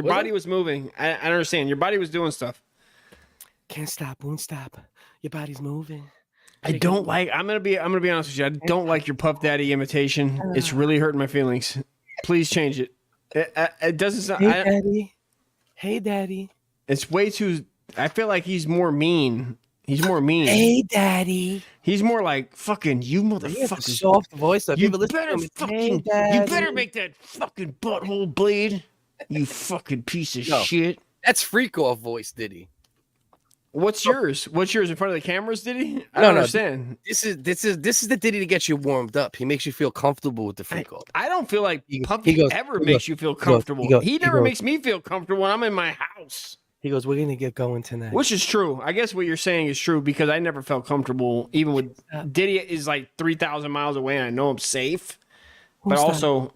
body was moving. I understand. Your body was doing stuff. Can't stop, won't stop. Your body's moving. I'm gonna be honest with you. I don't like your Puff Daddy imitation. It's really hurting my feelings. Please change it. It doesn't sound. Hey, Daddy. Hey, Daddy. It's way too. I feel like he's more mean. He's more mean. Hey, Daddy. He's more like fucking you, motherfucker. Soft voice. So You better make that fucking butthole bleed. You fucking piece of shit. That's freak off voice, Diddy. What's yours? What's yours in front of the cameras, Diddy? I No, don't understand. This is the Diddy to get you warmed up. He makes you feel comfortable with the freak off. I don't feel like Puffy ever makes you feel comfortable. He never makes me feel comfortable when I'm in my house. He goes, "We're gonna get going tonight," Which is true. I guess what you're saying is true because I never felt comfortable. Even with Diddy is like 3,000 miles away, and I know I'm safe. But also,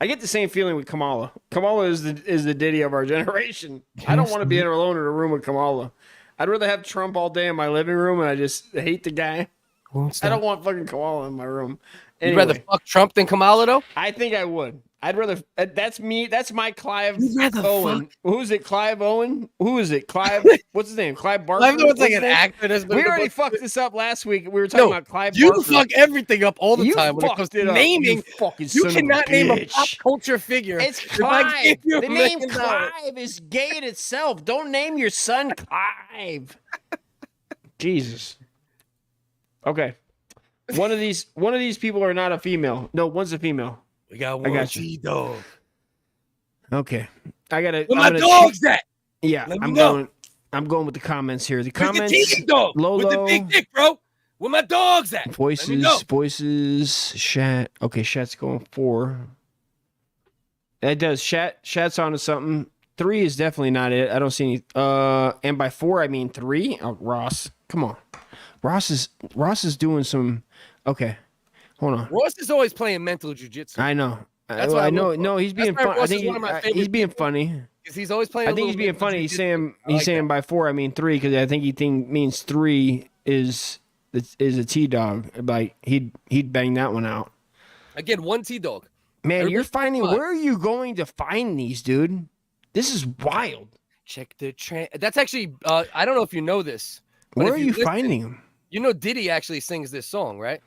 I get the same feeling with Kamala. Kamala is the Diddy of our generation. I don't want to be alone in a room with Kamala. I'd rather have Trump all day in my living room, and I just hate the guy. I don't want fucking Kamala in my room. Anyway, You'd rather fuck Trump than Kamala, though? I think I would. I'd rather. That's me. That's my Clive Owen. Who's it? Clive Owen? Who is it? Clive? What's his name? Clive Barker? I know it's like an actor. We already fucked this up last week. We were talking about Clive Barker. You fuck everything up all the time when it comes fucked it to up, naming. You cannot name a pop bitch. culture figure. It's If I Clive. give you The $1 name million, Clive is gay in itself. Don't name your son Clive. Jesus. Okay. One of these people are not a female. No, one's a female. We got one T-dog. Okay. Where my dog's at? Yeah, I'm going with the comments here. The Where's comments. the T-dog Lolo, with the big dick, bro. Where my dog's at? Voices, Shat. Okay, Shat's going 4. That does. Shat's onto something. 3 is definitely not it. I don't see any. And by 4 I mean 3. Oh, Ross, come on. Ross is doing some. Okay, hold on. Ross is always playing mental jujitsu. I know. That's what I know. No, he's being funny. I think he's being funny. He's always playing. I think he's being funny. He's saying by 4 I mean 3 because I think he means 3 is a T-dog. Like he'd bang that one out. Again, one T-dog. Man, you're finding. Where are you going to find these, dude? This is wild. Check the train. That's actually. I don't know if you know this. Where are you finding them? You know, Diddy actually sings this song, right?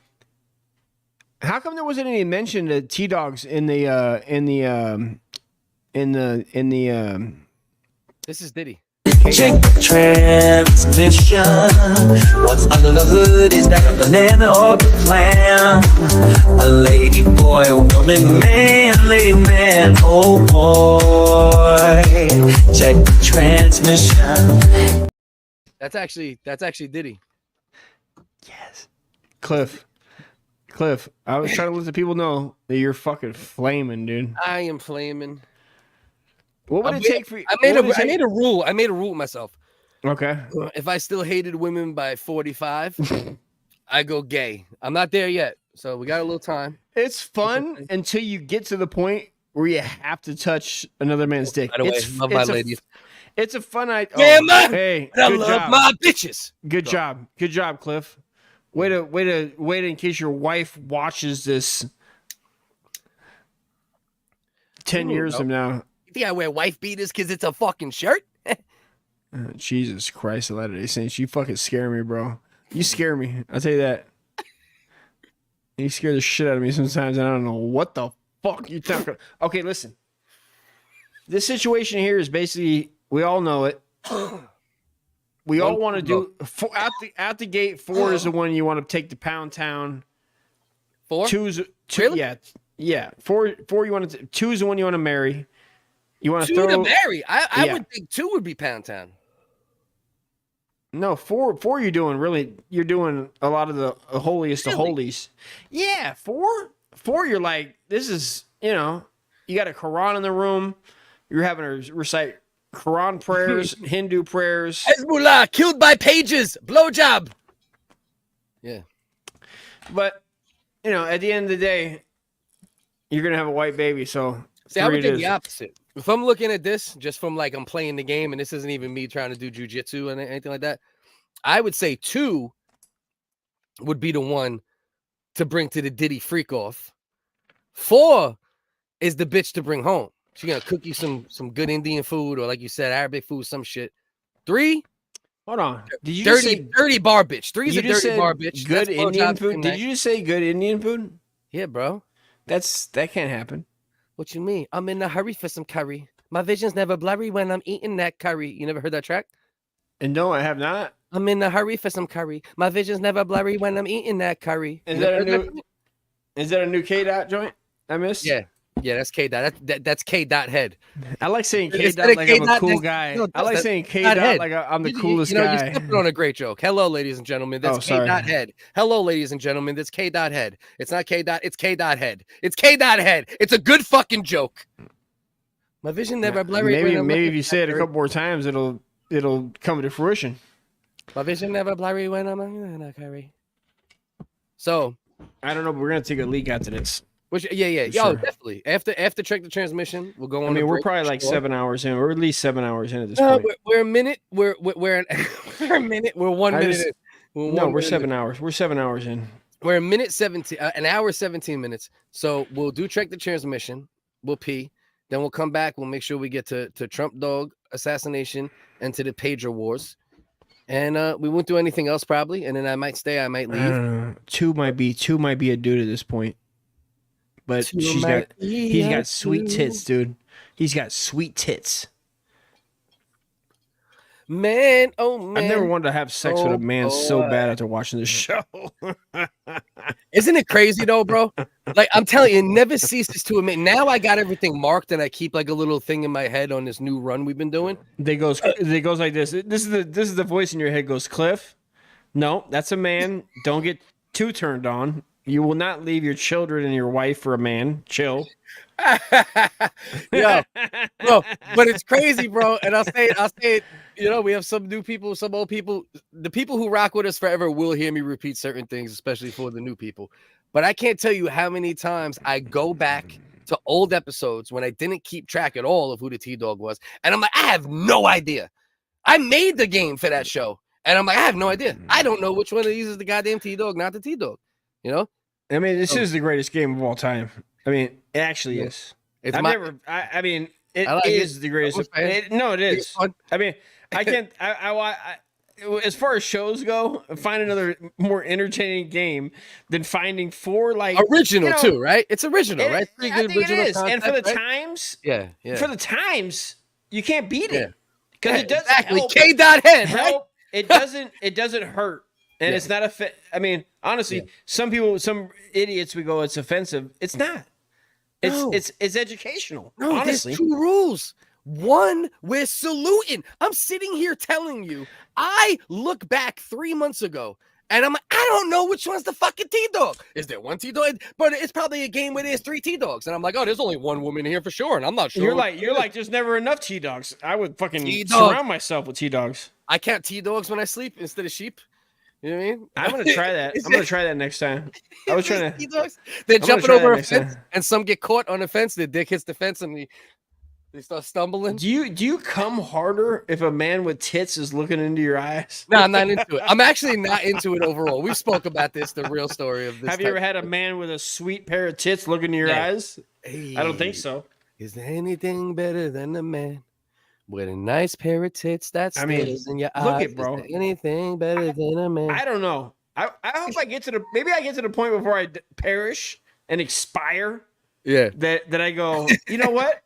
How come there wasn't any mention of T-dogs in the This is Diddy. Check the transmission. What's under the hood is that of the land or the plan. A lady, boy, a woman, man, lady, man, oh boy. Check the transmission. That's actually Diddy. Yes. Cliff, I was trying to let the people know that you're fucking flaming, dude. I am flaming. What would it take for you? I made a rule. I made a rule with myself. Okay. If I still hated women by 45, I go gay. I'm not there yet, so we got a little time. It's fun until you get to the point where you have to touch another man's dick. By the way, love my ladies. It's a fun idea. Yeah, man. Hey, I good love job. my bitches. Good job, Cliff. Wait in case your wife watches this 10 years from now. You think I wear wife beaters because it's a fucking shirt? Jesus Christ, the Latter-day Saints. You fucking scare me, bro. You scare me. I'll tell you that. You scare the shit out of me sometimes, and I don't know what the fuck you're talking about. Okay, listen. This situation here is basically, we all know it. We all want to do, at the gate, 4 is the one you want to take to Pound Town. 4? 2's, Really? Yeah. 4 you want to, 2 is the one you want to marry. You want 2 to throw, to marry. I would think 2 would be Pound Town. No, 4 you're doing a lot of the holiest of holies. Yeah, 4 you're like, this is, you got a Quran in the room. You're having to recite Quran prayers, Hindu prayers. Hezbollah killed by pages. Blowjob. Yeah. But, at the end of the day, you're going to have a white baby. So, see, I would think the opposite. If I'm looking at this just from like I'm playing the game and this isn't even me trying to do jujitsu and anything like that, I would say 2 would be the one to bring to the Diddy freak off. 4 is the bitch to bring home. She's gonna cook you some good Indian food or like you said, Arabic food, some shit. 3, hold on. Did you just say dirty bar bitch? 3 is a dirty bar bitch. Good Indian food? Did you just say good Indian food? Yeah, bro. That can't happen. What you mean? I'm in a hurry for some curry. My vision's never blurry when I'm eating that curry. You never heard that track? And no, I have not. I'm in a hurry for some curry. My vision's never blurry when I'm eating that curry. Is that a new K-Dot joint I missed? Yeah, that's K-Dot. That's K-Dot head. I like saying K-Dot like I'm a cool guy. I like saying K-Dot like I'm the coolest guy. You're stepping on a great joke. Hello, ladies and gentlemen. That's K-Dot head. Hello, ladies and gentlemen. That's K-Dot head. It's not K-Dot. It's K-Dot head. It's K-Dot head. It's a good fucking joke. My vision never blurry. Maybe if you say it a couple more times, it'll come to fruition. My vision never blurry when I'm eating that curry. So I don't know, but we're gonna take a leak after this. Which, yeah. Yo, definitely. After check the transmission, we'll go on. I mean, we're probably like 7 hours in, or at least 7 hours in at this point. We're a minute. We're a minute. We're 1 minute. We're 7 hours. We're 7 hours in. We're a minute 17, an hour 17 minutes. So we'll do check the transmission. We'll pee. Then we'll come back. We'll make sure we get to Trump dog assassination and to the pager wars. And we won't do anything else probably. And then I might stay. I might leave. I don't know. 2 might be a dude at this point. But he's got sweet tits, dude. He's got sweet tits. Man, oh man. I've never wanted to have sex with a man so bad after watching this show. Isn't it crazy though, bro? Like I'm telling you, it never ceases to admit. Now I got everything marked and I keep like a little thing in my head on this new run we've been doing. They goes like this. This is the voice in your head goes, Cliff. No, that's a man. Don't get too turned on. You will not leave your children and your wife for a man. Chill. Yo, bro, but it's crazy, bro. And I'll say it. We have some new people, some old people. The people who rock with us forever will hear me repeat certain things, especially for the new people. But I can't tell you how many times I go back to old episodes when I didn't keep track at all of who the T-Dog was. And I'm like, I have no idea. I made the game for that show. And I'm like, I have no idea. I don't know which one of these is the goddamn T-Dog, not the T-Dog. I mean, this is the greatest game of all time. I mean, it actually is. It is the greatest. No, it is. I mean, I can't. As far as shows go, find another more entertaining game than finding 4 like original too, right? It's original, right? I think it is. And for the times, yeah. For the times, you can't beat it because it does exactly. Help. K-Dot head, right? It doesn't hurt. And it's not I mean, honestly, some idiots would go, it's offensive. It's not. It's educational. No, honestly. There's 2 rules. 1, we're saluting. I'm sitting here telling you, I look back 3 months ago And I'm like, I don't know which one's the fucking T-Dog. Is there one T-Dog? But it's probably a game where there's 3 T-Dogs. And I'm like, oh, there's only one woman here for sure. And I'm not sure. You're like, there's never enough T-Dogs. I would fucking surround myself with T-Dogs. I count T-Dogs when I sleep instead of sheep. You know what I mean? I'm gonna try that. I'm gonna try that next time. I was trying to. T-Dogs? They're jumping over a fence, and some get caught on the fence. Their dick hits the fence, and they start stumbling. Do you come harder if a man with tits is looking into your eyes? No, I'm not into it. I'm actually not into it overall. We spoke about this, the real story of this. Have you ever had a man with a sweet pair of tits look into your eyes? Hey, I don't think so. Is there anything better than a man with a nice pair of tits that stares in your eyes? Look it, bro. Is there anything better than a man? I don't know. I hope I get to the point before I perish and expire. Yeah. That I go, you know what?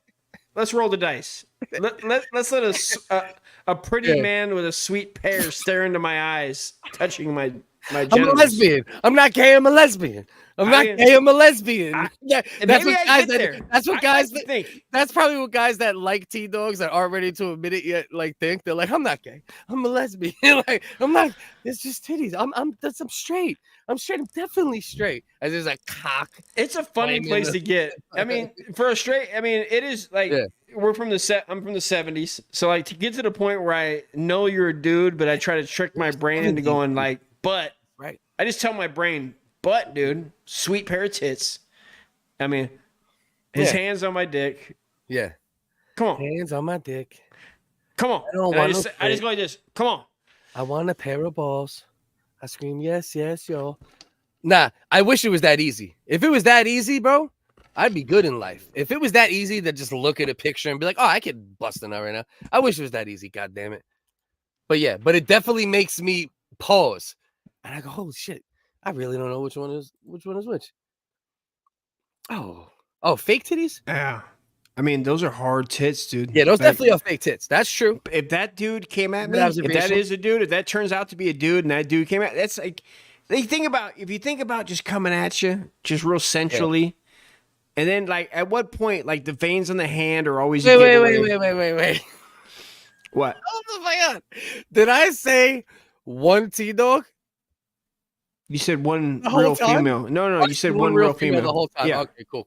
Let's roll the dice. Let's let a pretty man with a sweet pair stare into my eyes, touching my genitals. I'm a lesbian. I'm not gay. I'm a lesbian. I'm not gay. I'm a lesbian. That's what guys think. That's probably what guys that like T-Dogs that aren't ready to admit it yet think. They're like, I'm not gay. I'm a lesbian. Like, I'm not. It's just titties. I'm straight. I'm straight. I'm definitely straight. As there's a cock. It's a funny place to get. I mean, for a straight. I mean, it is like I'm from the 70s. So like to get to the point where I know you're a dude, but I try to trick my brain into going like, but right. I just tell my brain. But, dude, sweet pair of tits. I mean, his hands on my dick. Yeah. Come on. Hands on my dick. Come on. I just go like this. Come on. I want a pair of balls. I scream, yes, yes, yo. Nah, I wish it was that easy. If it was that easy, bro, I'd be good in life. If it was that easy to just look at a picture and be like, oh, I could bust a nut right now. I wish it was that easy, God damn it. But yeah, but it definitely makes me pause. And I go, holy shit. I really don't know which one is which. Oh, fake titties? Yeah. I mean, those are hard tits, dude. Yeah, those definitely are fake tits. That's true. If that dude came at me, if that is a dude, if that turns out to be a dude and that dude came at, that's like, if you think about just coming at you, just real centrally, and then like at what point, like the veins on the hand are always wait. What? Oh my God. Did I say one T-Dog? You said one real female. No, you said one real female the whole time. Yeah. Okay, cool.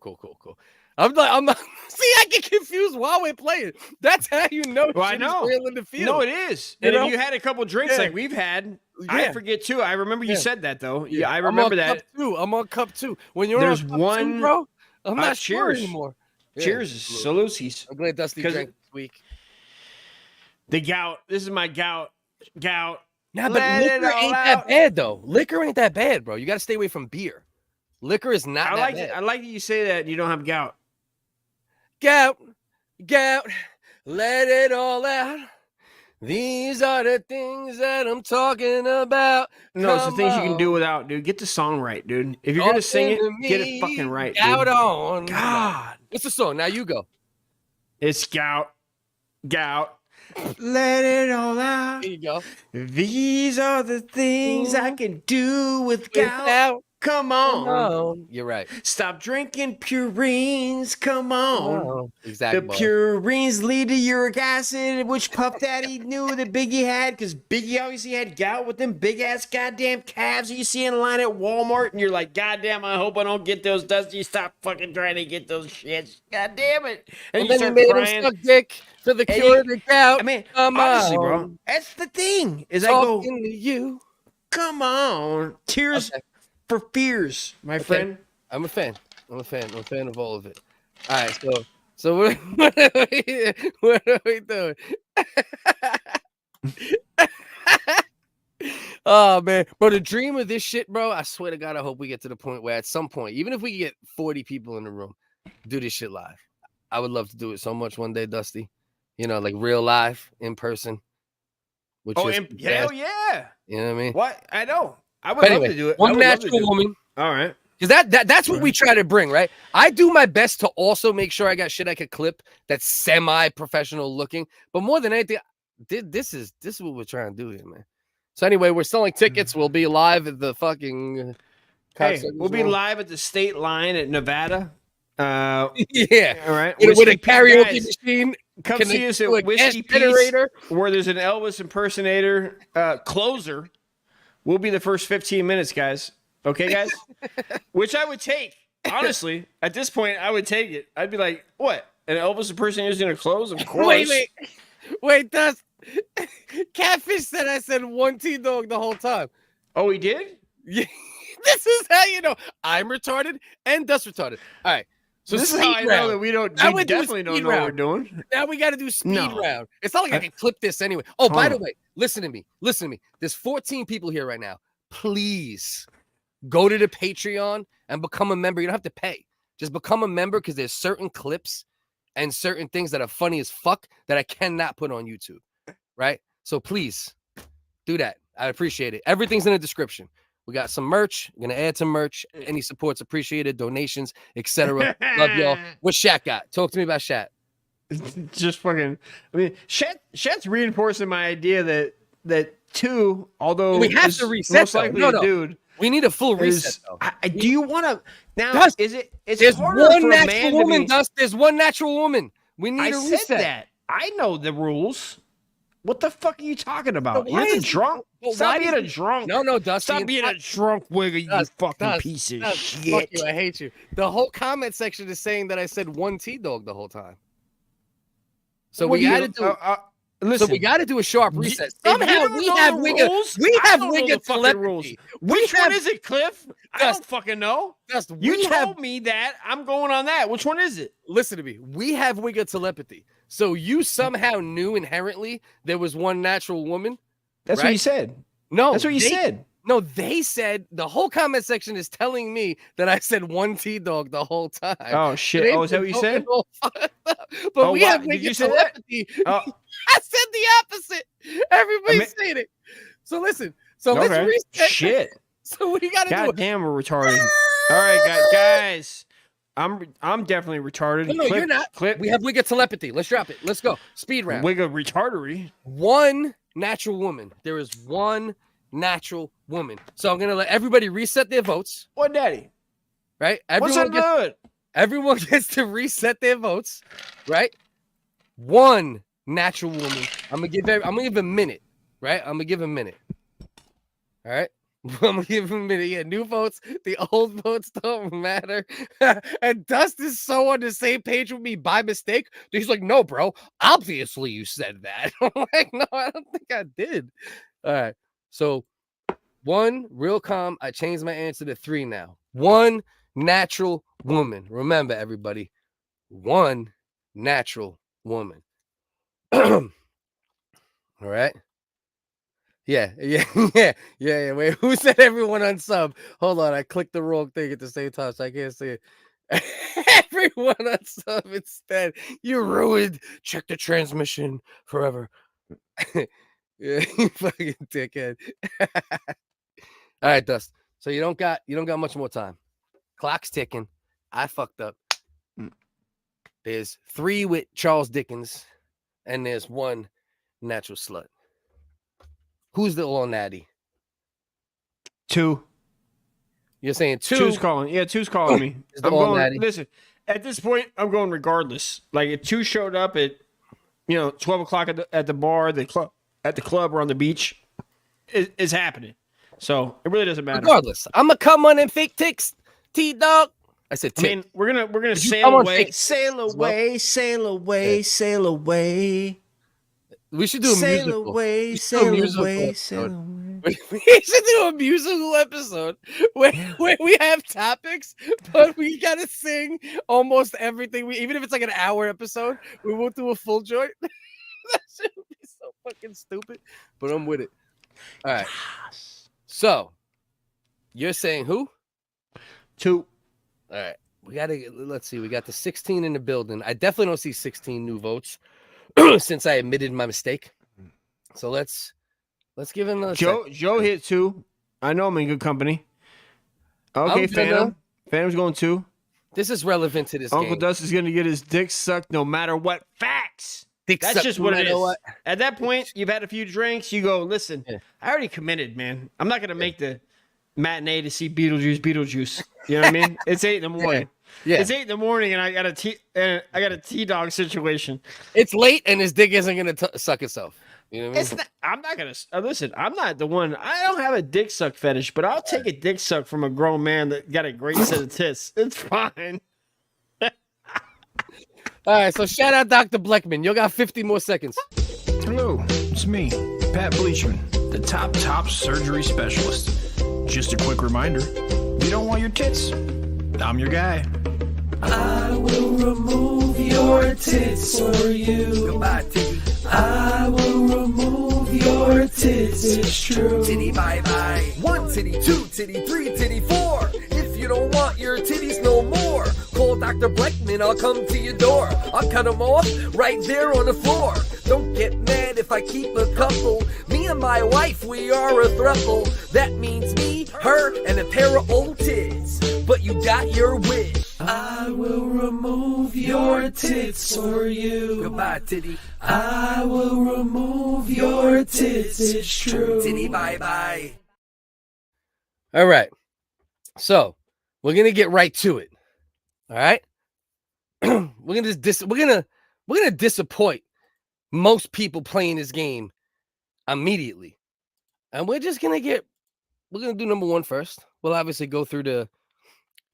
I'm not. See, I get confused while we're playing. That's how you know. Well, I know. Real in the field. No, it is. And if you had a couple drinks like we've had, I forget too. I remember you said that though. Yeah, I remember that. I'm on cup 2. When you're there's on cup one, 2, bro, I'm not sure cheers anymore. Cheers, Salutes. I'm glad Dusty drank this week. The gout. This is my gout. Nah, but liquor ain't that bad though. Liquor ain't that bad, bro. You got to stay away from beer. Liquor is not that bad. I like that you say that you don't have gout. Gout, let it all out. These are the things that I'm talking about. No, it's the things you can do without, dude. Get the song right, dude. If you're going to sing it, get it fucking right, dude. Gout on. God. What's the song? Now you go. It's gout. Let it all out. There you go. These are the things I can do with gout. Come on. You're right. Stop drinking purines. Come on. Exactly. The purines lead to uric acid, which Puff Daddy knew that Biggie had, because Biggie obviously had gout with them big ass goddamn calves you see in line at Walmart, and you're like, goddamn, I hope I don't get those, Dusty. Stop fucking trying to get those shits. God damn it. And you start crying. Suck dick for the cure of the gout. I mean, honestly, bro, that's the thing. Is talking I go to you. Come on. Tears. Okay. For fears, my friend. I'm a fan. I'm a fan of all of it. All right, so what are we doing? Oh man, bro, the dream of this shit, bro. I swear to God, I hope we get to the point where at some point, even if we get 40 people in the room, do this shit live. I would love to do it so much one day, Dusty. You know, like real live in person. Hell yeah! You know what I mean? What I know. I would love to do it. One natural woman. All right. Because that's what we try to bring, right? I do my best to also make sure I got shit I could clip that's semi-professional looking. But more than anything, this is what we're trying to do here, man. So anyway, we're selling tickets. We'll be live at the fucking... we'll be live at the state line at Nevada. Yeah. All right. With a karaoke machine. Come see us at Whiskey Pete's, where there's an Elvis impersonator closer. we'll be the first 15 minutes, guys. Okay, guys? Which I would take. Honestly, at this point, I would take it. I'd be like, what? An Elvis impersonator going to close? Of course. Wait, Dust. Catfish said I said one T-Dog the whole time. Oh, he did? Yeah. This is how you know I'm retarded and Dust retarded. All right. So this is how I know that we definitely don't know what we're doing. Now we got to do speed round. It's not like I can clip this anyway. Oh, by the way, listen to me. There's 14 people here right now. Please go to the Patreon and become a member. You don't have to pay. Just become a member because there's certain clips and certain things that are funny as fuck that I cannot put on YouTube. Right? So please do that. I appreciate it. Everything's in the description. We got some merch. We're going to add some merch. Any support's appreciated. Donations, etc. Love y'all. What Shat got? Talk to me about Shat. Just fucking. I mean, Shat's reinforcing my idea that two, although we have to reset. Most likely a dude. We need a full reset. Do you want to now? Dust, There's one natural woman. Dust. There's one natural woman. We need a reset. Said that. I know the rules. What the fuck are you talking about? You're the drunk. Stop being a drunk. No, Dusty. Stop being a drunk wigger, you fucking piece of shit. Fuck you, I hate you. The whole comment section is saying that I said one T-Dog the whole time. So we got to do. Listen, so we got to do a sharp reset. Somehow we have Wigga. We have Wigga telepathy. Which one is it, Cliff? I don't fucking know. You told me that. I'm going on that. Which one is it? Listen to me. We have Wigga telepathy. So you somehow knew inherently there was one natural woman. That's what you said. No, that's what you said. No, they said the whole comment section is telling me that I said one T-Dog the whole time. Oh shit! Oh, is that what you said? But we have Wigga telepathy. I said the opposite. Everybody's saying it. So listen. So let's reset. Shit. So we gotta God do it. Damn, we're retarded. All right, guys. I'm definitely retarded. No, you're not. We have Wigga telepathy. Let's drop it. Let's go. Speed round. Wigga retardery. One natural woman. There is one natural woman. So I'm gonna let everybody reset their votes. What, Daddy? Right? Everyone gets to reset their votes. Right? One natural woman. I'm gonna give a minute. Right? I'm gonna give a minute. All right. I'm gonna give him a minute. Yeah, new votes. The old votes don't matter. And Dust is so on the same page with me by mistake. He's like, no, bro. Obviously, you said that. I'm like, no, I don't think I did. All right. So, one, real calm. I changed my answer to 3 now. One natural woman. Remember, everybody. One natural woman. All right. Yeah. Wait, who said everyone on sub? Hold on, I clicked the wrong thing at the same time, so I can't see it. Everyone on sub instead. You ruined. Check the transmission forever. Yeah, you fucking dickhead. All right, Dust. So you don't got much more time. Clock's ticking. I fucked up. There's 3 with Charles Dickens, and there's 1 natural slut. Who's the all natty? 2. You're saying 2? 2's calling. Yeah, 2's calling me. I'm going. Natty. Listen, at this point, I'm going regardless. Like if 2 showed up at 12 o'clock at the bar, at the club, or on the beach, it's happening. So it really doesn't matter. Regardless, I'm gonna come on them fake ticks, T-Dog. I said, I mean, we're gonna sail away, sail away, sail away, sail away. We should do a musical. Away, sail away, sail away. We should do a musical episode where we have topics, but we gotta sing almost everything. Even if it's like an hour episode, we won't do a full joint. That should be so fucking stupid. But I'm with it. All right. So you're saying who? 2. All right. Let's see. We got the 16 in the building. I definitely don't see 16 new votes. Since I admitted my mistake. So let's give him another Joe hit 2. I know I'm in good company. Okay, Phantom. Phantom's going 2. This is relevant to this Uncle game. Dust is going to get his dick sucked no matter what. Facts. That's just what it is. What? At that point, you've had a few drinks. You go, listen, I already committed, man. I'm not going to make the matinee to see Beetlejuice. You know what I mean? It's 8 in the morning. Yeah. It's 8 in the morning, and I got a T-Dog situation. It's late, and his dick isn't gonna suck itself. You know what I mean? It's not, I'm not gonna listen. I'm not the one. I don't have a dick suck fetish, but I'll take a dick suck from a grown man that got a great set of tits. It's fine. All right, so shout out Dr. Bleckman. You got 50 more seconds. Hello, it's me, Pat Bleachman, the top surgery specialist. Just a quick reminder, you don't want your tits, I'm your guy. I will remove your tits for you. Goodbye, titty. I will remove your tits, it's true. Titty bye bye. 1 titty, 2 titty, 3 titty, 4. If you don't want your titties no more, call Dr. Bleckman, I'll come to your door. I'll cut them off right there on the floor. Don't get mad if I keep a couple. Me and my wife, we are a throuple. That means me, her, and a pair of old tits. But you got your wish. I will remove your tits for you. Goodbye, titty. I will remove your tits, it's true. Titty bye bye. All right. So we're gonna get right to it. All right. we're gonna disappoint most people playing this game immediately. And we're gonna do number one first. We'll obviously go through the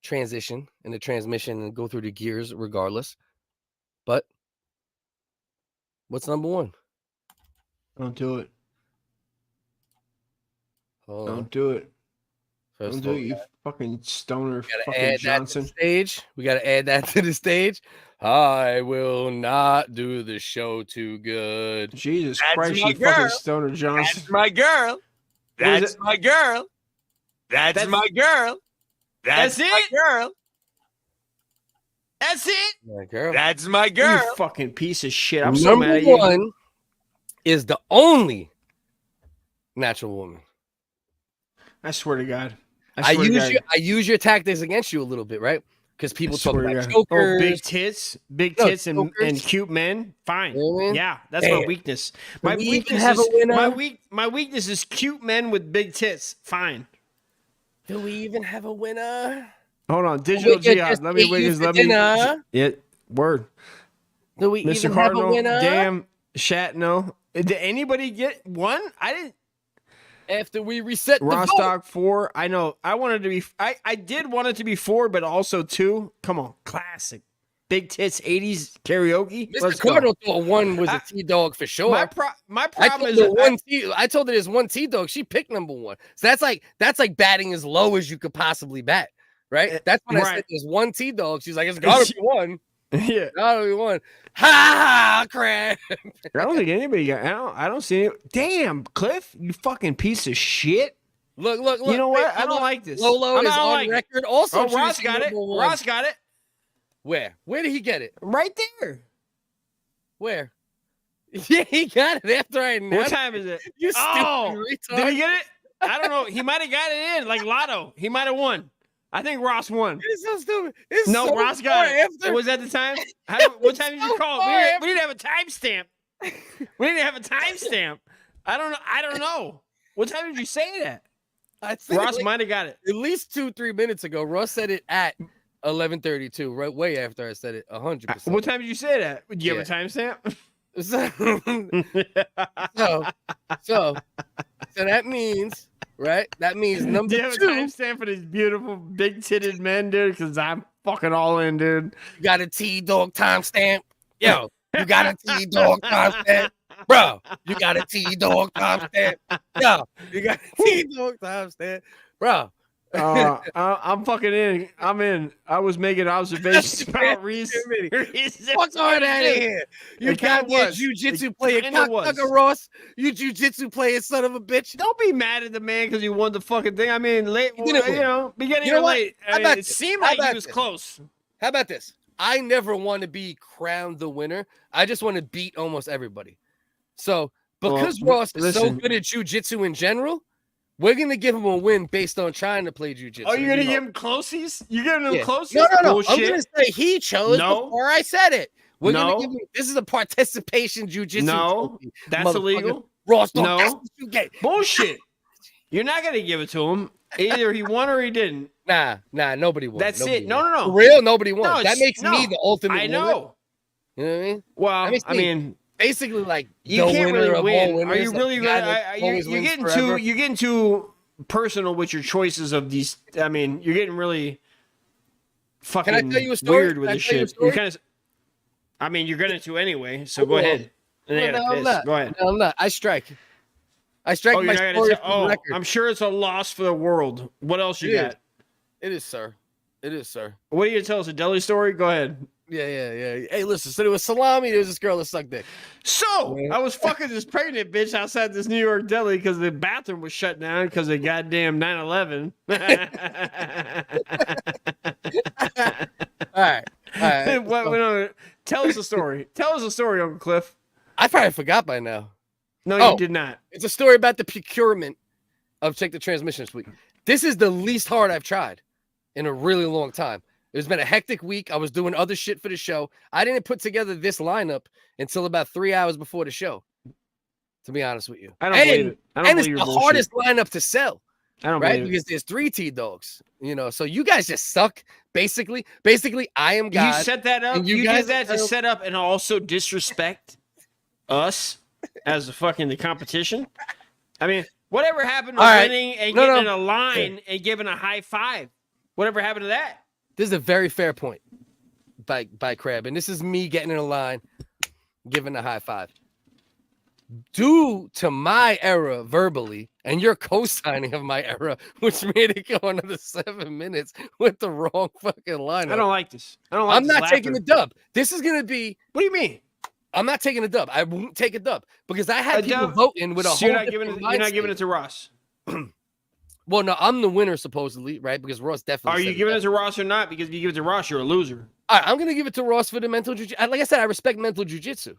transition and the transmission and go through the gears regardless. But what's number one? Don't do it. Hold Don't on. do it. First Don't do of it, all, you fucking stoner gotta fucking add Johnson. that to the stage. We gotta add that to the stage. I will not do the show too good. Jesus That's Christ, my you girl. fucking stoner Johnson. That's my girl. That's my girl. That's my girl. That's it? my girl. That's it. My girl. That's my girl. You fucking piece of shit. I'm so mad Number at you. one is the only natural woman. I swear to God. I swear to God. use your tactics against you a little bit, right? Because people talk Swear to about God. chokers. Oh, big tits and chokers. cute men. Fine. You know what I mean? Yeah, that's my Damn. weakness. Do My we weakness even have is a winner? my weakness is cute men with big tits. Fine. Do we even have a winner? Hold on, digital Wigga jihad. just Let me ate you Wiggins. for Let me. dinner. Yeah, word. Do we Mr. even Cardinal, have a winner? damn, Shat, no. Did anybody get one? I didn't. After we reset the vote. Rostock 4. I know. I wanted to be. I did want it to be 4, but also 2. Come on, classic. Big tits 80s karaoke. Mr. Let's go. Cardinal thought one was a T-Dog for sure. My problem is I told her there's one T-Dog. She picked number one. So that's like batting as low as you could possibly bat, right? That's when I said there's one T-Dog. She's like, it's gotta be one. Yeah, gotta be one. Ha crap. I don't think anybody got. I don't see it. Damn, Cliff, you fucking piece of shit. Look. You know what? Hey, I don't like this. Lolo is I don't on like it. record. Also, Oh, Ross choosing got it. number one. Ross got it. Where? Where did he get it? Right there. Where? Yeah, he got it after I announced. What time is it? You stupid retard. Did he get it? I don't know. He might have got it in like Lotto. He might have won. I think Ross won. It's so stupid. No, so Ross got it. after. Was that the time? What time did you call it? We didn't have a timestamp. We didn't have a timestamp. I don't know. What time did you say that? I think Ross might have got it. At least 2-3 minutes ago. Ross said it at 11:32, right way after I said it. 100%. What time did you say that? Do you have a timestamp? So that means, right? That means number Do you have a 2. timestamp for these beautiful big titted men, dude? Because I'm fucking all in, dude. You got a T-Dog timestamp? Yo, you got a T-Dog timestamp? Bro, you got a T-Dog timestamp? Yo, you got a T-Dog timestamp? Bro. I'm fucking in. I'm in. I was making observations about Reese. Fuck out of here. You can't get jujitsu player cocksucker Ross. You jujitsu player son of a bitch. Don't be mad at the man because he won the fucking thing. I mean, late, beginning You know or what? late. How I mean, about it this? seemed How like he about was this? close. How about this? I never want to be crowned the winner. I just want to beat almost everybody. So because Ross is so good at jujitsu in general, we're gonna give him a win based on trying to play jujitsu. Oh, you're gonna give him closies? You're giving him closies? No. Bullshit. I'm gonna say he chose before I said it. We're gonna give him. This is a participation jujitsu. No, trophy, that's illegal. Ross, No. that's what you get. Bullshit. You're not gonna give it to him. Either he won or he didn't. Nah, nobody won. That's Nobody it. won. No. For real, nobody won. No, that makes me the ultimate I know. winner. You know what I mean? Well, That makes I me- mean, basically like you the can't winner really of all win. winners, Are you like really? the guy that always wins forever. You're getting too personal with your choices of these. I mean, you're getting really fucking Can I tell you a story? weird with Can I this tell you a shit. You story? kind of. I mean, you're gonna to anyway. So Hold go on. ahead. And I No, gotta I'm piss. not. Go ahead. No, I'm not. I strike Oh, my you're not story gonna for tell. the Oh, record. I'm sure it's a loss for the world. What else you It got? is. It is, sir. It is, sir. What are you gonna tell us? A deli story? Go ahead. Yeah. Hey, listen. So there was salami. There was this girl that sucked dick. So I was fucking this pregnant bitch outside this New York deli because the bathroom was shut down because of goddamn 9/11. All right. Tell us a story. Tell us a story, Uncle Cliff. I probably forgot by now. No, you did not. It's a story about the procurement of Check the Transmission Suite. This is the least hard I've tried in a really long time. It's been a hectic week. I was doing other shit for the show. I didn't put together this lineup until about 3 hours before the show, to be honest with you. I don't believe it. I don't and it's believe the your bullshit. hardest lineup to sell. I don't right? believe it. Because there's 3 T-Dogs, so you guys just suck. Basically, I am God. You set that up. and You guys did that to set up and also disrespect us as the competition. I mean, whatever happened to All right. winning and No, getting in no. a line and giving a high five? Whatever happened to that? This is a very fair point by Crab, and this is me getting in a line, giving a high five. Due to my error verbally, and your co-signing of my error, which made it go another 7 minutes with the wrong fucking line. I don't like this. I don't like I'm this not taking laughter. the dub. This is gonna be. What do you mean? I'm not taking a dub. I won't take a dub because I A had people dub? voting with a So whole you're not giving it to Ross. Well, no, I'm the winner supposedly, right? Because Ross definitely. Are you said giving that. it to Ross or not? Because if you give it to Ross, you're a loser. All right, I'm gonna give it to Ross for the mental jiu-jitsu. Like I said, I respect mental jiu-jitsu.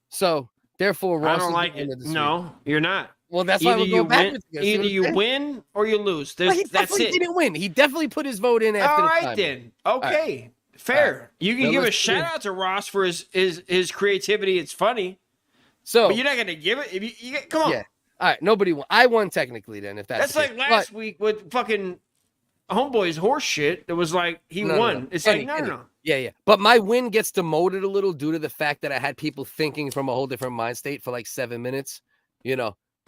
So therefore, Ross. I don't is like the winner it. this No, week. you're not. Well, that's why Either we're you going win, backwards again. See either what I'm you saying? win or you lose. Well, he That's definitely it. didn't win. He definitely put his vote in after All the right time. then. All Okay, right. fair. All right. You can Now give a let's shout see. out to Ross for his creativity. It's funny. So, but you're not gonna give it. If you come on. Yeah. All right. Nobody won. I won technically. Then, if that's That's the like case. last week with fucking Homeboy's horse shit. It was like he No, no, won. no. It's Any- like no. Yeah. But my win gets demoted a little due to the fact that I had people thinking from a whole different mind state for like 7 minutes.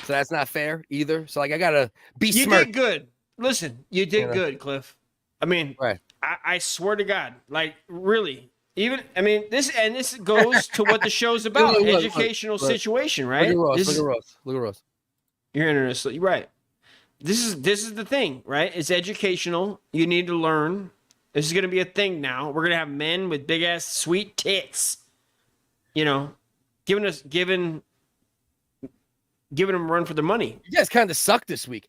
So that's not fair either. So like I gotta be You smart. did good. Listen, you did good, Cliff. I mean, Right. I swear to God, like really. This goes to what the show's about. Look, Educational look. situation, right? Look at Ross. Look at Ross. You're interested. You're right. This is the thing, right? It's educational. You need to learn. This is gonna be a thing now. We're gonna have men with big ass sweet tits, giving them a run for their money. You guys kind of suck this week.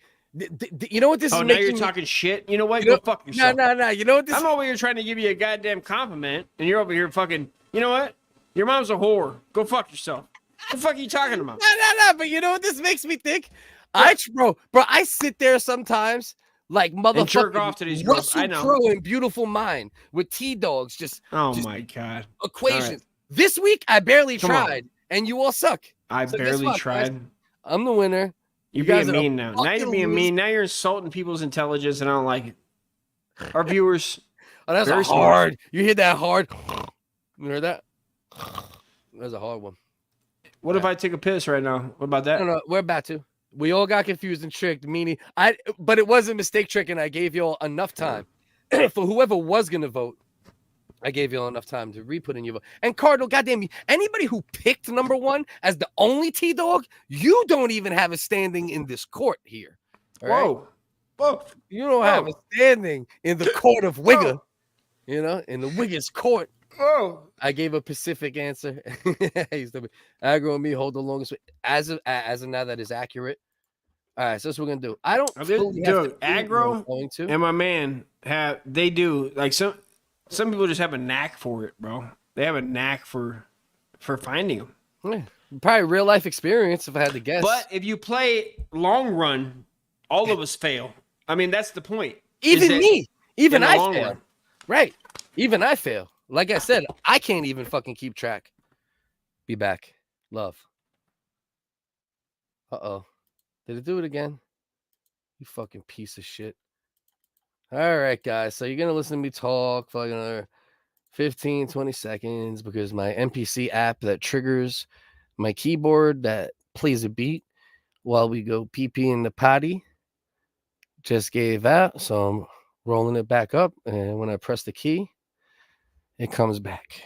You know what this is now making you're me- talking shit. You know what? You know- Go fuck yourself. No. You know what this? I'm over here trying to give you a goddamn compliment, and you're over here fucking. You know what? Your mom's a whore. Go fuck yourself. What the fuck are you talking about? No. But you know what this makes me think? Bro, I sit there sometimes like And jerk motherfucking off to these girls. Russell I know. Crowe in Beautiful Mind with T-Dogs. Just My god. equations. All right. This week I barely Come on. tried, and you all suck. I So guess barely what, tried. guys? I'm the winner. You're You guys being are mean now. Now you're fucking being losers. mean. Now you're insulting people's intelligence, and I don't like it. Our viewers. Oh, that's very a smart. hard. You hear that hard? You heard that? That's a hard one. What if I take a piss right now? What about that? No, we're about to. We all got confused and tricked, meaning but it was a mistake tricking. I gave you all enough time for whoever was gonna vote. I gave you all enough time to re-put in your vote. And Cardinal, goddamn you, anybody who picked number 1 as the only T-Dog, you don't even have a standing in this court here. All right? Whoa. You don't have a standing in the court of WHigga. In the WHigga's court. Whoa. I gave a Pacific answer. Aggro and me hold the longest way. As of now, that is accurate. All right, so that's what we're gonna do. I don't fully have to Dude, do what I'm aggro going to. and my man they do like some people just have a knack for it, bro. They have a knack for finding them. Yeah, probably real life experience, if I had to guess. But if you play long run, all of us fail. I mean, that's the point. Even is that me, even in the I long fail. run- Right? Even I fail. Like I said, I can't even fucking keep track. Be back, love. Uh-oh. Did it do it again? You fucking piece of shit. All right, guys. So you're going to listen to me talk for another 15, 20 seconds because my NPC app that triggers my keyboard that plays a beat while we go pee-pee in the potty just gave out. So I'm rolling it back up. And when I press the key, it comes back.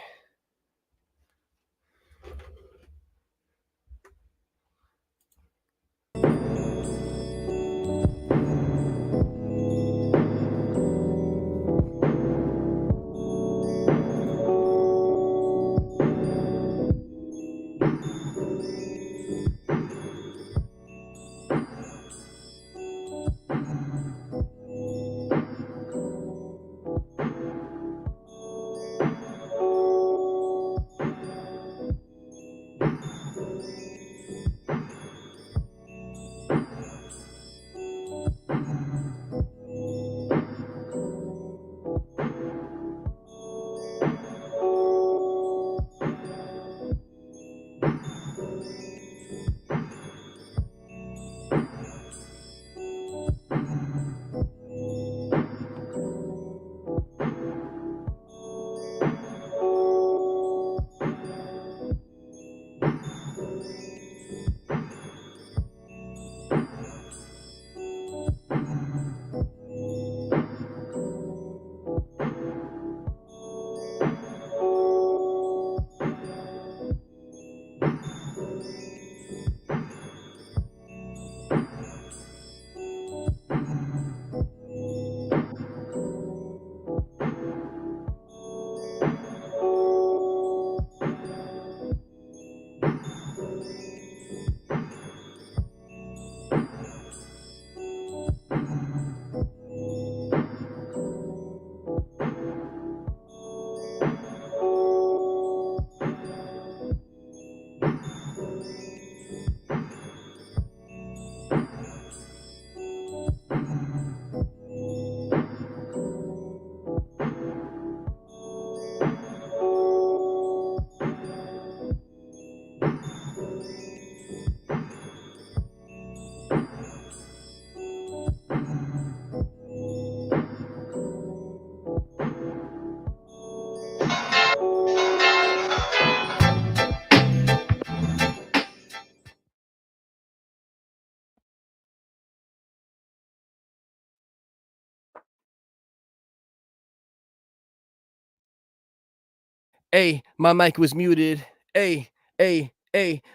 Hey, my mic was muted. Hey,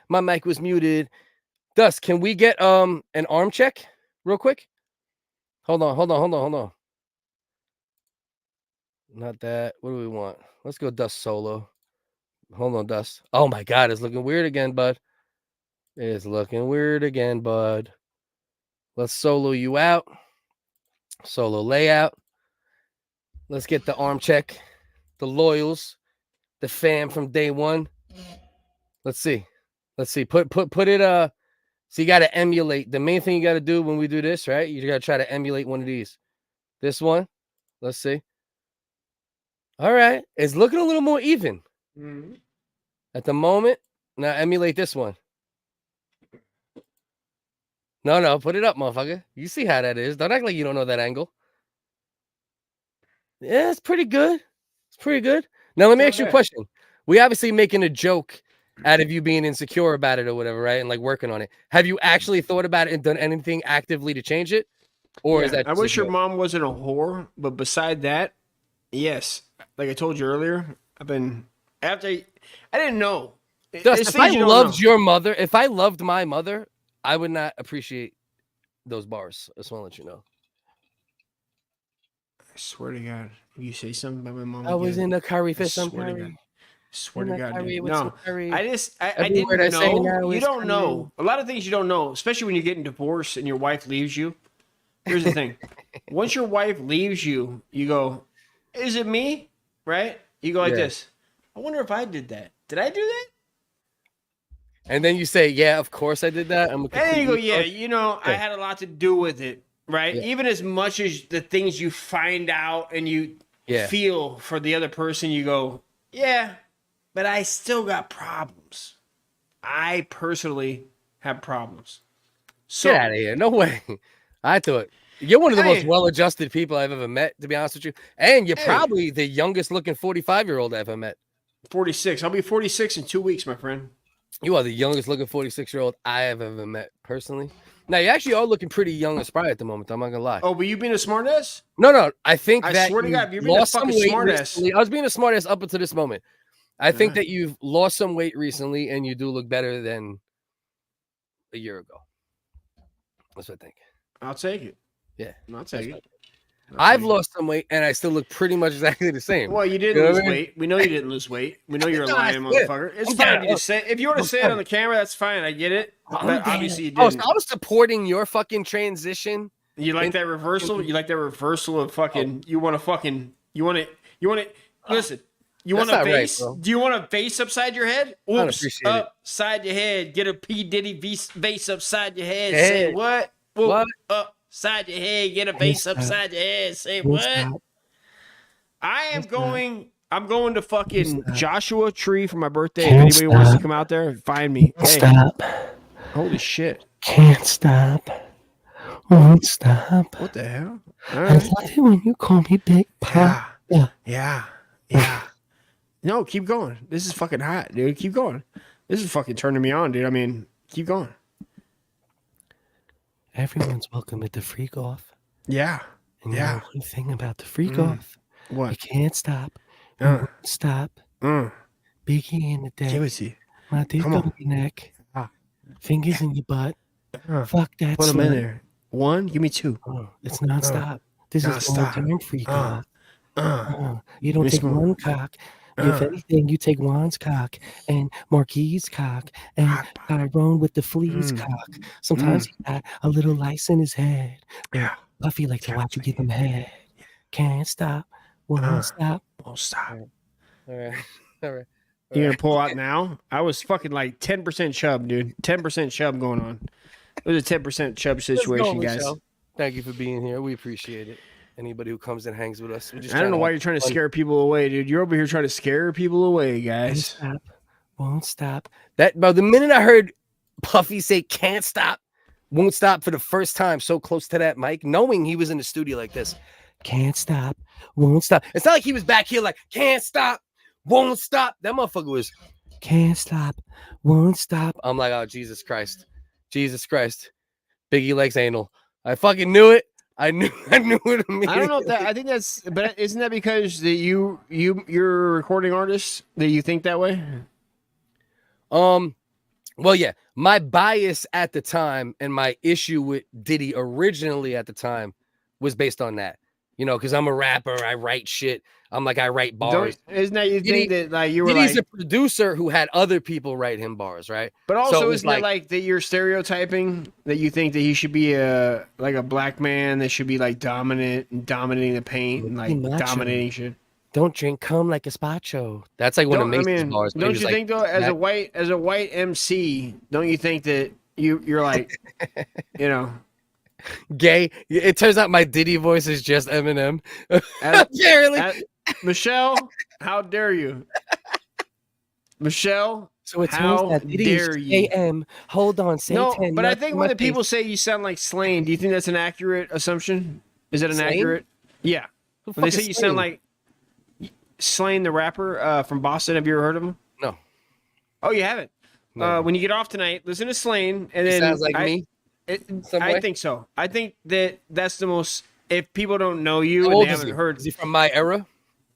my mic was muted. Dust, can we get an arm check real quick? Hold on. Not that. What do we want? Let's go Dust solo. Hold on, Dust. Oh my God, it's looking weird again, bud. It's looking weird again, bud. Let's solo you out. Solo layout. Let's get the arm check. The loyals. The fam from day one. Let's see. Put it so you got to emulate. The main thing you got to do when we do this, right? You got to try to emulate one of these. This one. Let's see. All right. It's looking a little more even. Mm-hmm. At the moment. Now emulate this one. No, put it up, motherfucker. You see how that is. Don't act like you don't know that angle. Yeah, it's pretty good. Now, let me ask you a question. We obviously making a joke out of you being insecure about it or whatever, right? And like working on it. Have you actually thought about it and done anything actively to change it? Or is that I wish your mom wasn't a whore, but beside that, yes. Like I told you earlier, I didn't know. Dust, if I loved your mother, if I loved my mother, I would not appreciate those bars. I just want to let you know. I swear to God, if you say something about my mom, I was in the curry for some swear curry. Swear to God, dude. No, I didn't know. You don't know. A lot of things you don't know, especially when you're getting divorced and your wife leaves you. Here's the thing. Once your wife leaves you, you go, is it me? Right? You go like this. I wonder if I did that. Did I do that? And then you say, yeah, of course I did that. And then you go, yeah, I had a lot to do with it. Right? Yeah. Even as much as the things you find out and you feel for the other person, you go, yeah, but I still got problems. I personally have problems. So, get out of here. No way. I thought you're one of the most well-adjusted people I've ever met, to be honest with you. And you're probably the youngest looking 45-year-old I've ever met. 46. I'll be 46 in 2 weeks, my friend. You are the youngest looking 46-year-old I have ever met personally. Now, you actually are looking pretty young and spry at the moment. I'm not gonna lie. Oh, but you being a smartass? No. I think I that swear to God, you're being a lost some fucking weight smartass. recently. I was being a smartass up until this moment. I think that you've lost some weight recently, and you do look better than a year ago. That's what I think. I'll take it. Yeah, I'll take it. I've lost some weight, and I still look pretty much exactly the same. Well, you didn't lose weight. We know you didn't lose weight. We know you're a lying motherfucker. It's fine to say. If you want to say it on the camera, that's fine. I get it. But obviously, you didn't. I was supporting your fucking transition. You like that reversal? You like that reversal of fucking? You want to fucking? You want to? Listen. You want a vase? Right, do you want a vase upside your head? Oops, upside your head. Get a P Diddy vase upside your head. Say what? What? Upside your head. Get a vase upside your head. Say what? I'm going to fucking Joshua Tree for my birthday. If anybody wants to come out there, find me. Hey. Stop. Holy shit. Can't stop. Won't stop. What the hell? I love it when you call me Big Pop. Yeah. No, keep going. This is fucking hot, dude. Keep going. This is fucking turning me on, dude. I mean, keep going. Everyone's welcome at the freak off. Yeah. And you know one thing about the freak off? What? You can't stop. Won't stop. Biggie in the day. Give it to you. My dick on your neck. Fingers in your butt. Fuck that. Put them in there. One? Give me two. It's nonstop. This is long-term freak off. You don't take one cock. If anything, you take Juan's cock and Marquis' cock and Tyrone with the fleas cock. Sometimes he got a little lice in his head. Yeah. Puffy like to watch you give him head. Can't stop. Won't stop. Won't stop. All right. You gonna pull out now? I was fucking like 10% chub, dude. 10% chub going on. It was a 10% chub situation, guys. Michelle. Thank you for being here. We appreciate it. Anybody who comes and hangs with us. I don't know why you're trying to scare people away, dude. You're over here trying to scare people away, guys. Won't stop. That, bro, the minute I heard Puffy say can't stop, won't stop for the first time so close to that mic, knowing he was in the studio like this. Can't stop. Won't stop. It's not like he was back here like, can't stop. Won't stop. That motherfucker was can't stop. Won't stop. I'm like, oh, Jesus Christ. Jesus Christ. Biggie likes anal. I fucking knew it. I knew it immediately. I don't know if that. I think that's. But isn't that because that you're a recording artist that you think that way? Well, yeah. My bias at the time and my issue with Diddy originally at the time was based on that. You know, because I'm a rapper, I write shit. I'm like, I write bars. Isn't that you think that like you were Diddy's like a producer who had other people write him bars, right? But also, so isn't it like that you're stereotyping that you think that he should be a black man that should be like dominant and dominating the paint and like dominating shit? Don't drink cum like a spacho. That's like one of Mason's bars. Don't you think though, as a white MC, don't you think that you're like, you know, gay? It turns out my Diddy voice is just Eminem. Apparently. Michelle, how dare you? Michelle, so it's how dare you? AM. Hold on, say no, 10. But I think when the people say you sound like Slain, do you think that's an accurate assumption? Is that an accurate? Yeah. When they say you sound like Slain, the rapper from Boston, have you ever heard of him? No. Oh, you haven't? No. When you get off tonight, listen to Slain, and then sounds like me. I think so. I think that's the most. If people don't know you and they haven't heard, is he from my era?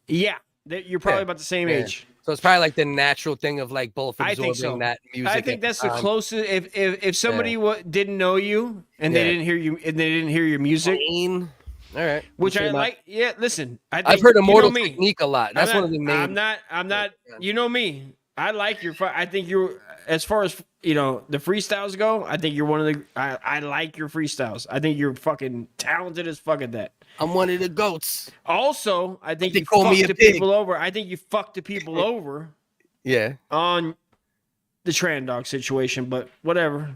Yeah, you're probably about the same age. So it's probably like the natural thing of like both absorbing I think so. that music. I think that's the closest. If somebody didn't know you and they didn't hear you and they didn't hear your music, all right, which I like. Yeah, listen, I've heard Immortal Technique a lot. That's one of the main. I'm not. You know me. I like your. I think you're as far as the freestyles go. I think you're one of the. I like your freestyles. I think you're fucking talented as fuck at that. I'm one of the goats. Also, I think you fucked the people over. I think you fucked the people over. Yeah. On the Tran Dog situation, but whatever.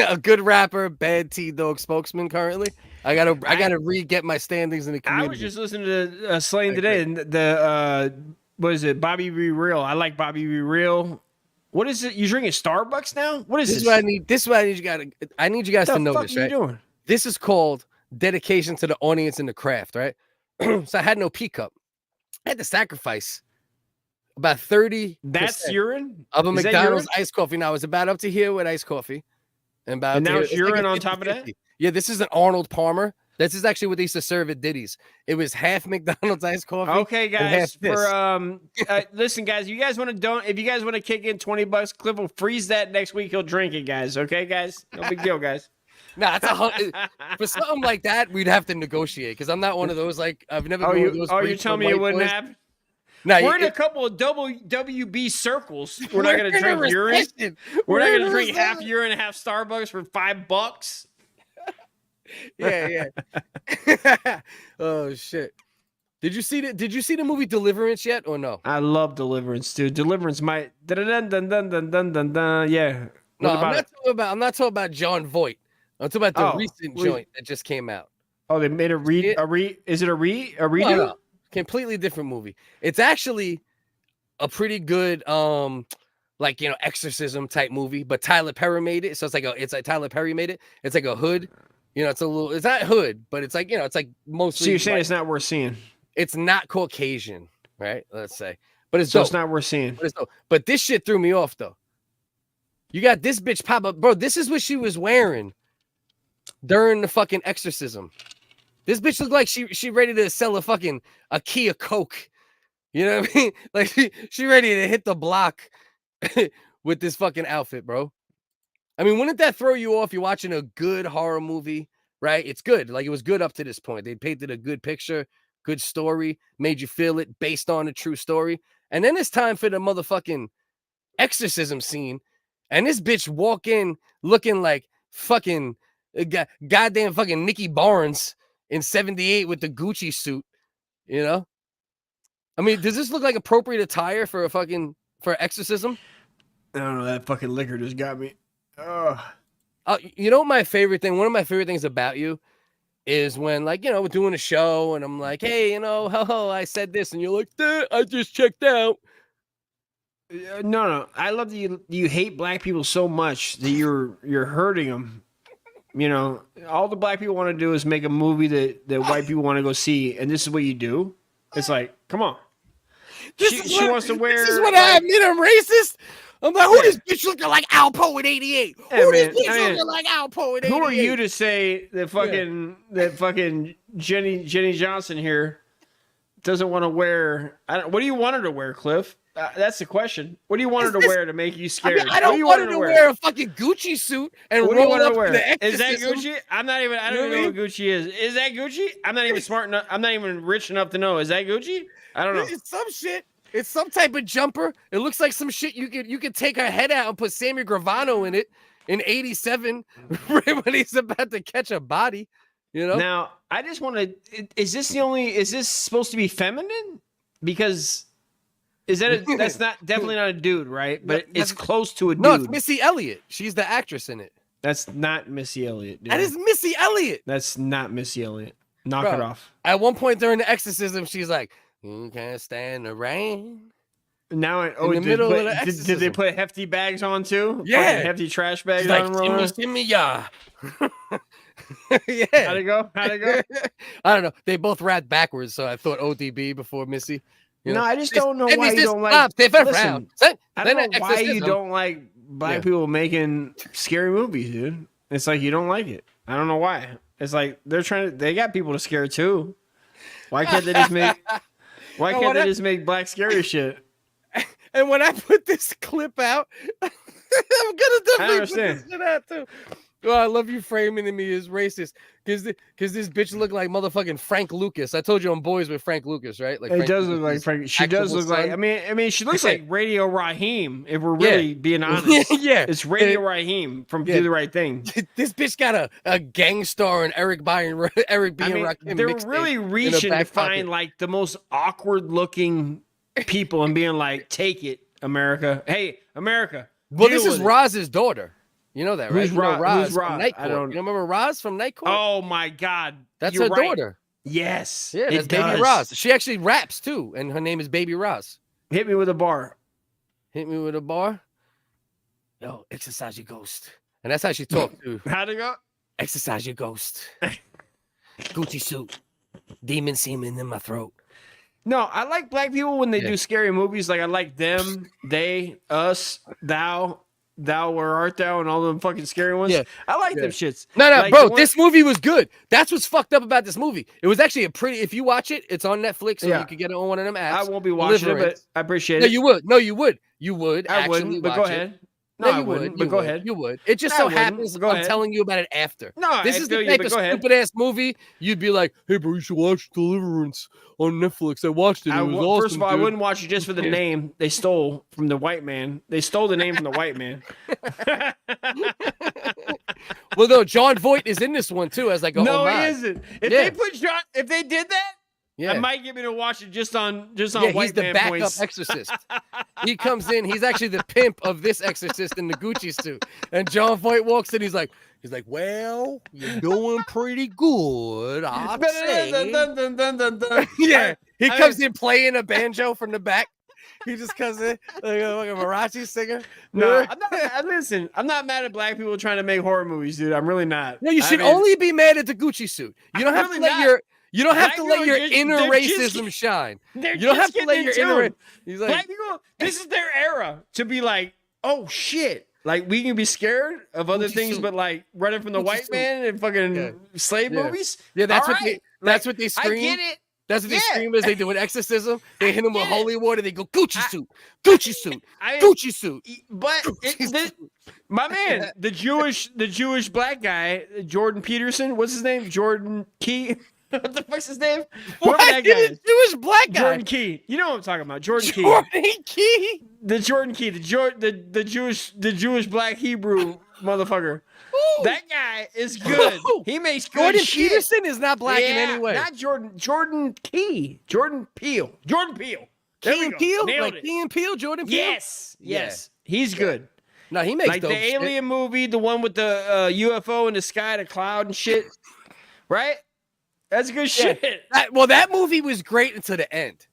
A good rapper, bad T-Dog spokesman currently. I gotta re-get my standings in the community. I was just listening to Slain today, and what is it? Bobby Be Real. I like Bobby Be Real. What is it? You drinking Starbucks now? What is this? This is what I need you guys to know this, right? What the fuck are you doing? This is called dedication to the audience and the craft, right? So I had no P cup. I had to sacrifice about 30. That's urine of a Is that McDonald's urine? iced coffee. Now it's about up to here with iced coffee, and about And up to now here- it's like urine a on top of that? 50-50. Yeah, this is an Arnold Palmer. This is actually what they used to serve at Diddy's. It was half McDonald's iced coffee. Okay, and half guys. this. For listen, guys. You guys want to don't? If you guys want to kick in $20, Cliff will freeze that next week. He'll drink it, guys. Okay, guys. No big deal, guys. Nah, it's for something like that, we'd have to negotiate because I'm not one of those. Like I've never. been one of those you're freaks telling for me it white wouldn't boys. happen? Nah, We're in a couple of WB circles. We're not going to in a drink urine. recession. We're not We're going in to a drink half recession. urine and half Starbucks for $5. Yeah. Oh shit! Did you see the movie Deliverance yet or no? I love Deliverance, dude. Deliverance might dun dun dun dun dun dun dun dun. Yeah. No, What about it? I'm not talking about John Voight. I'm talking about the Oh, recent wait. joint that just came out. Oh, they made a redo? No, completely different movie. It's actually a pretty good like exorcism type movie, but Tyler Perry made it. So it's like Tyler Perry made it. It's like a hood. It's not hood, but it's like it's like mostly. So you're saying like, it's not worth seeing? it's not Caucasian, right? Let's say. But it's So dope. it's not worth seeing. But, it's dope. But this shit threw me off though. You got this bitch pop up, bro. This is what she was wearing during the fucking exorcism. This bitch looked like she ready to sell a key of coke. You know what I mean? Like she ready to hit the block with this fucking outfit, bro. I mean, wouldn't that throw you off? You're watching a good horror movie, right? It's good. Like it was good up to this point. They painted a good picture, good story, made you feel it based on a true story. And then it's time for the motherfucking exorcism scene. And this bitch walk in looking like fucking goddamn fucking Nikki Barnes in 78 with the Gucci suit, I mean, does this look like appropriate attire for exorcism? I don't know. That fucking liquor just got me. Ugh. You know what my favorite thing? One of my favorite things about you is when, like, we're doing a show and I'm like, hey, I said this, and you're like, I just checked out. No. I love that you hate black people so much that you're hurting them. All the black people want to do is make a movie that white people want to go see, and this is what you do. It's like, come on. She wants to wear. This is what I admit I'm racist. I'm like, who this bitch looking like Alpo at 88? Who this bitch looking like Alpo at 88? Who are you to say that fucking Jenny Johnson here doesn't want to wear? What do you want her to wear, Cliff? That's the question. What do you want her to wear to make you scared? I don't want her to wear a fucking Gucci suit and what do you roll want her up to wear? for the Is that exorcism. Gucci? I don't even know what Gucci is. Is that Gucci? I'm not even smart enough. I'm not even rich enough to know. Is that Gucci? I don't know. It's some shit. It's some type of jumper. It looks like some shit you could take her head out and put Sammy Gravano in it in 87 right when he's about to catch a body. Now, I just want to. Is this supposed to be feminine? Because that's definitely not a dude, right? But it's close to a dude. No, it's Missy Elliott. She's the actress in it. That's not Missy Elliott, dude. That is Missy Elliott. That's not Missy Elliott. Knock it off. At one point during the exorcism, she's like, "You can't stand the rain." Now, in the middle of the exorcism. Did they put hefty bags on too? Yeah, Fucking hefty trash bags she's on. Like, Timmy, yeah. Yeah. How'd it go? I don't know. They both rapped backwards, so I thought ODB before Missy. No, I just don't know why you don't like. Listen, I don't know why you don't like black people making scary movies, dude. It's like you don't like it. I don't know why. It's like they got people to scare too. Why can't they just make? Why can't they just make black scary shit? And when I put this clip out, I'm gonna definitely put this shit out too. Oh, I love you framing me as racist because this bitch look like motherfucking Frank Lucas. I told you I'm boys with Frank Lucas, right? Like it does look like Frank. She does look like. I mean, she looks like Radio Raheem. If we're really being honest, yeah, it's Radio Raheem from Do the Right Thing. This bitch got a gang star and Eric B. and Rakim. They're really reaching to find like the most awkward looking people and being like, "Take it, America. Hey, America." Well, this is Roz's daughter. You know that, right? Who's Roz? Who's Roz? I don't. You remember Roz from Night Court? Oh my God, that's her daughter. Yes, yeah, that's Baby Roz. She actually raps too, and her name is Baby Roz. Hit me with a bar. Hit me with a bar. Yo, exercise your ghost, and that's how she talked too. How'd it go? Exercise your ghost. Gucci suit, demon semen in my throat. No, I like black people when they do scary movies. Like I like them, they, us, thou, where art thou, and all them fucking scary ones. Yeah. I like them shits. No, like, bro, this movie was good. That's what's fucked up about this movie. It was actually if you watch it, it's on Netflix, so you can get it on one of them apps. I won't be watching it, but I appreciate it. No, you would. No, you would. You would. I wouldn't, but go ahead. No, you wouldn't. But go ahead. You would. It just so happens I'm telling you about it after. No, this is the type of stupid ass movie you'd be like, hey, bro, you should watch Deliverance on Netflix. I watched it. It was awesome. First of all, I wouldn't watch it just for the name they stole from the white man. They stole the name from the white man. Well, no, John Voight is in this one too. As like, no, he isn't. If they did that. Yeah. I might get me to watch it just on white man points. He's the backup exorcist. He comes in. He's actually the pimp of this exorcist in the Gucci suit. And John Voight walks in. He's like, well, you're doing pretty good. I'd say. Yeah. He comes in playing a banjo from the back. He just comes in like a Marathi singer. No, listen, I'm not mad at black people trying to make horror movies, dude. I'm really not. No, you should only be mad at the Gucci suit. You don't have to let your inner racism shine. You don't have to let your inner. He's like, black people, this is their era to be like, oh shit. Like we can be scared of other things, but like running from the white man and fucking slave movies. Yeah, that's what they scream. I get it. That's what they scream as they do an exorcism. They hit him with holy water. They go Gucci suit, Gucci suit, Gucci suit. But my man, the Jewish black guy, Jordan Peterson. What's his name? Jordan Key. What the fuck's his name? What that guy? Jewish black guy. Jordan Key. You know what I'm talking about? Jordan Key. The Jordan Key. The Jewish black Hebrew motherfucker. Ooh. That guy is good. He makes good Jordan shit. Peterson is not black in any way. Not Jordan Key. Jordan Peele. Key and Peele? Like Key and Peele? Jordan Peele? Yes. He's good. No, he makes like dope the Alien movie, the one with the UFO in the sky, the cloud and shit. Right? That's good shit. That movie was great until the end.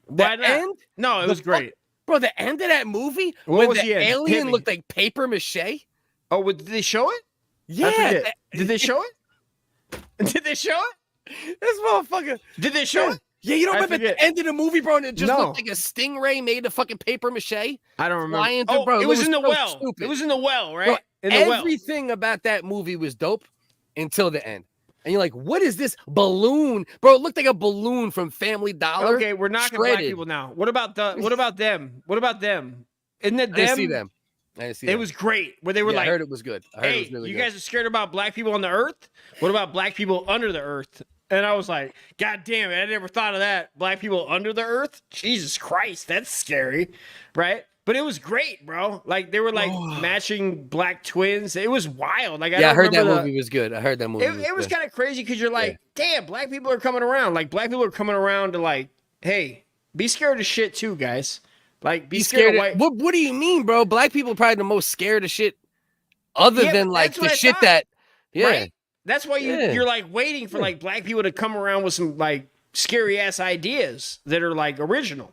Why not? End? No, it was great. Bro, the end of that movie when the alien looked like paper mache. Oh, did they show it? Yeah. Did they show it? Did they show it? This motherfucker. Did they show it? Yeah, you don't remember the end of the movie, bro? And it just looked like a stingray made of fucking paper mache. I don't remember. Bro, it was in the well. Stupid. It was in the well, right? Bro, in the everything about that movie was dope until the end. And you're like, what is this balloon? Bro, it looked like a balloon from Family Dollar. Okay, we're knocking black people now. What about them? What about them? Isn't it them? I didn't see them. It was great. Where they were like, I heard it was good. Hey, it was really you good. guys are scared about black people on the earth? What about black people under the earth? And I was like, God damn it, I never thought of that. Black people under the earth? Jesus Christ, that's scary, right? But it was great, bro. Like they were like matching black twins. It was wild. Like I heard that movie was good. I heard that movie. It was kind of crazy because you're like, damn, black people are coming around. Like black people are coming around to like, hey, be scared of shit too, guys. Like be scared of white. What do you mean, bro? Black people are probably the most scared of shit, other than like the shit that. Yeah, right? That's why you're like waiting for like black people to come around with some like scary ass ideas that are like original.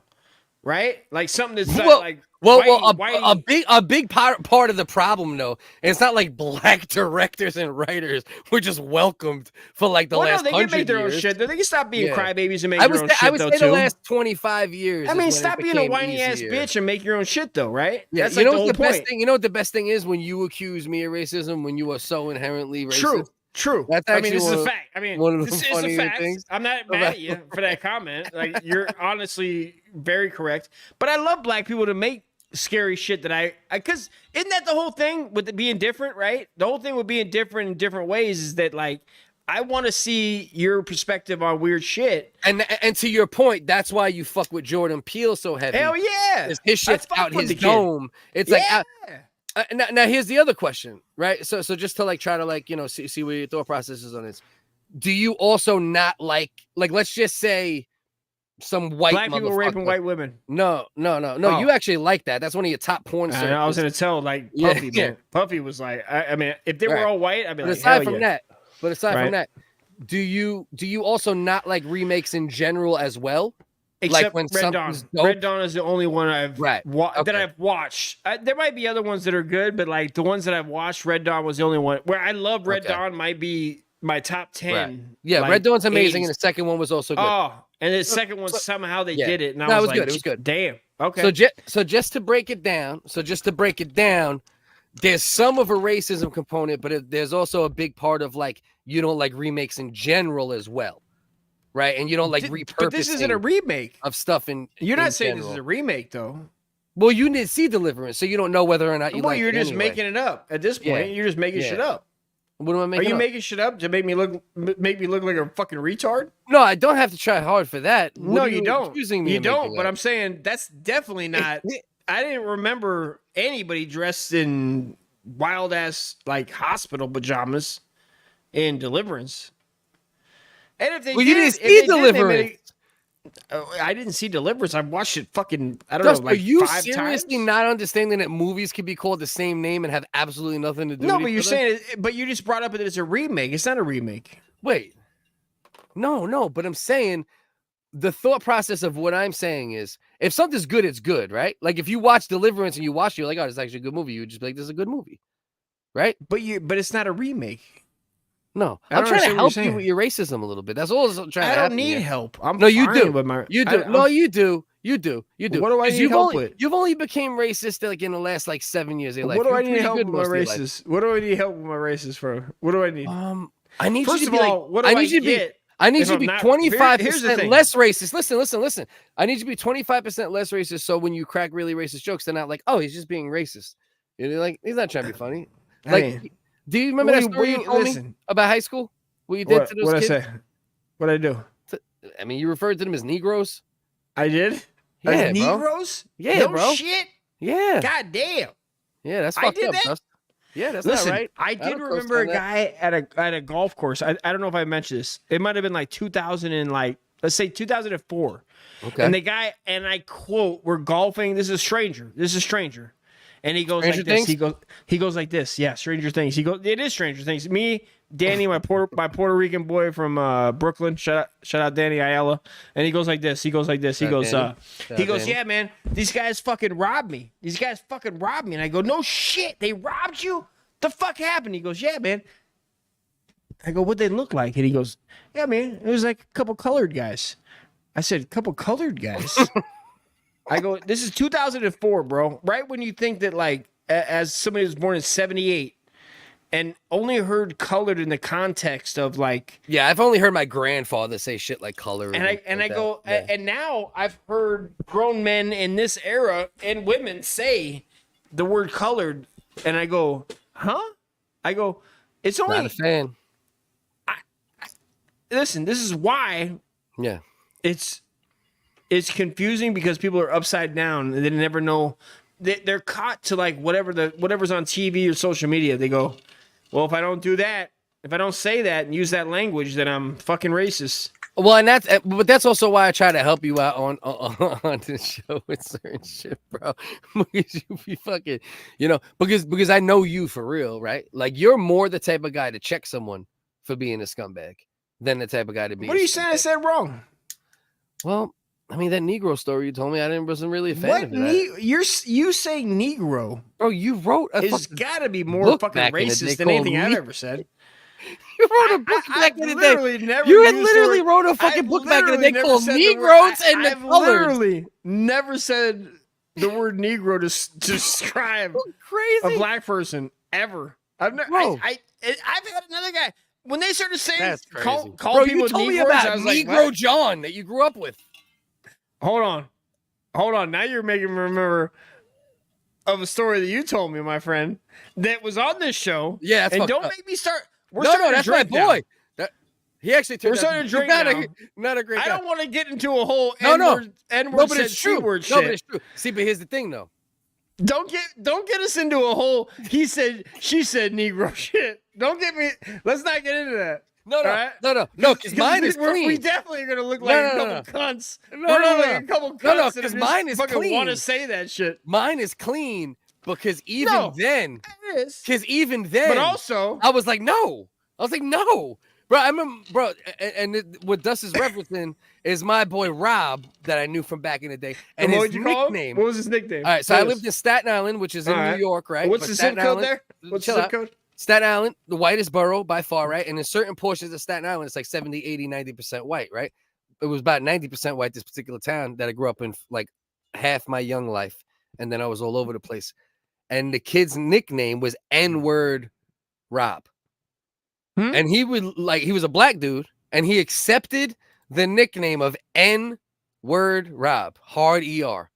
Right? Like something that's not like a big part of the problem though, it's not like black directors and writers were just welcomed for like the last 100 years. They can make their own shit. They can stop being crybabies and make their own shit. I would say the last 25 years. I mean, stop being a whiny ass bitch and make your own shit though, right? Yeah, that's like the whole point. Best thing. You know what the best thing is when you accuse me of racism when you are so inherently racist. True. That's I mean, this is a fact. I mean, one of the this is a fact. Things. I'm not mad at you for that comment. Like, you're honestly very correct. But I love black people to make scary shit that because isn't that the whole thing with it being different, right? The whole thing with being different in different ways is that like I want to see your perspective on weird shit. And to your point, that's why you fuck with Jordan Peele so heavy. Hell yeah, his shit's out his dome. It's like. Now here's the other question, right? So just to like try to like see what your thought process is on this. Do you also not like let's just say some white black people raping white women? No. You actually like that. That's one of your top porn stars. I was gonna tell like Puffy. Man. Puffy was like, I mean, if they were all white, I'd be like, aside from that, do you also not like remakes in general as well? Except like when Red Dawn. Red Dawn is the only one that I've watched. There might be other ones that are good, but like the ones that I've watched, Red Dawn was the only one where I love. Red Dawn might be my top 10. Right. Yeah, like, Red Dawn's amazing, 80s. And the second one was also good. Oh, And the second one, somehow they yeah. did it. And I No, was it was like, good. It was good. Damn. Okay. So just to break it down, there's some of a racism component, but there's also a big part of like you don't like remakes in general as well, right? And you don't like repurposing. But this isn't a remake of stuff in. You're in not saying general. this is a remake, though. Well, you didn't see Deliverance, so you don't know whether or not you. Well, like you're it just anyway. making it up at this point. Yeah. You're just making shit up. What am I Are making? you up? making shit up to make me look like a fucking retard? No, I don't have to try hard for that. What No, are you don't. accusing me You of don't. making But up? I'm saying that's definitely not. I didn't remember anybody dressed in wild ass like hospital pajamas in Deliverance. And if they Well, did, you didn't if see they did, they Deliverance. made it- I didn't see Deliverance. I've watched it fucking. I don't Dust, know, like are you 5 seriously times. not understanding that movies can be called the same name and have absolutely nothing to do No, with but each you're other? saying it. But you just brought up that it's a remake. It's not a remake. Wait. No, but I'm saying the thought process of what I'm saying is if something's good, it's good, right? Like if you watch Deliverance and you watch it, you're like, oh, it's actually a good movie. You would just be like, this is a good movie. Right? But it's not a remake. No. I I'm don't trying to understand what help you're you saying. with your racism a little bit. That's all I'm trying to I happen don't need here. help. I'm No, you fine do. with my. You do. No, you do. You do. You do. What do I 'Cause need you've help only, with? You've only became racist like in the last like 7 years of your life. What do You were I need pretty help good with my most of your life. racist? What do I need help with my racist for? What do I need? I need First you to of be all, like, what do I need you to be. get I need if you to I'm be not- 25% Here's the thing. less racist. Listen. I need you to be 25% less racist. So when you crack really racist jokes, they're not like, oh, he's just being racist. You're like, he's not trying to be funny. Like, mean, do you remember that story you told me about high school? What you did to those What I kids? say? What I do? I mean, you referred to them as Negroes. I did. Yeah, As bro. Negroes? Yeah, no bro. shit. Yeah. God damn. Yeah, that's I fucked did up. that? Dust. Yeah, that's Listen, not right. I did don't remember a co-sign that. guy at a golf course. I don't know if I mentioned this. It might have been like 2000 and like let's say 2004. Okay. And the guy, and I quote, we're golfing. This is stranger. And he goes Stranger like this. Things? He goes like this. Yeah, Stranger Things. He goes. It is Stranger Things. Me, Danny, my Puerto Rican boy from Brooklyn. Shout out Danny Ayala. And he goes like this. He goes, yeah, man. These guys fucking robbed me. And I go, no shit. They robbed you. The fuck happened? He goes, yeah, man. I go, what'd they look like? And he goes, yeah, man. It was like a couple colored guys. I said, couple colored guys. I go, this is 2004, bro. Right when you think that, like, as somebody who was born in 78 and only heard colored in the context of, like. Yeah, I've only heard my grandfather say shit like color. And now I've heard grown men in this era and women say the word colored. And I go, huh? I go, it's only. Not a fan. Listen, this is why. Yeah. It's confusing because people are upside down and they never know. They're caught to like whatever's on TV or social media. They go, well, if I don't do that, if I don't say that and use that language, then I'm fucking racist. Well, and that's also why I try to help you out on this show with certain shit, bro. Because you be fucking, because I know you for real, right? Like you're more the type of guy to check someone for being a scumbag than the type of guy to be. What are you saying I said wrong? Well, I mean, that Negro story you told me, wasn't really a fan of that. You say Negro? Bro, you wrote a It's got to be more fucking racist than anything I've ever said. You wrote a book back in the day. You had literally wrote a fucking book back in the day called Negroes and the I've Colors. literally never said the word Negro to describe a black person ever. I've never. I've had another guy when they started saying call Bro, people you told Negroes, me about I was like, Negro what? John that you grew up with. Hold on. Now you're making me remember of a story that you told me, my friend, that was on this show. Yeah, that's and fucked don't up. make me start. No, that's my boy. He actually turned We're starting to drink not a great guy. I don't want to get into a whole N-word but said it's true. C-word shit. No, but it's true. See, but here's the thing, though. Don't get us into a whole he said, she said Negro shit. Don't get me. Let's not get into that. No, because mine is clean. We definitely are gonna look like a couple cunts. No, a couple cunts. because mine is fucking clean. Want to say that shit? Mine is clean because even then, but also, I was like, no. Bro, I remember, and what Dust is referencing is my boy Rob that I knew from back in the day, and his nickname. What was his nickname? All right, so I lived in Staten Island, which is in New York, right? What's the zip code there? What's the zip code? Staten Island, the whitest borough by far, right? And in certain portions of Staten Island, it's like 70, 80, 90% white, right? it was about 90% white, this particular town that I grew up in, like half my young life. And then I was all over the place. And the kid's nickname was N-word Rob. And he was a black dude, and he accepted the nickname of N-word Rob, hard ER.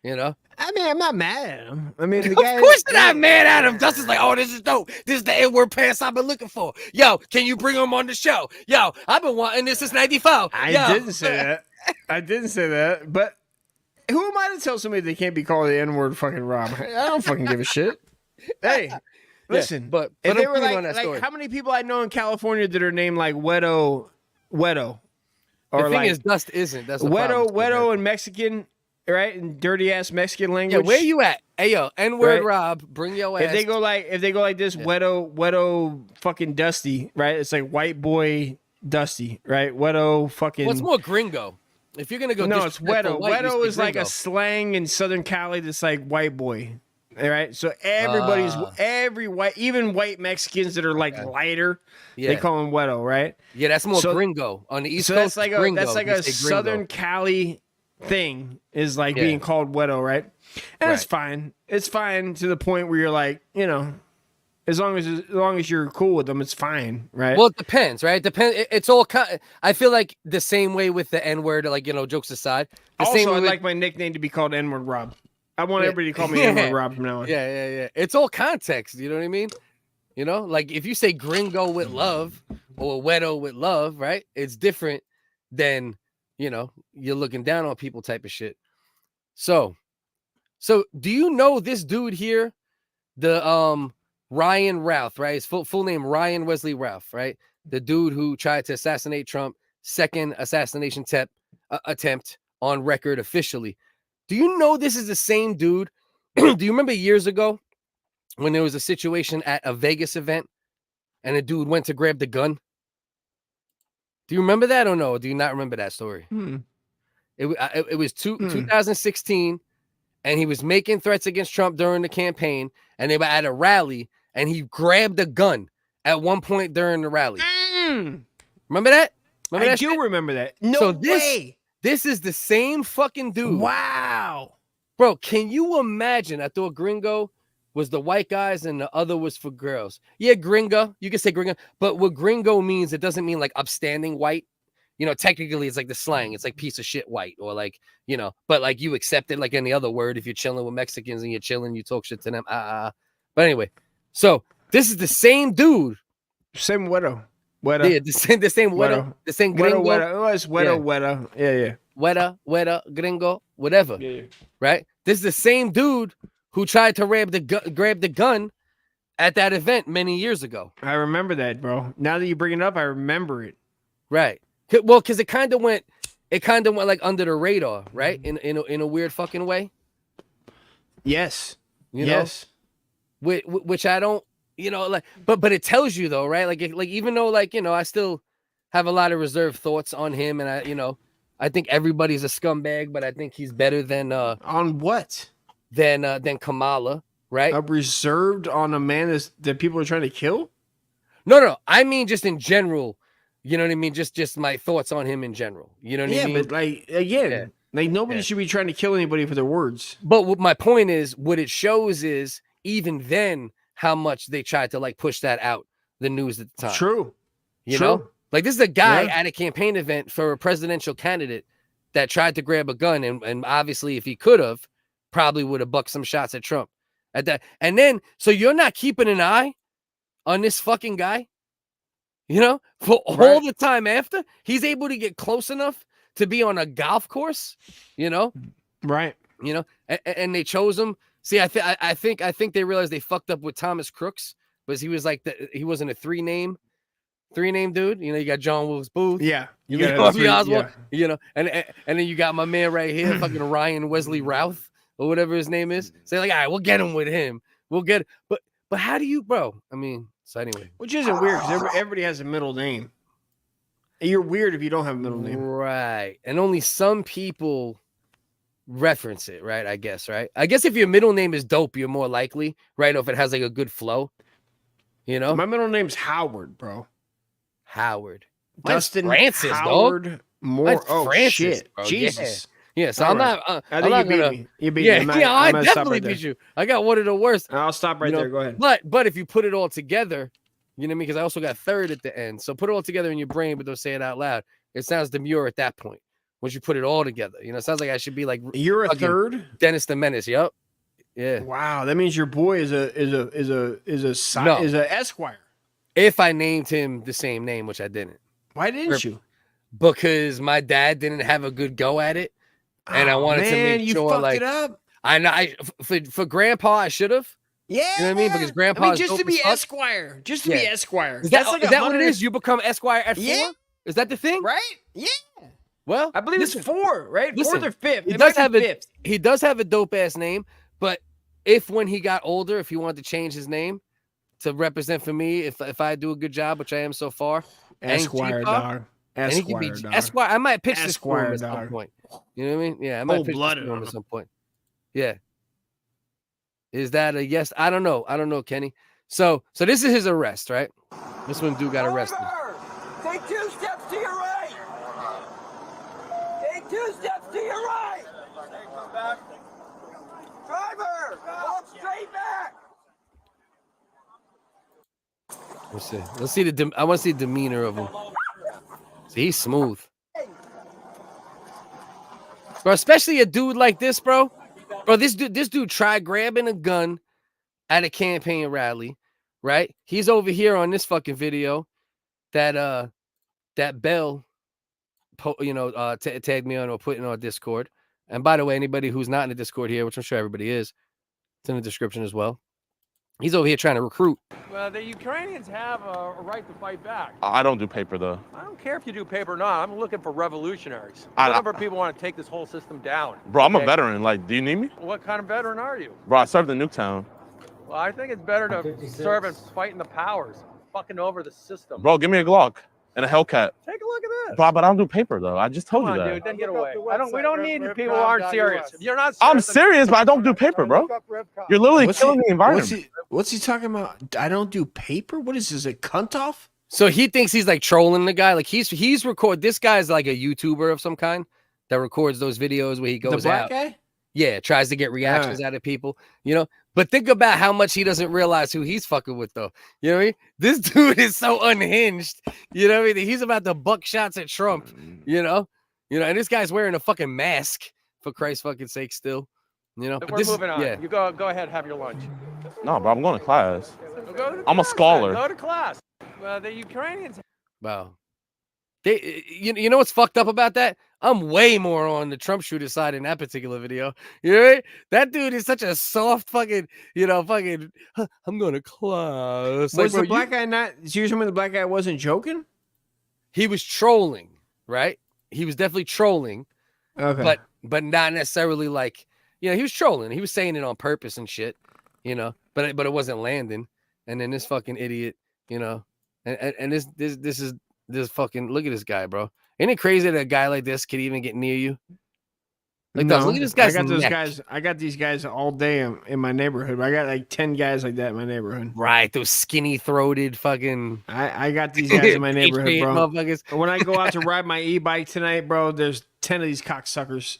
You know? I mean, I'm not mad at him. I mean, the Of guy, course you're not mad at him. Dustin's like, oh, this is dope. This is the N-word pants I've been looking for. Yo, can you bring him on the show? Yo, I've been wanting this since 94. I Yo. didn't say that. I didn't say that. But who am I to tell somebody they can't be called the N-word fucking Rob? I don't fucking give a shit. Hey, listen. But if I'm they were clean like, on that story. how many people I know in California that are named like Wedo? The Or thing like is, Dust isn't. That's the problem. Wedo and Mexican, right? And dirty ass Mexican Yeah, language. where you at? Hey, yo, N-word Right. Rob, bring your ass. If they go like this, Wedo fucking Dusty, right? It's like white boy Dusty, right? Wedo fucking. What's more gringo? If you're gonna go, No, it's disrespectful Wedo. white, you Wedo say is like gringo. a slang in Southern Cali that's like white boy. All right. So everybody's every white, even white Mexicans that are like lighter, Yeah. they call them Wedo, right? Yeah, that's more So- gringo on the East So Coast. that's like a gringo, that's like you a say gringo. Southern Cali thing is like Yeah. being called Wedo, right? And it's Right. fine. It's fine to the point where you're like, you know, as long as you're cool with them, it's fine, right? Well, it depends, right? It's all kind. I feel like the same way with the N-word, like, you know, jokes aside. The same Also, way I'd with- like my nickname to be called N-word Rob. I want Yeah. everybody to call me Yeah. N-word Rob from now on. Yeah. It's all context. You know what I mean? You know, like if you say gringo with love or Wedo with love, right? It's different than, you know, you're looking down on people type of shit. So do you know this dude here? The Ryan Routh, right? His full name Ryan Wesley Routh, right? The dude who tried to assassinate Trump, second assassination attempt on record officially. Do you know this is the same dude? Do you remember years ago when there was a situation at a Vegas event and a dude went to grab the gun? Do you remember that or no? Do you not remember that story? It was 2016, and he was making threats against Trump during the campaign, and they were at a rally, and he grabbed a gun at one point during the rally. Remember that? I do remember that. No way. This is the same fucking dude. Wow. Bro, can you imagine? I thought gringo was the white guys and the other was for girls. Yeah, gringo. You can say gringo. But what gringo means, it doesn't mean like upstanding white. You know, technically it's like the slang. It's like piece of shit white or like, you know, but like you accept it like any other word. If you're chilling with Mexicans and you're chilling, you talk shit to them. But anyway, so this is the same dude. Same Wedo. Yeah, the same Wedo. The same gringo. Oh, it's Wedo. Yeah. Weta, gringo, whatever. Yeah. Right? This is the same dude who tried to grab the gun at that event many years ago. I remember that, bro. Now that you bring it up, I remember it. Right. Well, because it kind of went like under the radar, right? In a weird fucking way. Yes. You know? Yes. Which I don't, you know, like, but it tells you though, right? Like even though, like, you know, I still have a lot of reserved thoughts on him, and I think everybody's a scumbag, but I think he's better than on what? Than Kamala, right? Reserved on a man that people are trying to kill? No. I mean, just in general, you know what I mean? Just my thoughts on him in general. You know what I mean? Yeah, but like again, like nobody should be trying to kill anybody for their words. But what my point is, what it shows is even then how much they tried to like push that out the news at the time. True. You know? Like this is a guy at a campaign event for a presidential candidate that tried to grab a gun, and obviously if he could have, probably would have bucked some shots at Trump at that. And then so you're not keeping an eye on this fucking guy, you know, for all the time after he's able to get close enough to be on a golf course, you know, right? You know, and they chose him. See, I think they realized they fucked up with Thomas Crooks, because he was like he wasn't a three name dude. You know, you got John Wilkes Booth. Yeah, you got Harvey Oswald. Yeah. You know, and then you got my man right here, fucking Ryan Wesley Routh or whatever his name is. Say like, all right, we'll get him with him. We'll get, but how do you, bro? I mean, so anyway, which isn't weird because everybody has a middle name. You're weird if you don't have a middle name, right? And only some people reference it, right? I guess, right? I guess if your middle name is dope, you're more likely, right? Or if it has like a good flow, you know. My middle name's Howard, bro. Howard. Dustin Francis, Howard dog. More. Oh Francis, shit, bro. Jesus. Yeah. So All I'm right. not. I think I'm not you beat gonna. me. You beat Yeah, me. I I'm gonna stop definitely right there. beat you. I got one of the worst. I'll stop right you know? there. Go ahead. But if you put it all together, you know what I mean? Because I also got third at the end. So put it all together in your brain, but don't say it out loud. It sounds demure at that point. Once you put it all together, you know, it sounds like I should be like You're a third. Dennis the Menace. Yep. Yeah. Wow, that means your boy is a esquire. If I named him the same name, which I didn't. Why didn't you? Because my dad didn't have a good go at it, and I wanted to make sure, fucked like, it up. I know, for Grandpa, I should have. Yeah, you know what I mean, because Grandpa just to be Esquire, be Esquire. Is that what it is? You become Esquire at 4? Yeah. Is that the thing? Right? Yeah. Well, I believe it's 4, right? Listen, 4th or 5th. He It does might have be a 5th. he does have a dope ass name, but when he got older, if he wanted to change his name to represent for me, if I do a good job, which I am so far, Esquire, dog. And he could be Esquire, dog. Esquire. I might pitch this for him Esquire, at some dog. point. You know what I mean? Yeah, I might pitch this Cold-blooded for him on at him. some point. Yeah. Is that a yes? I don't know. I don't know, Kenny. So this is his arrest, right? This one dude got arrested. Take 2 steps to your right. Take 2 steps to your right. Driver, walk straight back. Let's see. Let's see I want to see the demeanor of him. See, he's smooth. Bro, especially a dude like this, bro. Bro, this dude tried grabbing a gun at a campaign rally, right? He's over here on this fucking video that Bell tagged me on or put in our Discord. And by the way, anybody who's not in the Discord here, which I'm sure everybody is, it's in the description as well. He's over here trying to recruit. Well, the Ukrainians have a right to fight back. I don't do paper, though. I don't care if you do paper or not. I'm looking for revolutionaries. I- A number of people want to take this whole system down. Bro, I'm a Okay? veteran. Like, do you need me? What kind of veteran are you? Bro, I served in Nuketown. Well, I think it's better to serve and fight in the powers, fucking over the system. Bro, give me a Glock and a Hellcat. Take a look at this. Bro, but I don't do paper, though. I just told Come you on, that. dude, then get away. We don't need people who aren't serious. If you're not I'm serious, serious, but I don't do paper, bro. You're literally killing the environment. What's he talking about? I don't do paper? What is this, a cunt off? So he thinks he's like trolling the guy. Like he's this guy's like a YouTuber of some kind that records those videos where he goes the black out. guy? Yeah, tries to get reactions out of people, you know. But think about how much he doesn't realize who he's fucking with, though. You know what I mean? This dude is so unhinged. You know what I mean? He's about to buck shots at Trump. You know, and this guy's wearing a fucking mask for Christ's fucking sake. Still, you know. But we're this moving on. Yeah. You go ahead, have your lunch. No, bro, I'm going to class. Go to I'm a class, scholar. then. Go to class. Well, the Ukrainians. Wow. You know what's fucked up about that? I'm way more on the Trump shooter side in that particular video. You know what I mean? That dude is such a soft fucking, I'm going to class. Was the black guy not? Seriously, when the black guy wasn't joking? He was trolling, right? He was definitely trolling. Okay. But not necessarily like, he was trolling. He was saying it on purpose and shit, but it wasn't landing. And then this fucking idiot, and this fucking, look at this guy, bro. Ain't it crazy that a guy like this could even get near you? Like, look at this guy's neck. I got these guys all day in my neighborhood. I got like 10 guys like that in my neighborhood. Right, those skinny-throated fucking. I got these guys in my neighborhood, bro. Motherfuckers. When I go out to ride my e-bike tonight, bro, there's 10 of these cocksuckers.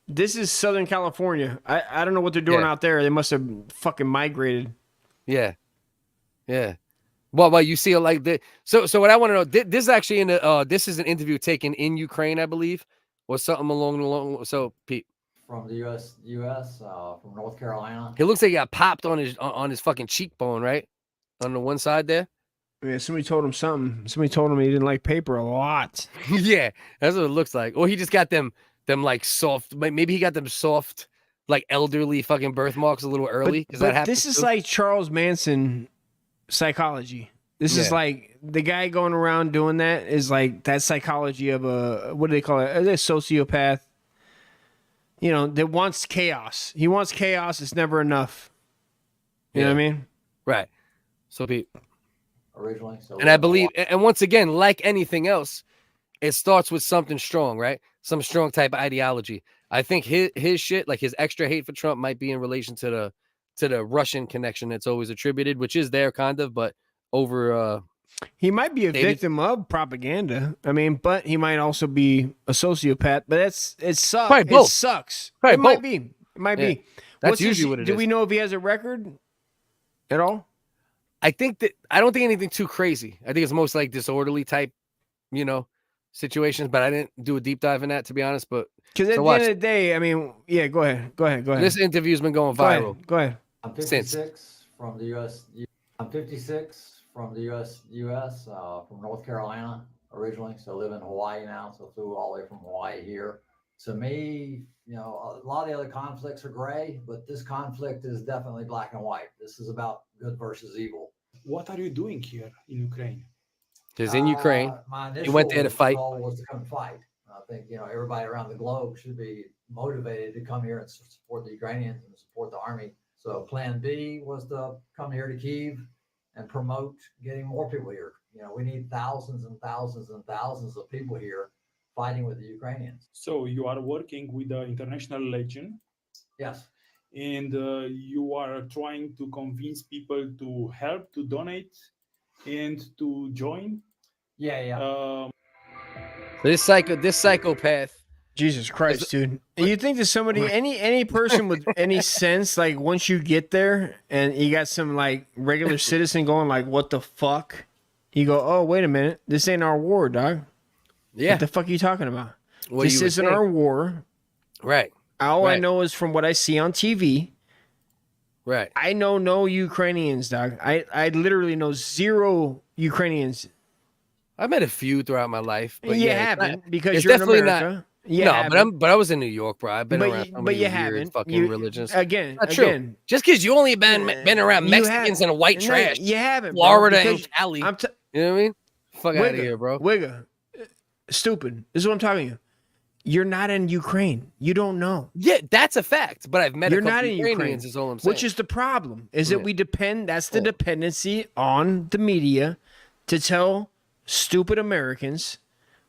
This is Southern California. I don't know what they're doing out there. They must have fucking migrated. Yeah. Well, you see it like this. So what I want to know, this is actually this is an interview taken in Ukraine, I believe, or something along. So, Pete. From the U.S., from North Carolina. He looks like he got popped on his fucking cheekbone, right? On the one side there. Yeah, somebody told him something. Somebody told him he didn't like paper a lot. Yeah, that's what it looks like. Or he just got them like soft. Maybe he got them soft, like elderly fucking birthmarks a little early. But this is like Charles Manson psychology. This is like the guy going around doing that is like that psychology of what do they call it? A sociopath. That wants chaos. He wants chaos. It's never enough. You know what I mean? Right. So Pete. Originally. And I believe, and once again, like anything else, it starts with something strong, right? Some strong type of ideology. I think his shit, like his extra hate for Trump, might be in relation to the Russian connection that's always attributed, which is there kind of, but over He might be a victim of propaganda. I mean, but he might also be a sociopath. But it sucks. Probably both. It sucks. Probably it might both. be. It might Yeah. be. That's usually what it is. Do we know if he has a record at all? I don't think anything too crazy. I think it's most like disorderly type, situations. But I didn't do a deep dive in that, to be honest. But Because at the end of the day, I mean, yeah, go ahead. This interview's been going viral. Go ahead. I'm 56 from the U.S. I'm 56 from the U.S. From North Carolina originally. So I live in Hawaii now. So flew all the way from Hawaii here. To me, a lot of the other conflicts are gray, but this conflict is definitely black and white. This is about good versus evil. What are you doing here in Ukraine? Because in Ukraine, my you went there to fight. goal was to come fight. I think everybody around the globe should be motivated to come here and support the Ukrainians and support the army. So Plan B was to come here to Kyiv and promote getting more people here. We need thousands and thousands and thousands of people here fighting with the Ukrainians. So you are working with the International Legion. Yes. And you are trying to convince people to help, to donate, and to join. Yeah. This psychopath. Jesus Christ, dude. You think that somebody, any person with any sense, like once you get there and you got some like regular citizen going like, what the fuck? You go, oh, wait a minute. This ain't our war, dog. Yeah. What the fuck are you talking about? What This you would isn't think. our war. Right. All I Right. know is from what I see on TV. Right. I know no Ukrainians, dog. I literally know zero Ukrainians. I've met a few throughout my life. But You yeah, haven't, because it's you're in definitely America. You no, haven't. but I was in New York, bro. I've been But around you- so but many you weird haven't. fucking You- religions. again, Not true. again. Just because you only been around You Mexicans haven't. and white No, trash. you haven't, bro, Florida and because Cali. you know what I mean? Fuck out of Wigga, here, bro. Wigga. Stupid. This is what I'm talking to you. You're not in Ukraine. You don't know. Yeah, that's a fact. But I've met You're a couple not in Ukraine. Ukrainians, is all I'm saying. Which is the problem, is that Yeah. we depend, that's the dependency on the media to tell stupid Americans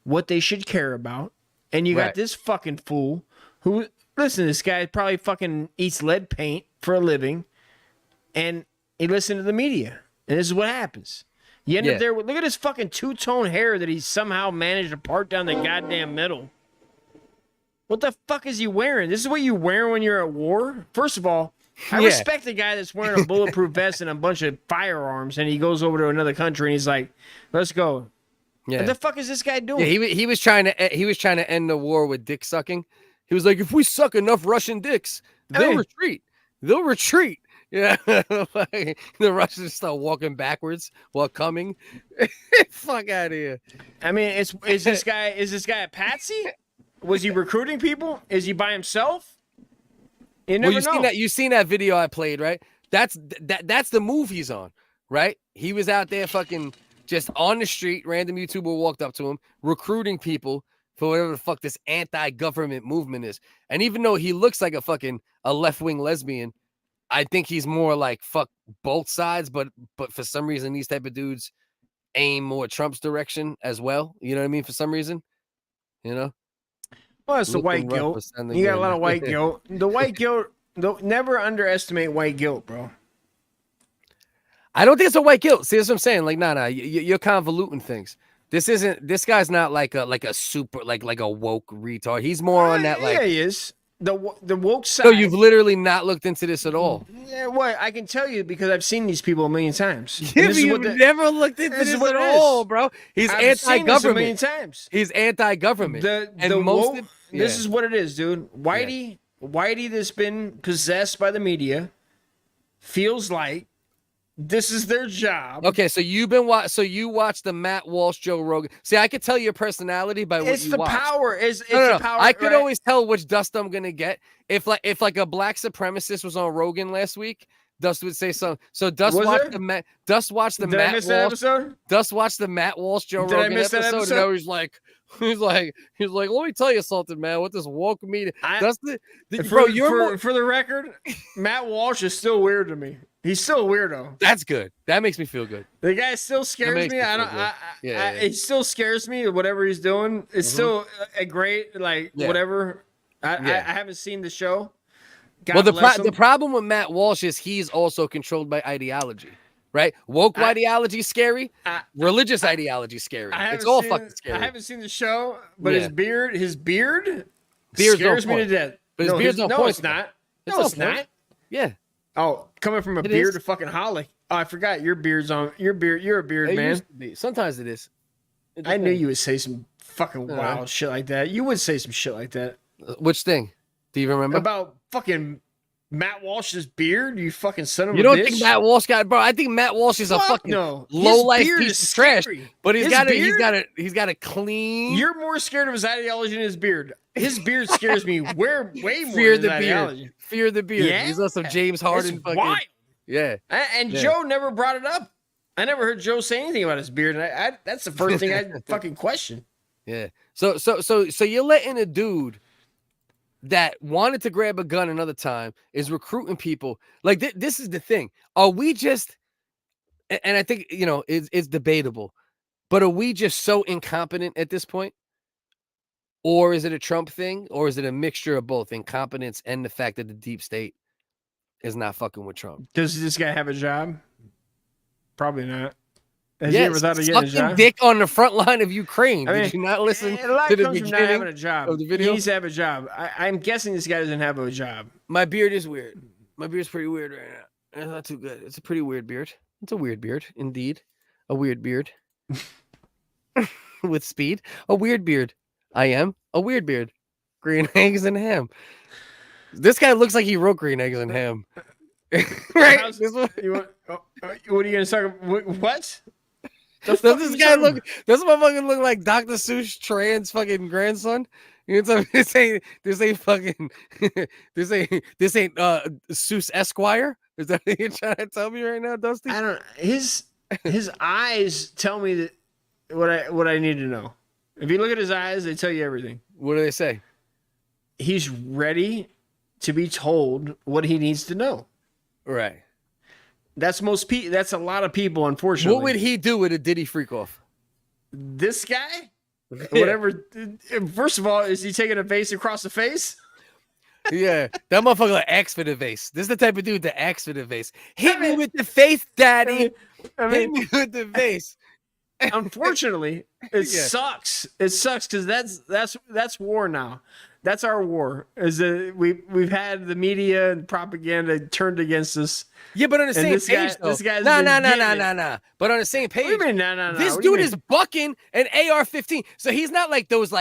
what they should care about. And you Right. got this fucking fool who, listen, this guy probably fucking eats lead paint for a living and he listened to the media. And this is what happens. You end Yeah. up there with, look at his fucking two-tone hair that he somehow managed to part down the goddamn middle. What the fuck is he wearing? This is what you wear when you're at war? First of all, I Yeah. respect the guy that's wearing a bulletproof vest and a bunch of firearms and he goes over to another country and he's like, let's go. Yeah. What the fuck is this guy doing? Yeah, he was trying to end the war with dick sucking. He was like, if we suck enough Russian dicks, they'll Hey. retreat. They'll retreat. Yeah, the Russians start walking backwards while coming. Fuck out of here. I mean, is this guy a patsy? Was he recruiting people? Is he by himself? You never know. You seen that video I played, right? That's the move he's on, right? He was out there fucking just on the street. Random YouTuber walked up to him, recruiting people for whatever the fuck this anti-government movement is. And even though he looks like a left-wing lesbian, I think he's more like fuck both sides. But for some reason, these type of dudes aim more Trump's direction as well. You know what I mean? For some reason, Well, it's the Looking white rough guilt. for sending You got a in. lot of white guilt. The white guilt. Never underestimate white guilt, bro. I don't think it's a white guilt. See, that's what I'm saying. Like, nah, you're convoluting things. This guy's not like a super like a woke retard. He's more on that like. Yeah, he is. The woke side. So you've literally not looked into this at all. Yeah, what I can tell you because I've seen these people a million times. And Yeah, this is you've what the- never looked into this is this what at it is. all, bro. He's I've seen this a million anti-government. times. He's anti-government. The woke, this is what it is, dude. Whitey that's been possessed by the media feels like this is their job. Okay, so you watch the Matt Walsh, Joe Rogan. See, I could tell your personality by what It's you the watch. power. It's No. the power. I could right? always tell which Dust I'm gonna get. If like a black supremacist was on Rogan last week, Dust would say something. So Dust Was watched there? the Matt. Dust watched the Did I Matt miss that Walsh. episode? Dust watched the Matt Walsh Joe Did I Rogan miss that episode. episode? And now he's like, let me tell you something, man. What this woke meeting? For the record, Matt Walsh is still weird to me. He's still a weirdo. That's good. That makes me feel good. The guy still scares makes me. me I feel don't. good. Yeah. It still scares me. Whatever he's doing, it's still a great Yeah. whatever. I Yeah. haven't seen the show. God Well, bless him. the problem with Matt Walsh is he's also controlled by ideology. right? Woke ideology is scary. Religious ideology is scary. It's all fucking scary. I haven't seen the show, but Yeah. his beard Beard's scares on me to point. death. But his beard's on no, point, it's not. It's No, on it's point. not. Yeah. Oh, coming from a It beard is. to fucking Holly. Oh, I forgot your beard's on. Your beard. You're a beard It man. used to be. Sometimes it is. It I knew depends. you would say some fucking wild shit like that. You would say some shit like that. Which thing? Do you remember? About fucking Matt Walsh's beard? You fucking son of You a don't bitch. think Matt Walsh got, bro? I think Matt Walsh is a Fuck fucking no. His low life beard piece is of trash. scary. But he's His got beard? a clean. You're more scared of his ideology than his beard. His beard scares me way more Fear than the his beard. ideology. Fear the beard. Yeah? He's on some James Harden. It's Fucking, wild. Yeah. And Yeah. Joe never brought it up. I never heard Joe say anything about his beard. And that's the first thing I fucking question. Yeah. So you're letting a dude that wanted to grab a gun another time is recruiting people. Like this is the thing. Are we just? And I think it's debatable, but are we just so incompetent at this point? Or is it a Trump thing? Or is it a mixture of both incompetence and the fact that the deep state is not fucking with Trump? Does this guy have a job? Probably not. Has he ever thought of getting a sucking job? dick on the front line of Ukraine. I mean, Did you not listen a lot to the comes from not beginning having a job. of the He video? needs to have a job. I'm guessing this guy doesn't have a job. My beard is weird. My beard's pretty weird right now. It's not too good. It's a pretty weird beard. It's a weird beard, indeed. A weird beard. With speed. A weird beard. I am a weird beard. Green eggs and ham. This guy looks like he wrote Green Eggs and Ham. Right? What are you going to talk about? What? Does this guy look? Does motherfucker look like Dr. Seuss trans fucking grandson? You know what I'm saying? This ain't fucking. this ain't Seuss Esquire. Is that what you're trying to tell me right now, Dusty? I don't. His eyes tell me that what I need to know. If you look at his eyes, they tell you everything. What do they say? He's ready to be told what he needs to know. Right. That's That's a lot of people, unfortunately. What would he do with a Diddy freak off? This guy? Whatever. First of all, is he taking a vase across the face? Yeah, that motherfucker like axe for the vase. This is the type of dude that axe for the vase. Hit me with the face, daddy. Hit me with the vase. Unfortunately, it sucks. It sucks because that's war now. That's our war. Is that we've had the media and propaganda turned against us. Yeah, but on the same page, though. This guy's nah. But on the same page, What do you mean, nah? this What do you dude mean? is bucking an AR-15. So he's not like those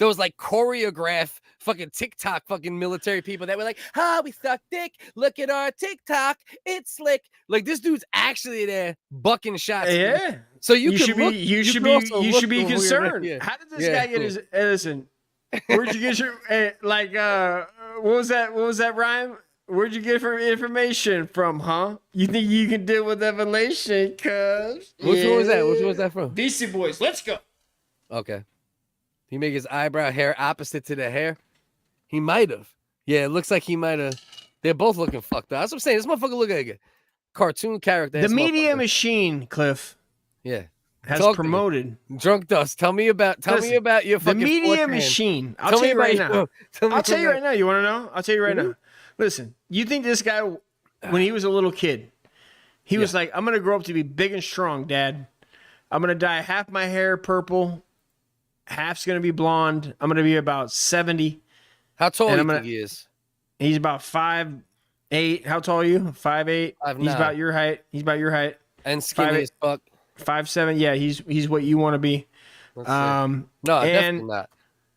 choreographed fucking TikTok fucking military people that were like, we suck dick. Look at our TikTok. It's slick. Like this dude's actually there bucking shots. Yeah. So you should look, be you should be concerned. How did this guy get his? Listen, where'd you get your what was that rhyme? Where'd you get your information from, huh? You think you can deal with evolution, cuz? Which one was that? Which one was that from? Beastie Boys. Let's go. Okay. He make his eyebrow hair opposite to the hair. He might have. Yeah, it looks like he might have. They're both looking fucked up. That's what I'm saying. This motherfucker look like a cartoon character. The media machine, Cliff. Yeah. Has Talk to promoted me. Drunk Dust. Tell me about your the fucking media 4chan. machine. I'll tell you right now. I'll tell you right now. You want to know? I'll tell you right now. Listen, you think this guy, when he was a little kid, he was like, I'm going to grow up to be big and strong, Dad. I'm going to dye half my hair purple. Half's going to be blonde. I'm going to be about 70. How tall do you think he is? He's about 5'8". How tall are you? 5'8". 5'9". He's about your height. And skinny as fuck. 5'7". Yeah, he's what you want to be. No, definitely not.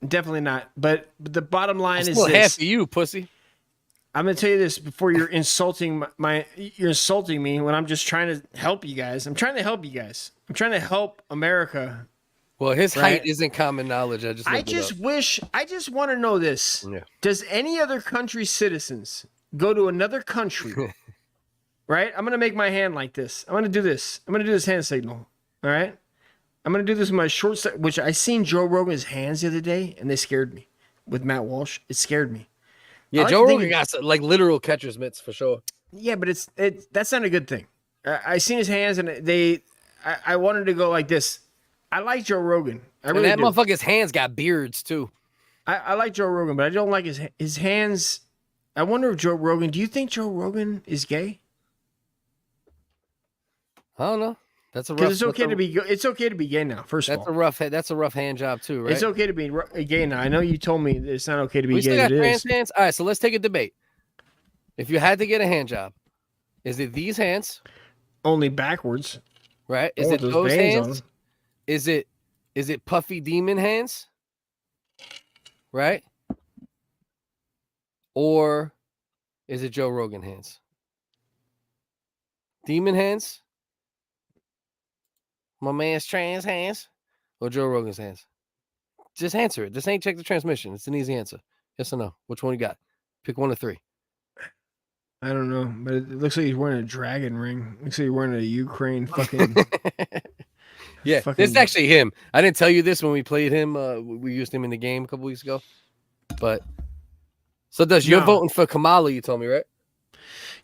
Definitely not. But the bottom line is still this. half of you, pussy. I'm gonna tell you this before you're insulting you're insulting me when I'm just trying to help you guys. I'm trying to help you guys. I'm trying to help America. Well, his height isn't common knowledge. I just want to know this. Yeah. Does any other country's citizens go to another country? Right? I'm gonna make my hand like this. I'm gonna do this. I'm gonna do this hand signal. All right. I'm gonna do this with my short, which I seen Joe Rogan's hands the other day, and they scared me. With Matt Walsh, it scared me. Yeah, Joe Rogan got like literal catcher's mitts for sure. Yeah, but that's not a good thing. I seen his hands, and I wanted to go like this. I like Joe Rogan. I really that do. motherfucker's hands got beards too. I like Joe Rogan, but I don't like his hands. I wonder if Joe Rogan. Do you think Joe Rogan is gay? I don't know. That's a rough. Because it's okay to be. It's okay to be gay now. First of all, That's a rough hand job too, right? It's okay to be gay now. I know you told me it's not okay to be We still gay. got trans hands. All right, so let's take a debate. If you had to get a hand job, is it these hands? Only backwards, right? Is it those hands? Is it puffy demon hands? Right? Or is it Joe Rogan hands? Demon hands? My man's trans hands? Or Joe Rogan's hands? Just answer it. Just ain't check the transmission. It's an easy answer. Yes or no? Which one you got? Pick one of three. I don't know, but it looks like he's wearing a dragon ring. Looks like he's wearing a Ukraine fucking. Yeah, this is actually him. I didn't tell you this when we played him. We used him in the game a couple weeks ago. But so you're voting for Kamala, you told me, right?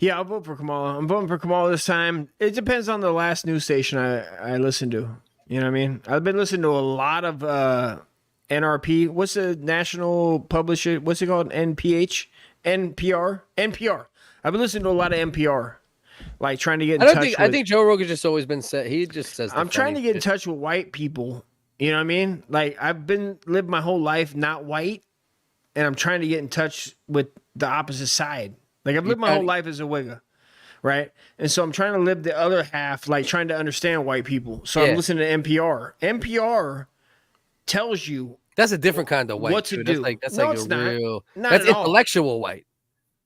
Yeah, I'll vote for Kamala. I'm voting for Kamala this time. It depends on the last news station I listen to. You know what I mean? I've been listening to a lot of NRP. What's the national publisher? What's it called? NPR? NPR. I've been listening to a lot of NPR. Like trying to get in touch with... I think Joe Rogan's just always been set. He just says I'm trying to get in touch with white people. You know what I mean? Like I've lived my whole life not white, and I'm trying to get in touch with the opposite side. Like I've lived my whole life as a Whigga, right? And so I'm trying to live the other half, like trying to understand white people. So I'm listening to NPR. NPR tells you that's a different kind of white. What to do? That's No, like it's a not. real. Not That's at all. intellectual white.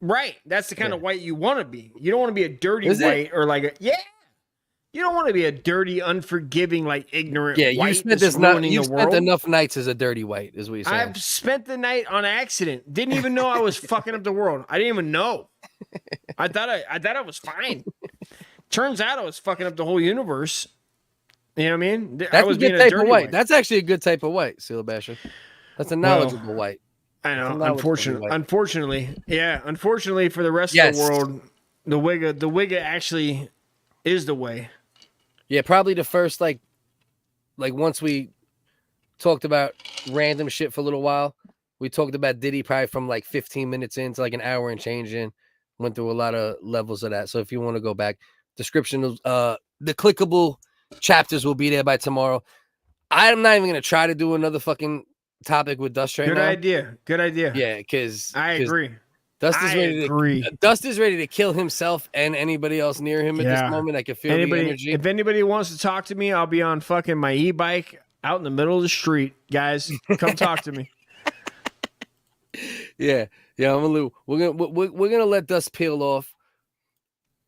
Right. That's the kind of white you want to be. You don't want to be a dirty Is it? white or like a You don't want to be a dirty, unforgiving, like ignorant Yeah, white. you spent that's this not. ruining You the spent world. enough nights as a dirty white, is what you're saying. I've spent the night on accident. Didn't even know I was fucking up the world. I didn't even know. I thought I was fine. Turns out I was fucking up the whole universe. You know what I mean? That's I was a good being type dirty of white. That's actually a good type of white, Seal Basher. That's a knowledgeable white. I know. That's a knowledgeable white. Unfortunately for the rest of the world, the Whigga actually is the way. Yeah, probably the first like once we talked about random shit for a little while. We talked about Diddy probably from like 15 minutes in to like an hour and change in. Went through a lot of levels of that. So if you want to go back, description of the clickable chapters will be there by tomorrow. I'm not even gonna try to do another fucking topic with Dust right now. Good idea. Yeah, because I agree. Dust is ready to kill himself and anybody else near him at this moment. I can feel the energy. If anybody wants to talk to me, I'll be on fucking my e-bike out in the middle of the street. Guys, come talk to me. Yeah, we're gonna let Dust peel off.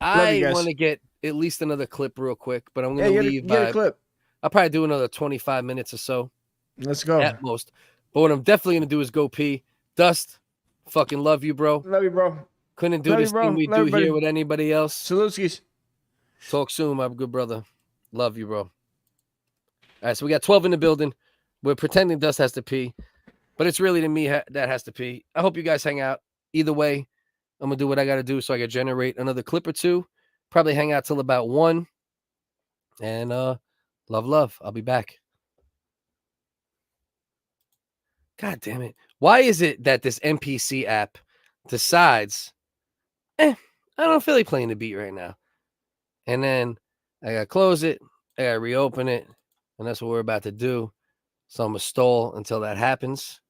I want to get at least another clip real quick, but I'm gonna leave. Get a clip. I'll probably do another 25 minutes or so. Let's go. At most. But what I'm definitely gonna do is go pee. Dust, fucking love you, bro. Love you, bro. Couldn't do Love this you, bro. thing we Love do everybody. here with anybody else. Salutskis. Talk soon, my good brother. Love you, bro. All right, so we got 12 in the building. We're pretending Dust has to pee, but it's really to me that has to pee. I hope you guys hang out. Either way, I'm gonna do what I gotta do so I can generate another clip or two. Probably hang out till about 1. And love. I'll be back. God damn it. Why is it that this NPC app decides, I don't feel like playing the beat right now. And then I gotta close it, I gotta reopen it, and that's what we're about to do. So I'm gonna stall until that happens.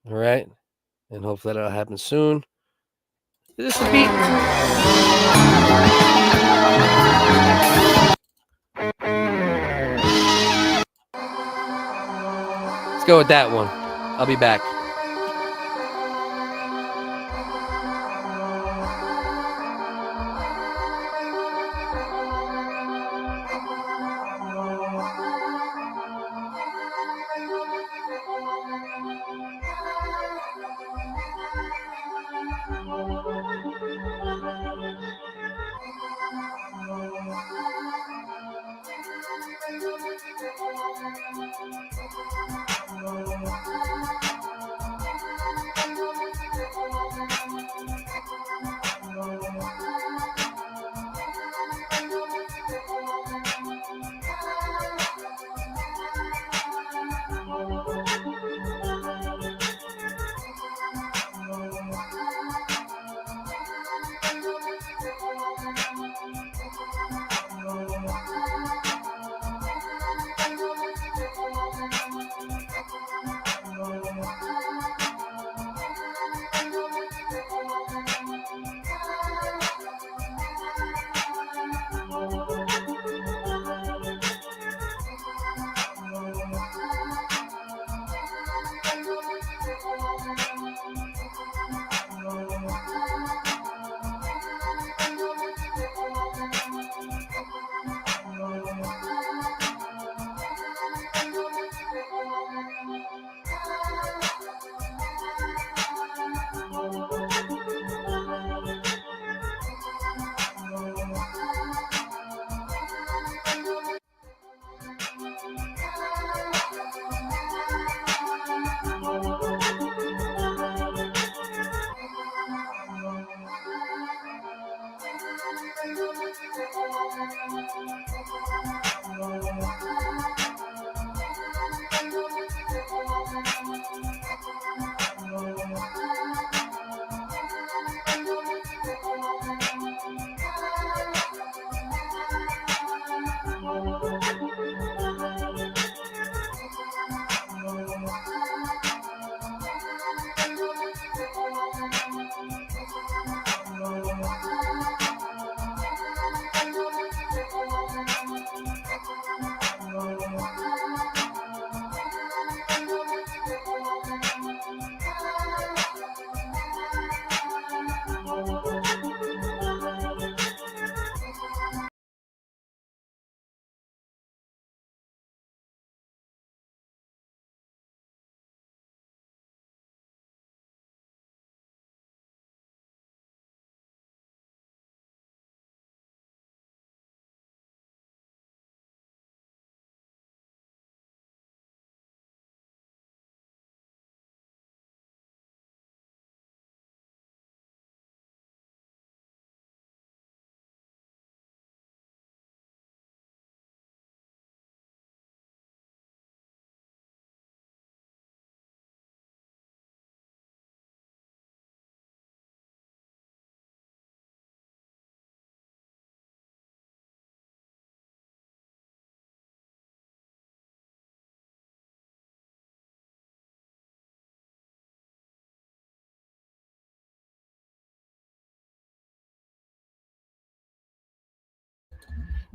All right. And hopefully that'll happen soon. Is this a beat? Let's go with that one. I'll be back.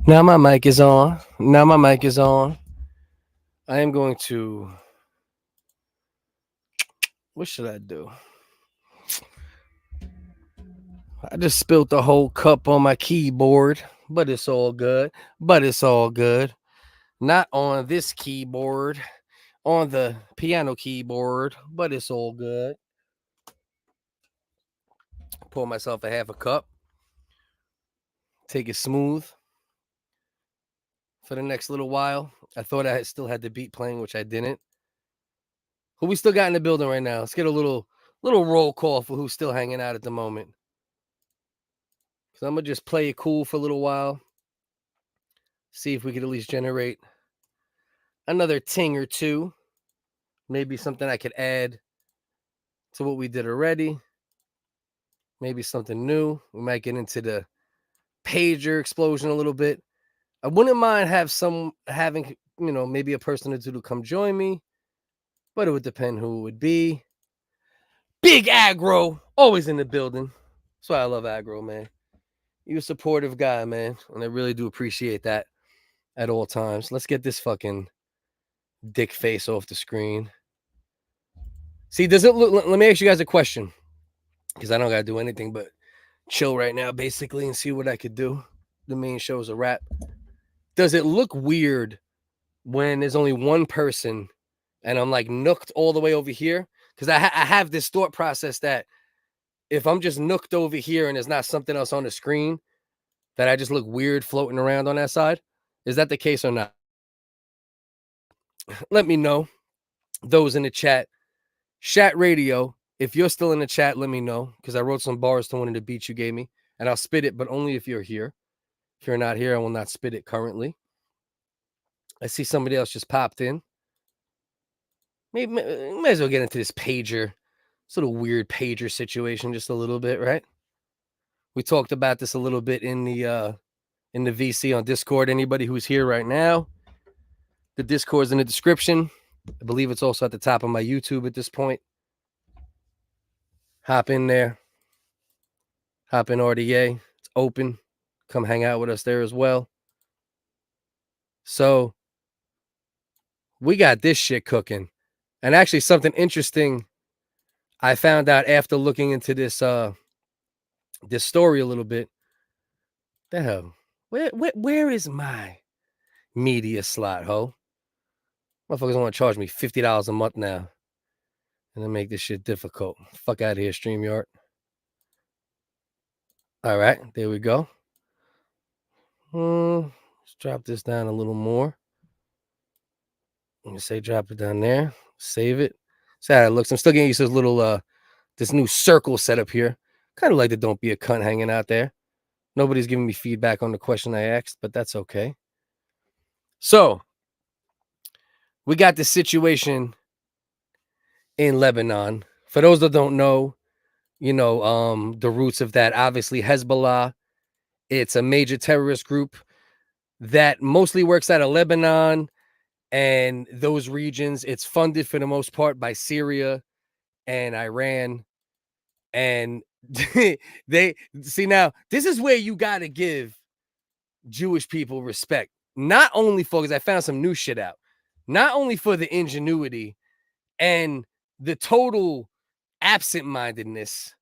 Now my mic is on. Now my mic is on. I am going to. What should I do? I just spilled the whole cup on my keyboard, but it's all good. But it's all good. Not on this keyboard, on the piano keyboard, but it's all good. Pour myself a half a cup. Take it smooth for the next little while. I thought I still had the beat playing, which I didn't. Who we still got in the building right now? Let's get a little roll call for who's still hanging out at the moment. So I'm going to just play it cool for a little while. See if we could at least generate another ting or two. Maybe something I could add to what we did already. Maybe something new. We might get into the pager explosion a little bit. I wouldn't mind having, maybe a person or two to come join me. But it would depend who it would be. Big Aggro, always in the building. That's why I love Aggro, man. You're a supportive guy, man. And I really do appreciate that at all times. Let's get this fucking dick face off the screen. See, does it look... Let me ask you guys a question. Because I don't got to do anything but chill right now, basically, and see what I could do. The main show is a wrap. Does it look weird when there's only one person and I'm like nooked all the way over here? Because I have this thought process that if I'm just nooked over here and there's not something else on the screen, that I just look weird floating around on that side. Is that the case or not? Let me know. Those in the chat. Shat Radio, if you're still in the chat, let me know. Because I wrote some bars to one of the beats you gave me. And I'll spit it, but only if you're here. If you're not here, I will not spit it currently. I see somebody else just popped in. Maybe might as well get into this pager. Sort of weird pager situation just a little bit, right? We talked about this a little bit in the VC on Discord. Anybody who's here right now, the Discord's in the description. I believe it's also at the top of my YouTube at this point. Hop in there. Hop in RDA. It's open. Come hang out with us there as well. So we got this shit cooking. And actually something interesting I found out after looking into this this story a little bit. The hell? Where is my media slot, ho? Motherfuckers want to charge me $50 a month now. And then make this shit difficult. Fuck out of here, StreamYard. All right, there we go. Let's drop this down a little more. I'm gonna say drop it down there. Save it. See how it looks. I'm still getting used to this little this new circle setup here. Kind of like the Don't Be a Cunt hanging out there. Nobody's giving me feedback on the question I asked, but that's okay. So we got this situation in Lebanon. For those that don't know, the roots of that, obviously Hezbollah, it's a major terrorist group that mostly works out of Lebanon and those regions. It's funded for the most part by Syria and Iran. And they see, now this is where you got to give Jewish people respect, not only for, because I found some new shit out, not only for the ingenuity and the total absent-mindedness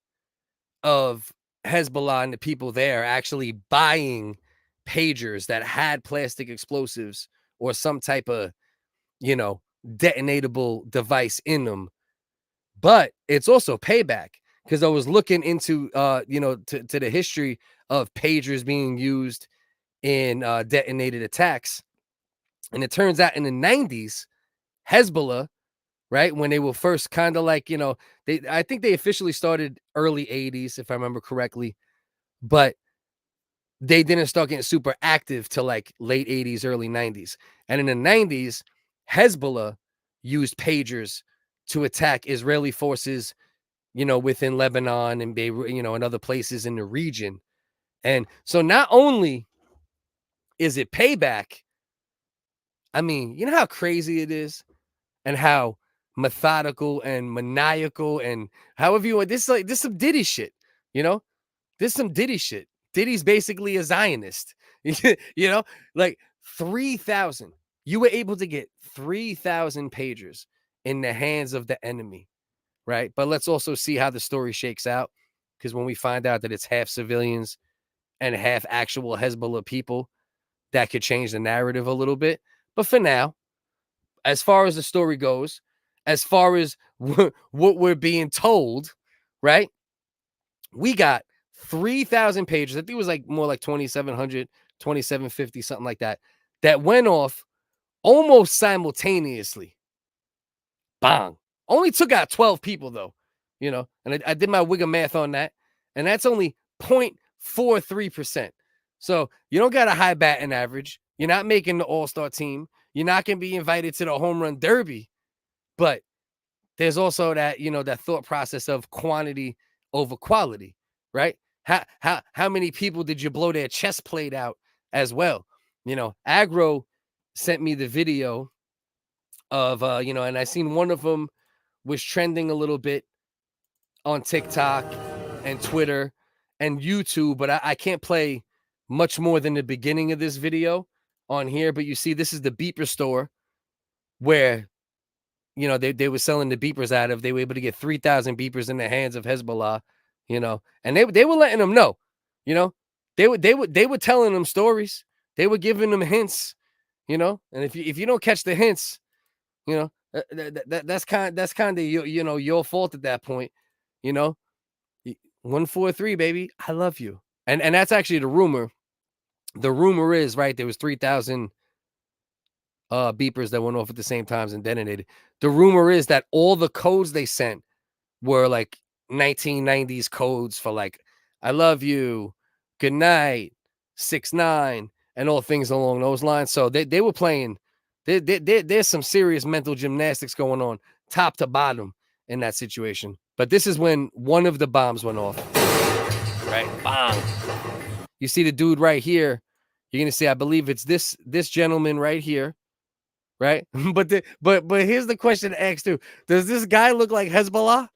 of Hezbollah and the people there actually buying pagers that had plastic explosives or some type of, detonatable device in them. But it's also payback, because I was looking into, to the history of pagers being used in detonated attacks. And it turns out in the 90s, Hezbollah, right, when they were first kind of like, I think they officially started early 80s, if I remember correctly, but they didn't start getting super active till like late 80s, early 90s. And in the 90s, Hezbollah used pagers to attack Israeli forces, within Lebanon and Beirut, and other places in the region. And so not only is it payback, I mean, you know how crazy it is and how methodical and maniacal and however you want, this some Diddy shit, this some Diddy shit. Diddy's basically a Zionist, like 3,000. You were able to get 3,000 pagers in the hands of the enemy, right? But let's also see how the story shakes out, because when we find out that it's half civilians and half actual Hezbollah people, that could change the narrative a little bit. But for now, as far as the story goes, as far as what we're being told, right? We got 3,000 pages. I think it was like more like 2,700, 2,750, something like that, that went off almost simultaneously. Bang. Only took out 12 people though, and I did my WHigga math on that, and that's only 0.43%. So you don't got a high batting average. You're not making the all-star team. You're not going to be invited to the home run derby. But there's also that, that thought process of quantity over quality, right? How many people did you blow their chest plate out as well? Agro sent me the video of, and I seen one of them was trending a little bit on TikTok and Twitter and YouTube, but I can't play much more than the beginning of this video on here. But you see, this is the beeper store where, they were selling the beepers out of. They were able to get 3,000 beepers in the hands of Hezbollah, and they were letting them know, they were telling them stories. They were giving them hints, and if you don't catch the hints, that's kind of your fault at that point. 143, baby, I love you. And that's actually the rumor. The rumor is, right, there was 3,000 beepers that went off at the same times and detonated. The rumor is that all the codes they sent were like 1990s codes for like, I love you, good night, 6ix9ine, and all things along those lines. So they were playing. There's some serious mental gymnastics going on, top to bottom, in that situation. But this is when one of the bombs went off. Right? Bang. You see the dude right here. You're gonna see, I believe it's this gentleman right here. Right? But here's the question to ask too. Does this guy look like Hezbollah?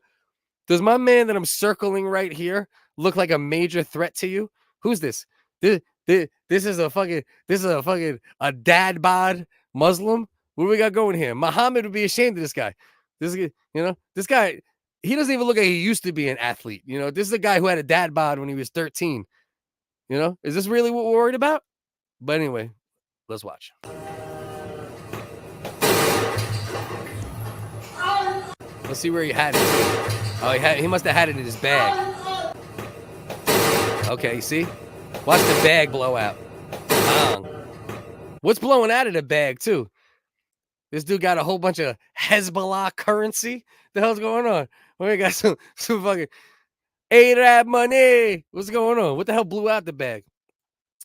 Does my man that I'm circling right here look like a major threat to you? Who's this? This is a dad bod Muslim. What do we got going here? Muhammad would be ashamed of this guy. This guy, he doesn't even look like he used to be an athlete. This is a guy who had a dad bod when he was 13. Is this really what we're worried about? But anyway, let's watch. Let's see where he had it. Oh, he must have had it in his bag. Okay, see? Watch the bag blow out. What's blowing out of the bag, too? This dude got a whole bunch of Hezbollah currency. The hell's going on? We got some fucking Arab money. What's going on? What the hell blew out the bag?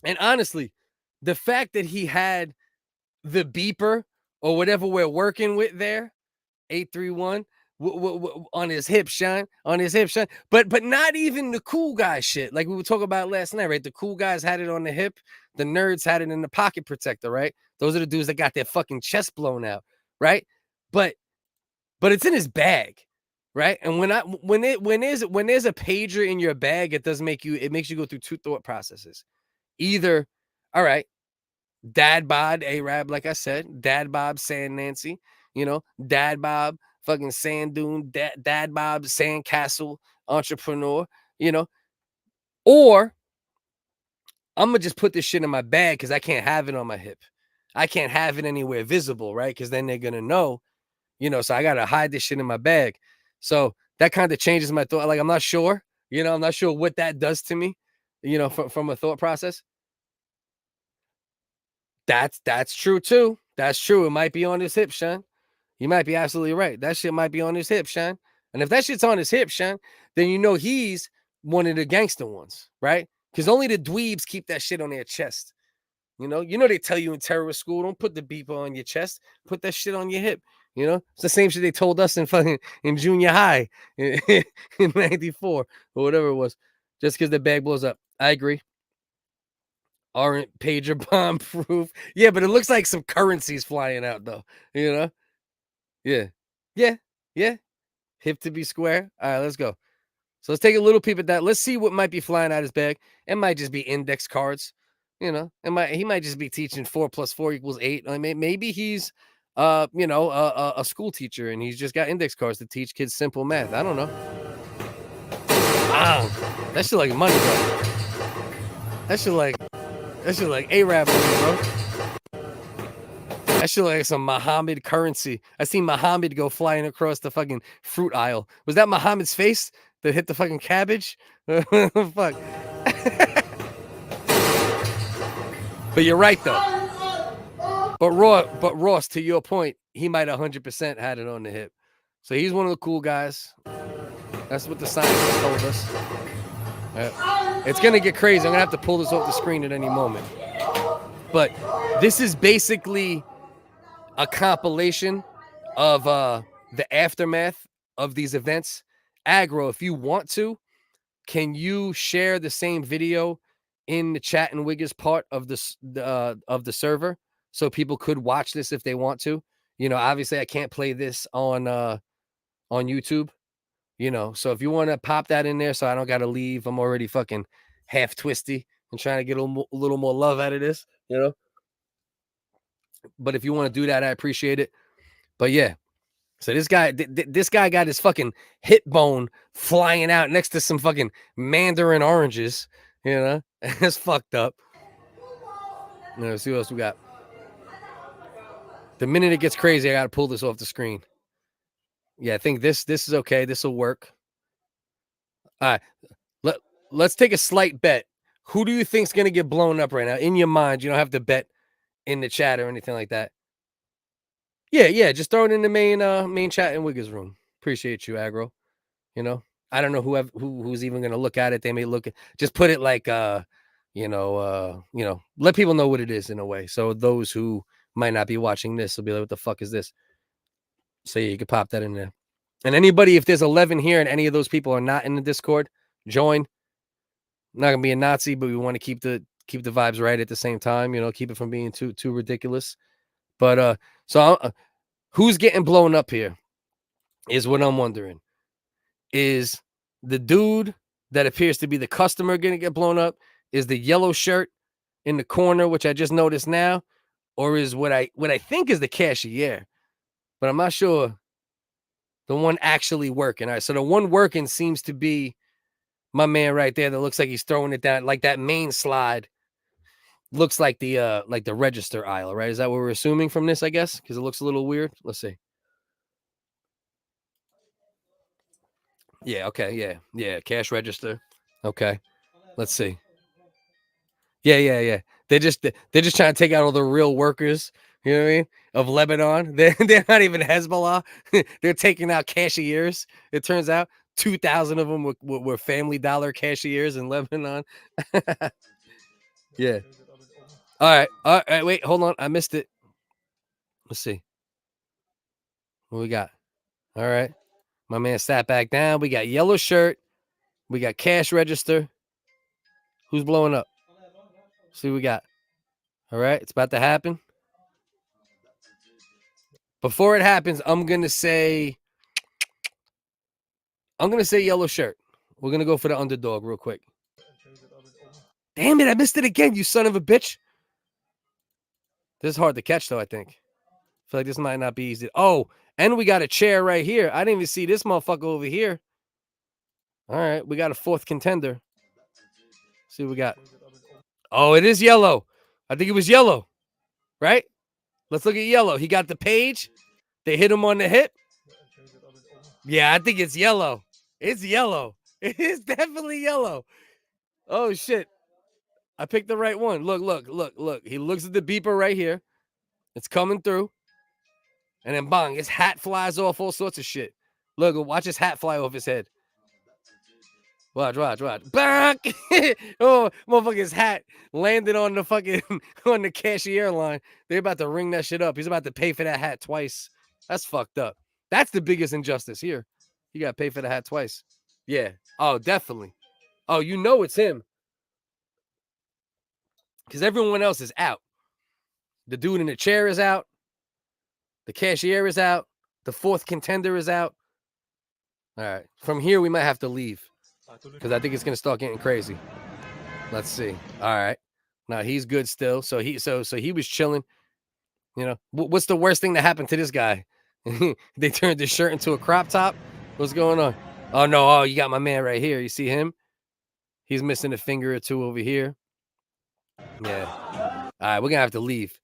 And honestly, the fact that he had the beeper or whatever we're working with there, 831, on his hip, Sean, on his hip, Sean. But not even the cool guy shit. Like we were talking about last night, right? The cool guys had it on the hip. The nerds had it in the pocket protector, right? Those are the dudes that got their fucking chest blown out, right? But it's in his bag, right? And when there's a pager in your bag, it makes you go through two thought processes. Either, all right, Dad Bod, Arab, like I said, Dad Bob, Sand Nancy, Dad Bob, fucking Sand Dune, Dad Bob, Sandcastle, entrepreneur, or I'm gonna just put this shit in my bag because I can't have it on my hip. I can't have it anywhere visible, right? Because then they're gonna know, so I gotta hide this shit in my bag. So that kind of changes my thought. Like, I'm not sure, I'm not sure what that does to me, from a thought process. That's true too. That's true. It might be on his hip, Sean. You might be absolutely right. That shit might be on his hip, Sean. And if that shit's on his hip, Sean, then he's one of the gangster ones, right? Because only the dweebs keep that shit on their chest. They tell you in terrorist school, don't put the beeper on your chest, put that shit on your hip. It's the same shit they told us in junior high in 94 or whatever it was, just because the bag blows up. I agree. Aren't pager bomb proof. Yeah, but it looks like some currency's flying out though. Yeah. Hip to be square. All right, let's go. So let's take a little peep at that. Let's see what might be flying out his bag. It might just be index cards. He might just be teaching 4 + 4 = 8. I mean, maybe he's a school teacher and he's just got index cards to teach kids simple math. I don't know. Wow, that shit like money, bro. That shit like Arab money, bro. That shit like some Muhammad currency. I seen Muhammad go flying across the fucking fruit aisle. Was that Muhammad's face that hit the fucking cabbage? Fuck. But you're right though. But Ross, to your point, he might 100% had it on the hip. So he's one of the cool guys. That's what the scientists told us. It's gonna get crazy. I'm gonna have to pull this off the screen at any moment. But this is basically a compilation of the aftermath of these events. Aggro, if you want to, can you share the same video in the Chat and Wiggas part of the server so people could watch this if they want to? Obviously I can't play this on YouTube. So if you want to pop that in there so I don't got to leave, I'm already fucking half twisty and trying to get a little more love out of this, But if you want to do that, I appreciate it. But yeah, so this guy got his fucking hip bone flying out next to some fucking mandarin oranges, It's fucked up. Let's see what else we got. The minute it gets crazy, I got to pull this off the screen. Yeah, I think this is okay. This will work. All right. Let's take a slight bet. Who do you think's going to get blown up right now? In your mind, you don't have to bet in the chat or anything like that. Yeah, just throw it in the main chat in Wigga's room. Appreciate you, Aggro. I don't know who's even going to look at it. They may look at, just put it like let people know what it is in a way. So those who might not be watching this will be like, what the fuck is this? So yeah, you can pop that in there. And anybody, if there's 11 here and any of those people are not in the Discord, join. I'm not gonna be a Nazi, but we want to keep the vibes right at the same time. Keep it from being too ridiculous. But who's getting blown up here is what I'm wondering. Is the dude that appears to be the customer gonna get blown up? Is the yellow shirt in the corner, which I just noticed now, or is what I think is the cashier? But I'm not sure. The one actually working. All right, so the one working seems to be my man right there that looks like he's throwing it down. Like that main slide looks like the register aisle, right? Is that what we're assuming from this, I guess? Because it looks a little weird. Let's see. Yeah, okay, yeah. Cash register. Okay. Let's see. Yeah. They're just trying to take out all the real workers, you know what I mean, of Lebanon. They're not even Hezbollah. They're taking out cashiers. It turns out 2,000 of them were Family Dollar cashiers in Lebanon. Yeah. All right. Wait, hold on. I missed it. Let's see. What we got? All right. My man sat back down. We got yellow shirt. We got cash register. Who's blowing up? See what we got. All right. It's about to happen. Before it happens, I'm going to say yellow shirt. We're going to go for the underdog real quick. Damn it. I missed it again, you son of a bitch. This is hard to catch, though, I think. I feel like this might not be easy. Oh, and we got a chair right here. I didn't even see this motherfucker over here. All right. We got a fourth contender. See what we got. Oh, it is yellow. I think it was yellow. Right? Let's look at yellow. He got the page. They hit him on the hip. Yeah, I think it's yellow. It's yellow. It is definitely yellow. Oh, shit. I picked the right one. Look. He looks at the beeper right here. It's coming through. And then bang, his hat flies off, all sorts of shit. Look, watch his hat fly off his head. Watch. Bang! Oh, motherfucker's hat landed on the fucking, on the cashier line. They're about to ring that shit up. He's about to pay for that hat twice. That's fucked up. That's the biggest injustice here. You got to pay for the hat twice. Yeah. Oh, definitely. Oh, you know it's him. Because everyone else is out. The dude in the chair is out. The cashier is out. The fourth contender is out. All right. From here, we might have to leave. Because I think it's going to start getting crazy. Let's see. All right. Now, he's good still. So he was chilling. You know, what's the worst thing that happened to this guy? They turned his shirt into a crop top? What's going on? Oh, no. Oh, you got my man right here. You see him? He's missing a finger or two over here. Yeah. All right. We're going to have to leave.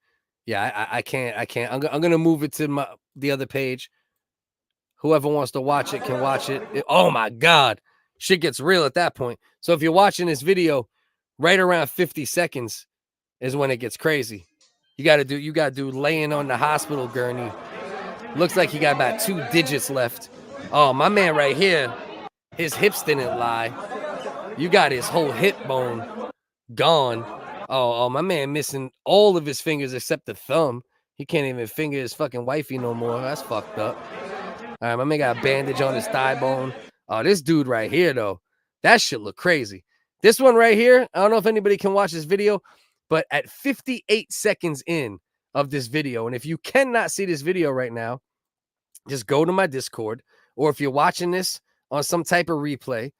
Yeah, I can't. I'm going to move it to the other page. Whoever wants to watch it can watch it. Oh, my God. Shit gets real at that point. So if you're watching this video, right around 50 seconds is when it gets crazy. You got to do laying on the hospital gurney. Looks like he got about 2 digits left. Oh, my man right here, his hips didn't lie. You got his whole hip bone gone. Oh, my man missing all of his fingers except the thumb. He can't even finger his fucking wifey no more. That's fucked up. All right, my man got a bandage on his thigh bone. Oh, this dude right here, though, that shit look crazy. This one right here, I don't know if anybody can watch this video, but at 58 seconds in of this video, and if you cannot see this video right now, just go to my Discord, or if you're watching this on some type of replay,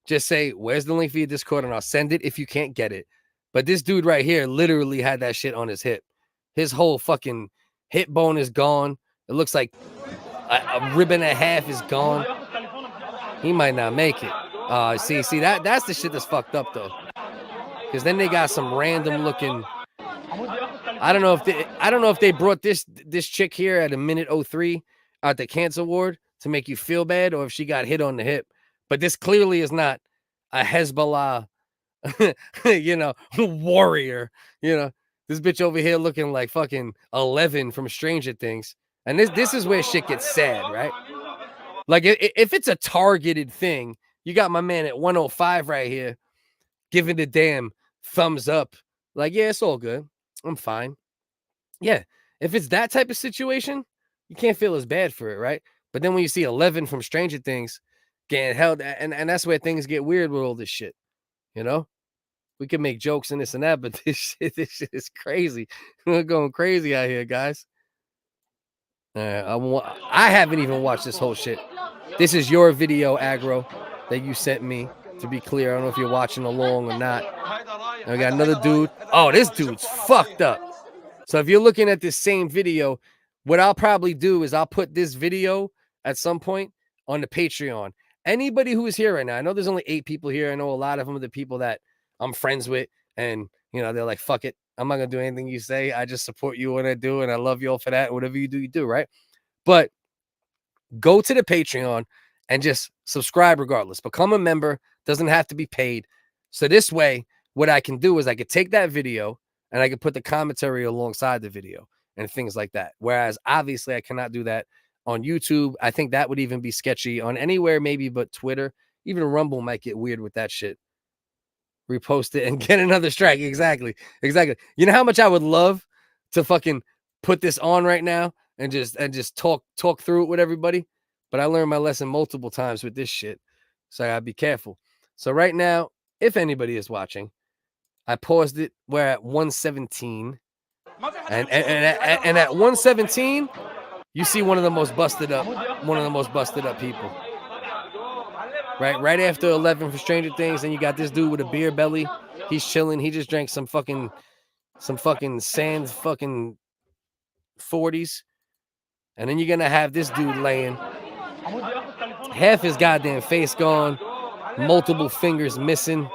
just say, where's the link for your Discord, and I'll send it if you can't get it. But this dude right here literally had that shit on his hip. His whole fucking hip bone is gone. It looks like a rib and a half is gone. He might not make it. See, that's the shit that's fucked up though. Because then they got some random looking. I don't know if they brought this chick here at a minute 03 at the cancer ward to make you feel bad, or if she got hit on the hip. But this clearly is not a Hezbollah, warrior. This bitch over here looking like fucking 11 from Stranger Things. And this is where shit gets sad, right? Like, if it's a targeted thing, you got my man at 105 right here giving the damn thumbs up. Like, yeah, it's all good. I'm fine. Yeah, if it's that type of situation, you can't feel as bad for it, right? But then when you see 11 from Stranger Things getting held, and that's where things get weird with all this shit, We can make jokes and this and that, but this shit is crazy. We're going crazy out here, guys. I haven't even watched this whole shit. This is your video, Aggro, that you sent me, to be clear. I don't know if you're watching along or not. And we got another dude. Oh, this dude's fucked up. So if you're looking at this same video, what I'll probably do is I'll put this video at some point on the Patreon. Anybody who is here right now, I know there's only 8 people here. I know a lot of them are the people that I'm friends with, and they're like, fuck it, I'm not gonna do anything you say. I just support you when I do, and I love you all for that. Whatever you do, right? But go to the Patreon and just subscribe regardless. Become a member. Doesn't have to be paid. So this way, what I can do is I could take that video and I could put the commentary alongside the video and things like that. Whereas obviously I cannot do that on YouTube. I think that would even be sketchy on anywhere maybe but Twitter. Even Rumble might get weird with that shit. repost it, and get another strike. Exactly. You know how much I would love to fucking put this on right now and just talk through it with everybody. But I learned my lesson multiple times with this shit, so I gotta be careful. So right now, if anybody is watching, I paused it. We're at 117, and at 117, you see one of the most busted up people. Right after 11 for Stranger Things, and you got this dude with a beer belly. He's chilling. He just drank some fucking sand fucking 40s. And then you're gonna have this dude laying, half his goddamn face gone, multiple fingers missing,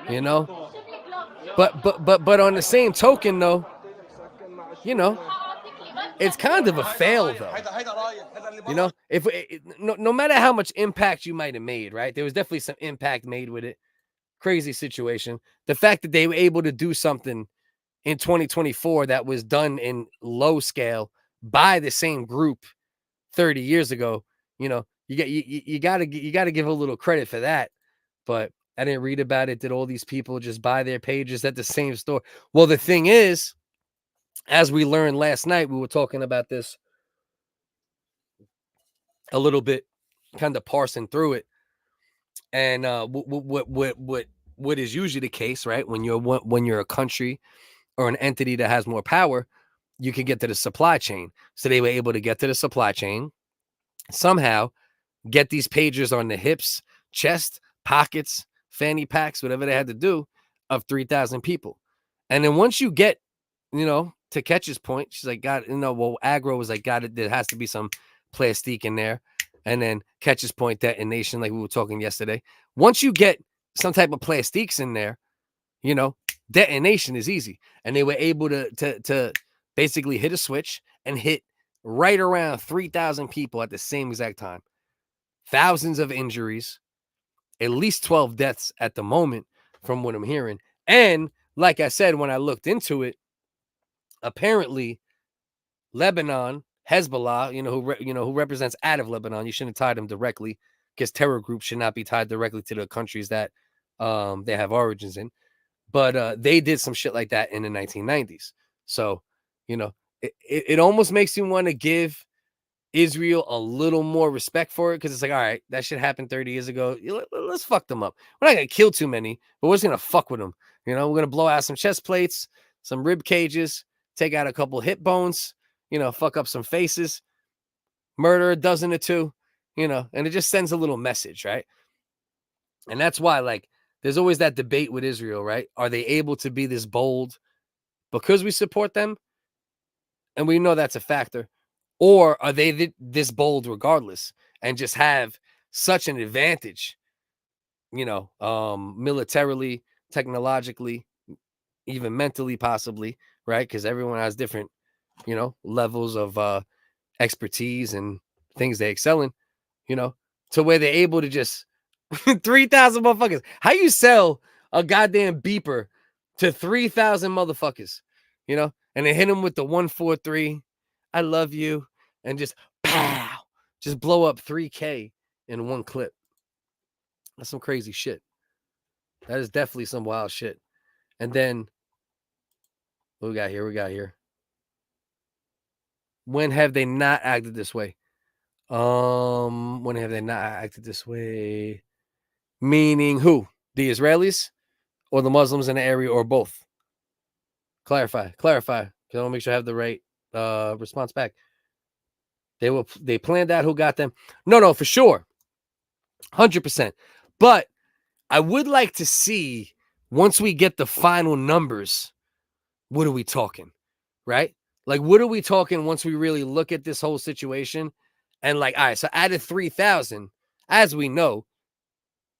you know. But on the same token, though, you know, it's kind of a fail, though. You know, no matter how much impact you might have made, right? There was definitely some impact made with it. Crazy situation. The fact that they were able to do something in 2024 that was done in low scale by the same group 30 years ago, you know, you gotta give a little credit for that. But I didn't read about it. Did all these people just buy their pages at the same store? Well, the thing is, as we learned last night, we were talking about this a little bit, kind of parsing through it. And what is usually the case, right? When you're a country or an entity that has more power, you can get to the supply chain. So they were able to get to the supply chain, somehow get these pagers on the hips, chest, pockets, fanny packs, whatever they had to do, of 3,000 people. And then once you get, you know, to Ketch's point, she's like, God, you know, well, Agro was like, God, there has to be some plastique in there. And then Ketch's point, detonation, like we were talking yesterday. Once you get some type of plastiques in there, you know, detonation is easy. And they were able to basically hit a switch and hit right around 3,000 people at the same exact time. Thousands of injuries, at least 12 deaths at the moment from what I'm hearing. And like I said, when I looked into it, apparently Lebanon, Hezbollah, who represents out of Lebanon, you shouldn't tie them directly, because terror groups should not be tied directly to the countries that they have origins in. But they did some shit like that in the 1990s. So, you know, it almost makes you want to give Israel a little more respect for it, because it's like, all right, that shit happened 30 years ago. Let's fuck them up. We're not going to kill too many, but we're just going to fuck with them. You know, we're going to blow out some chest plates, some rib cages, take out a couple hip bones, you know, fuck up some faces, murder a dozen or two, you know, and it just sends a little message, right? And that's why, like, there's always that debate with Israel, right? Are they able to be this bold because we support them? And we know that's a factor. Or are they this bold regardless and just have such an advantage, you know, militarily, technologically, even mentally, possibly, right? Because everyone has different, you know, levels of expertise and things they excel in, you know, to where they're able to just 3,000 motherfuckers. How you sell a goddamn beeper to 3,000 motherfuckers, you know, and they hit them with the 143, I love you, and just pow, just blow up 3K in one clip. That's some crazy shit. That is definitely some wild shit. And then what we got here? When have they not acted this way? When have they not acted this way? Meaning who? The Israelis or the Muslims in the area, or both? Clarify. Because I want to make sure I have the right response back. They planned out who got them. No, for sure. 100%. But I would like to see, once we get the final numbers, what are we talking? Right? Like, what are we talking once we really look at this whole situation? And like, all right, so out of 3,000, as we know,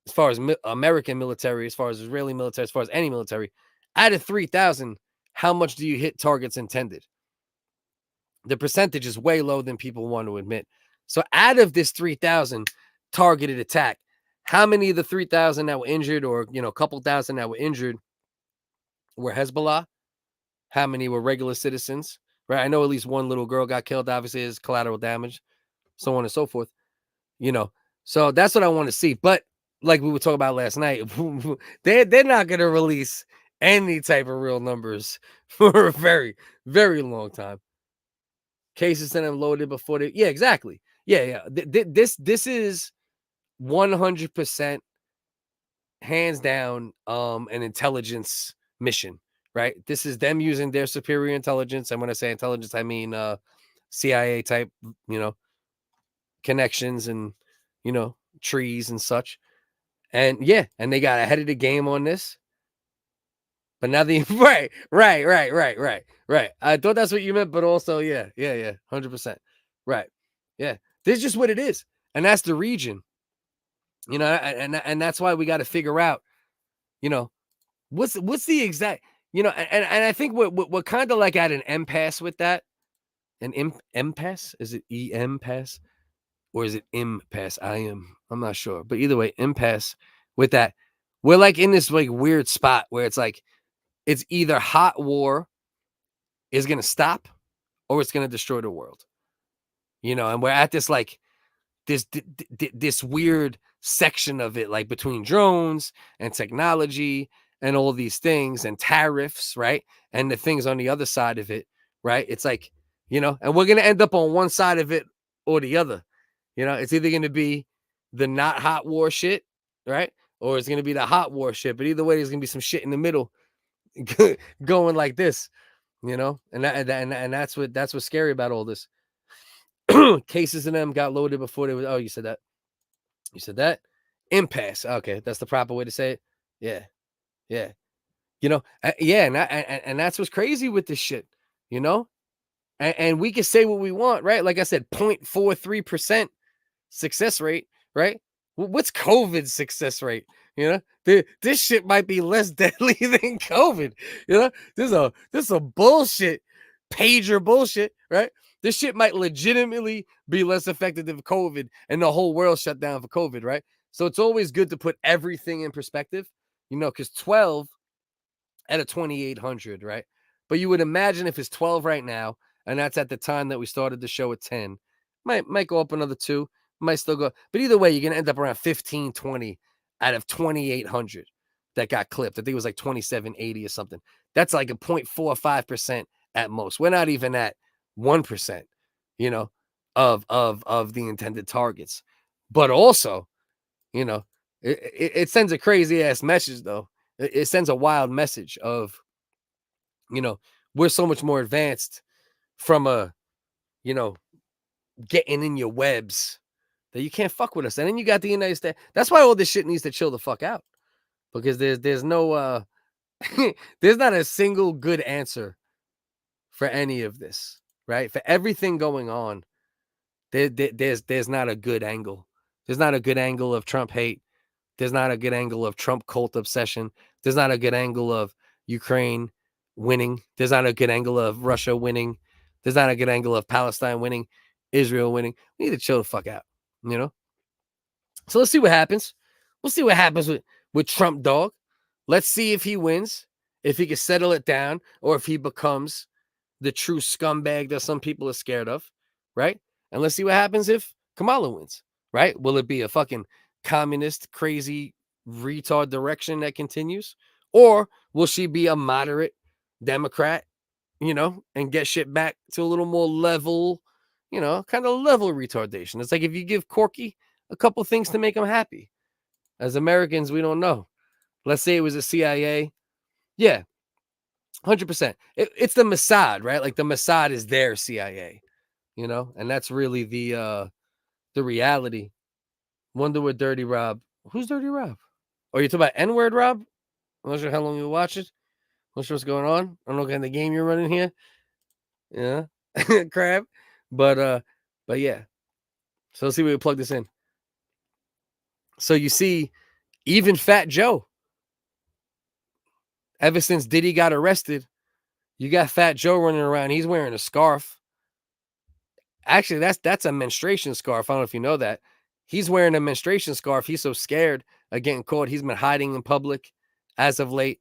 as far as American military, as far as Israeli military, as far as any military, out of 3,000, how much do you hit targets intended? The percentage is way low than people want to admit. So out of this 3,000 targeted attack, how many of the 3,000 that were injured, or, you know, a couple thousand that were injured, were Hezbollah? How many were regular citizens? Right? I know at least one little girl got killed. Obviously, is collateral damage, so on and so forth. You know, so that's what I want to see. But like we were talking about last night, they're not going to release any type of real numbers for a very, very long time. Cases in them loaded before they, yeah, exactly. Yeah. This is 100% hands down an intelligence mission, right? This is them using their superior intelligence. And when I say intelligence, I mean CIA type, connections and, trees and such. And yeah, and they got ahead of the game on this. But now right. I thought that's what you meant, but also, yeah, 100%. Right. Yeah. This is just what it is. And that's the region. And that's why we got to figure out, what's the exact, and I think we're kind of like at an impasse with that. An impasse? Is it impasse? Or is it impasse? I'm not sure. But either way, impasse with that. We're like in this like weird spot where it's like, it's either hot war is going to stop or it's going to destroy the world. And we're at this like this weird section of it, like between drones and technology and all these things and tariffs, right? And the things on the other side of it, right? It's like, and we're going to end up on one side of it or the other. It's either going to be the not hot war shit, right? Or it's going to be the hot war shit. But either way, there's going to be some shit in the middle going like this, and that's what's scary about all this. Cases in them got loaded before they was. Oh, you said that impasse. Okay, that's the proper way to say it. Yeah. And that's what's crazy with this shit, and we can say what we want, right? Like I said, 0.43% success rate, right? What's COVID's success rate? This shit might be less deadly than COVID. This is a bullshit pager bullshit, right? This shit might legitimately be less effective than COVID and the whole world shut down for COVID, right? So it's always good to put everything in perspective, because 12 out of 2,800, right? But you would imagine if it's 12 right now, and that's at the time that we started the show at 10, might go up another 2, might still go. But either way, you're going to end up around 15, 20 out of 2,800 that got clipped. I think it was like 2,780 or something. That's like a 0.45% at most. We're not even at 1%, of the intended targets. But also, it sends a crazy ass message though. It sends a wild message of, we're so much more advanced from a, getting in your webs that you can't fuck with us. And then you got the United States. That's why all this shit needs to chill the fuck out, because there's no there's not a single good answer for any of this, right? For everything going on, there's not a good angle. There's not a good angle of Trump hate. There's not a good angle of Trump cult obsession. There's not a good angle of Ukraine winning. There's not a good angle of Russia winning. There's not a good angle of Palestine winning, Israel winning. We need to chill the fuck out, So let's see what happens. We'll see what happens with Trump, dog. Let's see if he wins, if he can settle it down, or if he becomes the true scumbag that some people are scared of, right? And let's see what happens if Kamala wins, right? Will it be a fucking communist, crazy, retard direction that continues? Or will she be a moderate Democrat, and get shit back to a little more level, kind of level retardation? It's like if you give Corky a couple things to make him happy. As Americans, we don't know. Let's say it was a CIA. Yeah, 100%. It's the Mossad, right? Like the Mossad is their CIA, and that's really the reality. Wonder what Dirty Rob. Who's Dirty Rob? Oh, you're talking about N-word Rob? I'm not sure how long you watch it. I'm not sure what's going on. I don't know what kind of game you're running here. Yeah, crab. But yeah. So let's see if we can plug this in. So you see, even Fat Joe. Ever since Diddy got arrested, you got Fat Joe running around. He's wearing a scarf. Actually, that's a menstruation scarf. I don't know if you know that. He's wearing a menstruation scarf. He's so scared of getting caught. He's been hiding in public as of late.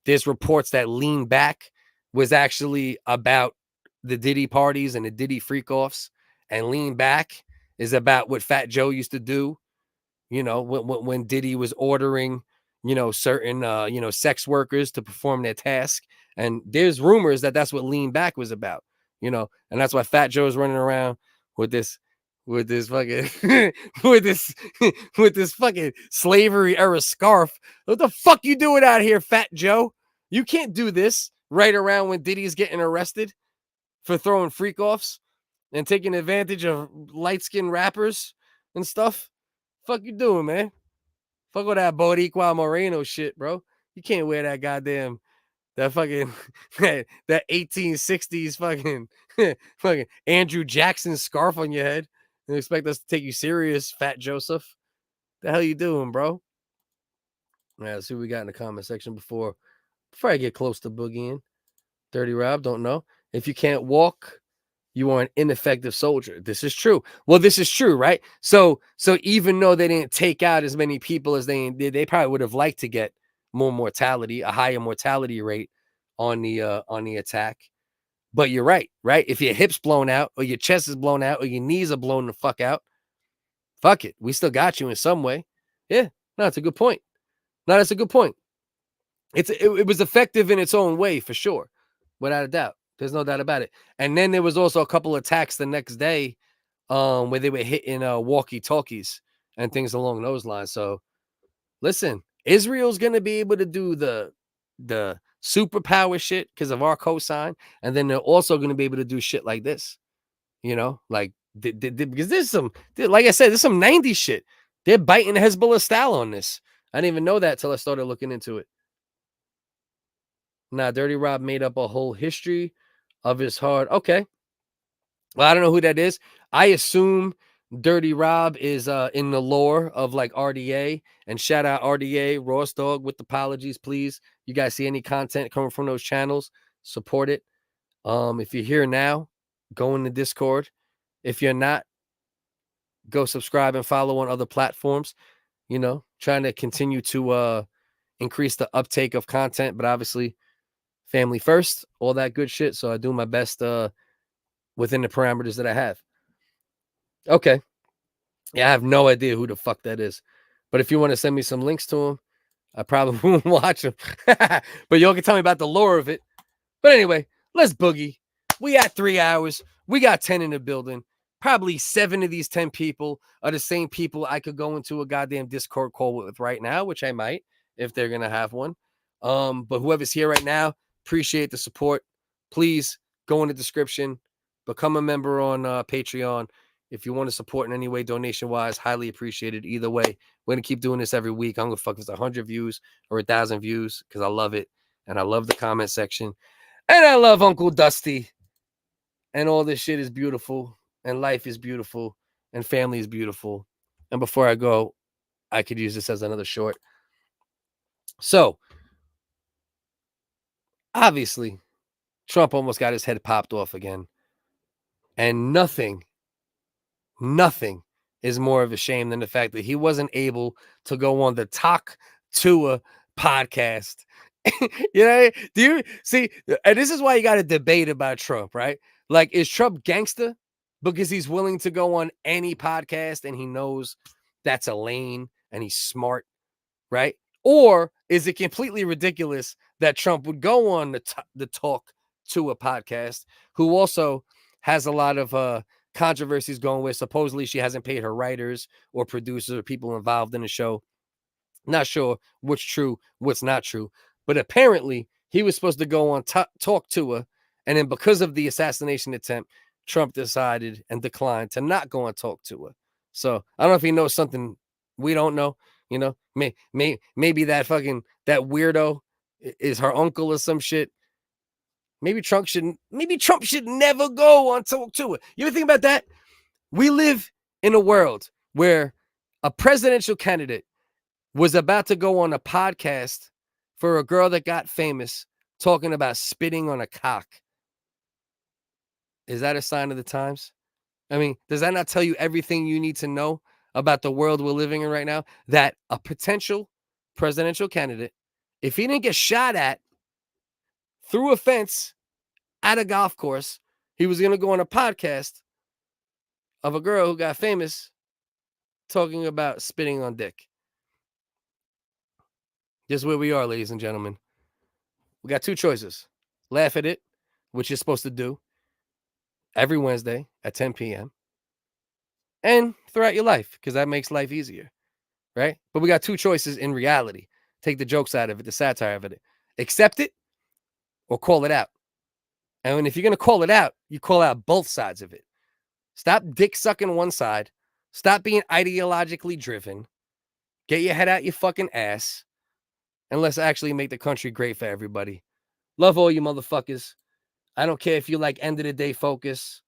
There's reports that Lean Back was actually about the Diddy parties and the Diddy freak-offs. And Lean Back is about what Fat Joe used to do You know, when Diddy was ordering, certain, sex workers to perform their task. And there's rumors that that's what Lean Back was about, and that's why Fat Joe's running around with this fucking, with this fucking slavery era scarf. What the fuck you doing out here, Fat Joe? You can't do this right around when Diddy's getting arrested for throwing freak offs and taking advantage of light-skinned rappers and stuff. Fuck you doing, man? Fuck with that Boricua Moreno shit, bro. You can't wear that goddamn, that fucking, that 1860s fucking Andrew Jackson scarf on your head and expect us to take you serious, Fat Joseph. The hell you doing, bro? Yeah, let's see what we got in the comment section before I get close to boogieing. Dirty Rob, don't know. If you can't walk, you are an ineffective soldier. This is true. Well, this is true, right? So even though they didn't take out as many people as they did, they probably would have liked to get more mortality, a higher mortality rate on the attack. But you're right? If your hip's blown out or your chest is blown out or your knees are blown the fuck out, fuck it. We still got you in some way. Yeah, no, it's a good point. No, that's a good point. It was effective in its own way, for sure. Without a doubt. There's no doubt about it. And then there was also a couple of attacks the next day where they were hitting walkie-talkies and things along those lines. So, listen, Israel's going to be able to do the superpower shit because of our cosign. And then they're also going to be able to do shit like this. Like, because there's some, like I said, there's some 90s shit. They're biting Hezbollah style on this. I didn't even know that till I started looking into it. Nah, Dirty Rob made up a whole history of his hard. Okay. Well, I don't know who that is. I assume Dirty Rob is in the lore of like RDA. And shout out RDA, Ross Dog, with apologies, please. You guys see any content coming from those channels, support it. If you're here now, go in the Discord. If you're not, go subscribe and follow on other platforms. Trying to continue to increase the uptake of content, but obviously family first, all that good shit. So I do my best within the parameters that I have. Okay. Yeah, I have no idea who the fuck that is. But if you want to send me some links to him, I probably won't watch him. But y'all can tell me about the lore of it. But anyway, let's boogie. We got 3 hours. We got 10 in the building. Probably 7 of these 10 people are the same people I could go into a goddamn Discord call with right now, which I might if they're going to have one. But whoever's here right now, appreciate the support. Please go in the description, become a member on Patreon. If you want to support in any way, donation-wise, highly appreciated. Either way, we're going to keep doing this every week. I'm going to fuck if it's 100 views or 1,000 views because I love it. And I love the comment section. And I love Uncle Dusty. And all this shit is beautiful. And life is beautiful. And family is beautiful. And before I go, I could use this as another short. So, obviously, Trump almost got his head popped off again. And nothing is more of a shame than the fact that he wasn't able to go on the Talk Tuah podcast. Do you see? And this is why you got to debate about Trump, right? Like, is Trump gangster because he's willing to go on any podcast and he knows that's a lane and he's smart, right? Or is it completely ridiculous that Trump would go on the Talk Tuah podcast, who also has a lot of controversies going with? Supposedly she hasn't paid her writers or producers or people involved in the show. Not sure what's true, what's not true. But apparently he was supposed to go on Talk Tuah. And then because of the assassination attempt, Trump decided and declined to not go on Talk Tuah. So I don't know if he knows something we don't know. Maybe that weirdo is her uncle or some shit. Maybe Trump should never go on Talk Tuah. You ever think about that? We live in a world where a presidential candidate was about to go on a podcast for a girl that got famous talking about spitting on a cock. Is that a sign of the times? I mean, does that not tell you everything you need to know about the world we're living in right now? That a potential presidential candidate, if he didn't get shot at through a fence at a golf course, he was going to go on a podcast of a girl who got famous talking about spitting on dick. Just where we are, ladies and gentlemen. We got two choices. Laugh at it, which you're supposed to do every Wednesday at 10 p.m. and throughout your life, because that makes life easier, right? But we got two choices in reality. Take the jokes out of it, the satire of it. Accept it or call it out. And if you're going to call it out, you call out both sides of it. Stop dick sucking one side. Stop being ideologically driven. Get your head out your fucking ass. And let's actually make the country great for everybody. Love all you motherfuckers. I don't care if you like end of the day focus.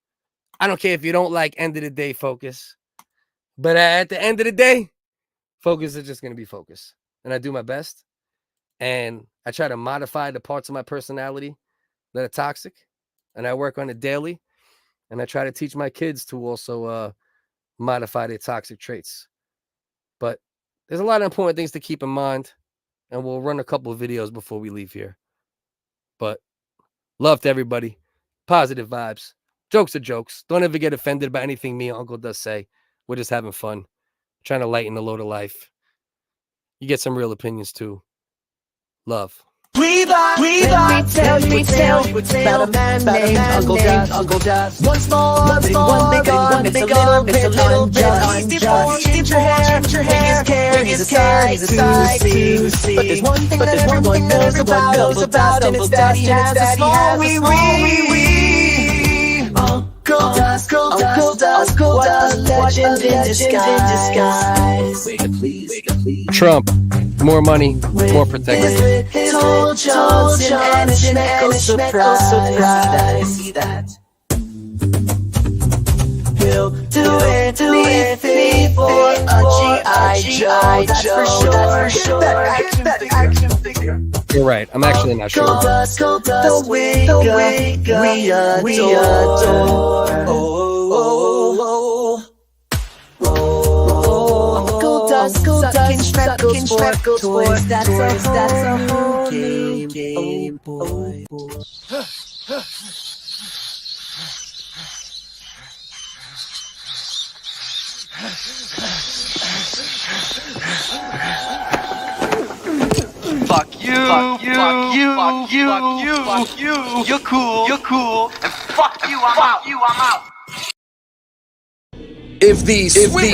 I don't care if you don't like end of the day focus. But at the end of the day, focus is just going to be focus. And I do my best. And I try to modify the parts of my personality that are toxic. And I work on it daily. And I try to teach my kids to also modify their toxic traits. But there's a lot of important things to keep in mind. And we'll run a couple of videos before we leave here. But love to everybody. Positive vibes. Jokes are jokes. Don't ever get offended by anything me and Uncle does say. We're just having fun. Trying to lighten the load of life. You get some real opinions too. Love. Let me tell you about a man named Uncle Dust. One small, one big arm, it's a little bit unjust. Keep your hair, he's a size to see. But there's one thing that everyone knows about Uncle Dust, and it's that he has a small wee. Uncle Dust, what a legend in disguise. Trump, more money, more protection. His whole Johnson and a schmeckle surprise. See that? He'll do anything for a G.I. Joe, that's for sure. That action figure. You're right. I'm actually not sure. The Whigga we adore. Uncle Dust, sucking speckles for toys. That's a whole new game, boy. Fuck you, you're cool, and fuck you, I'm out. If the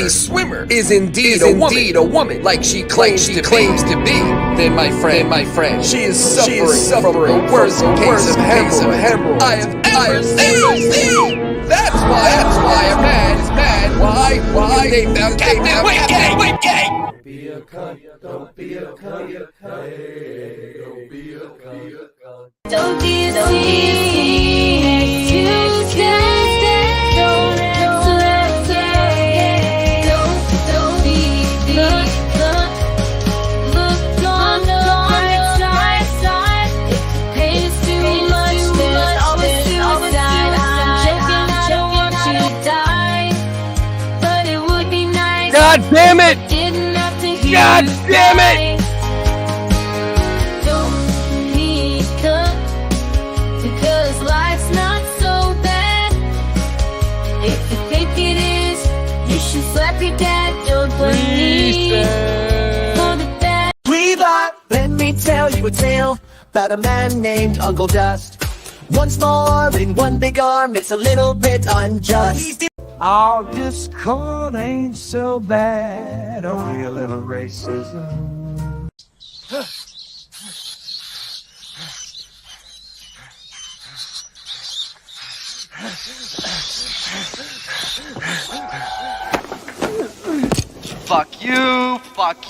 swimmer is indeed a woman, like she claims to be, then my friend, she is suffering the worst case of hemorrhoids I have ever seen. That's why a man is mad. Why? They found Captain Whitgate. Don't be a cunt. Don't be a cunt. Hey, don't be a cunt. Don't be a God damn it! God damn it! Don't be cut, because life's not so bad. If you think it is, you should slap your dad. Don't believe for the bad. Let me tell you a tale about a man named Uncle Dust. One small arm and one big arm, it's a little bit unjust. All discord ain't so bad, only a little racism. Fuck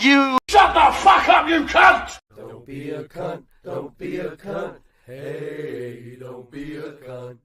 you. Shut the fuck up, you cunt! Don't be a cunt. Don't be a cunt. Hey, don't be a cunt.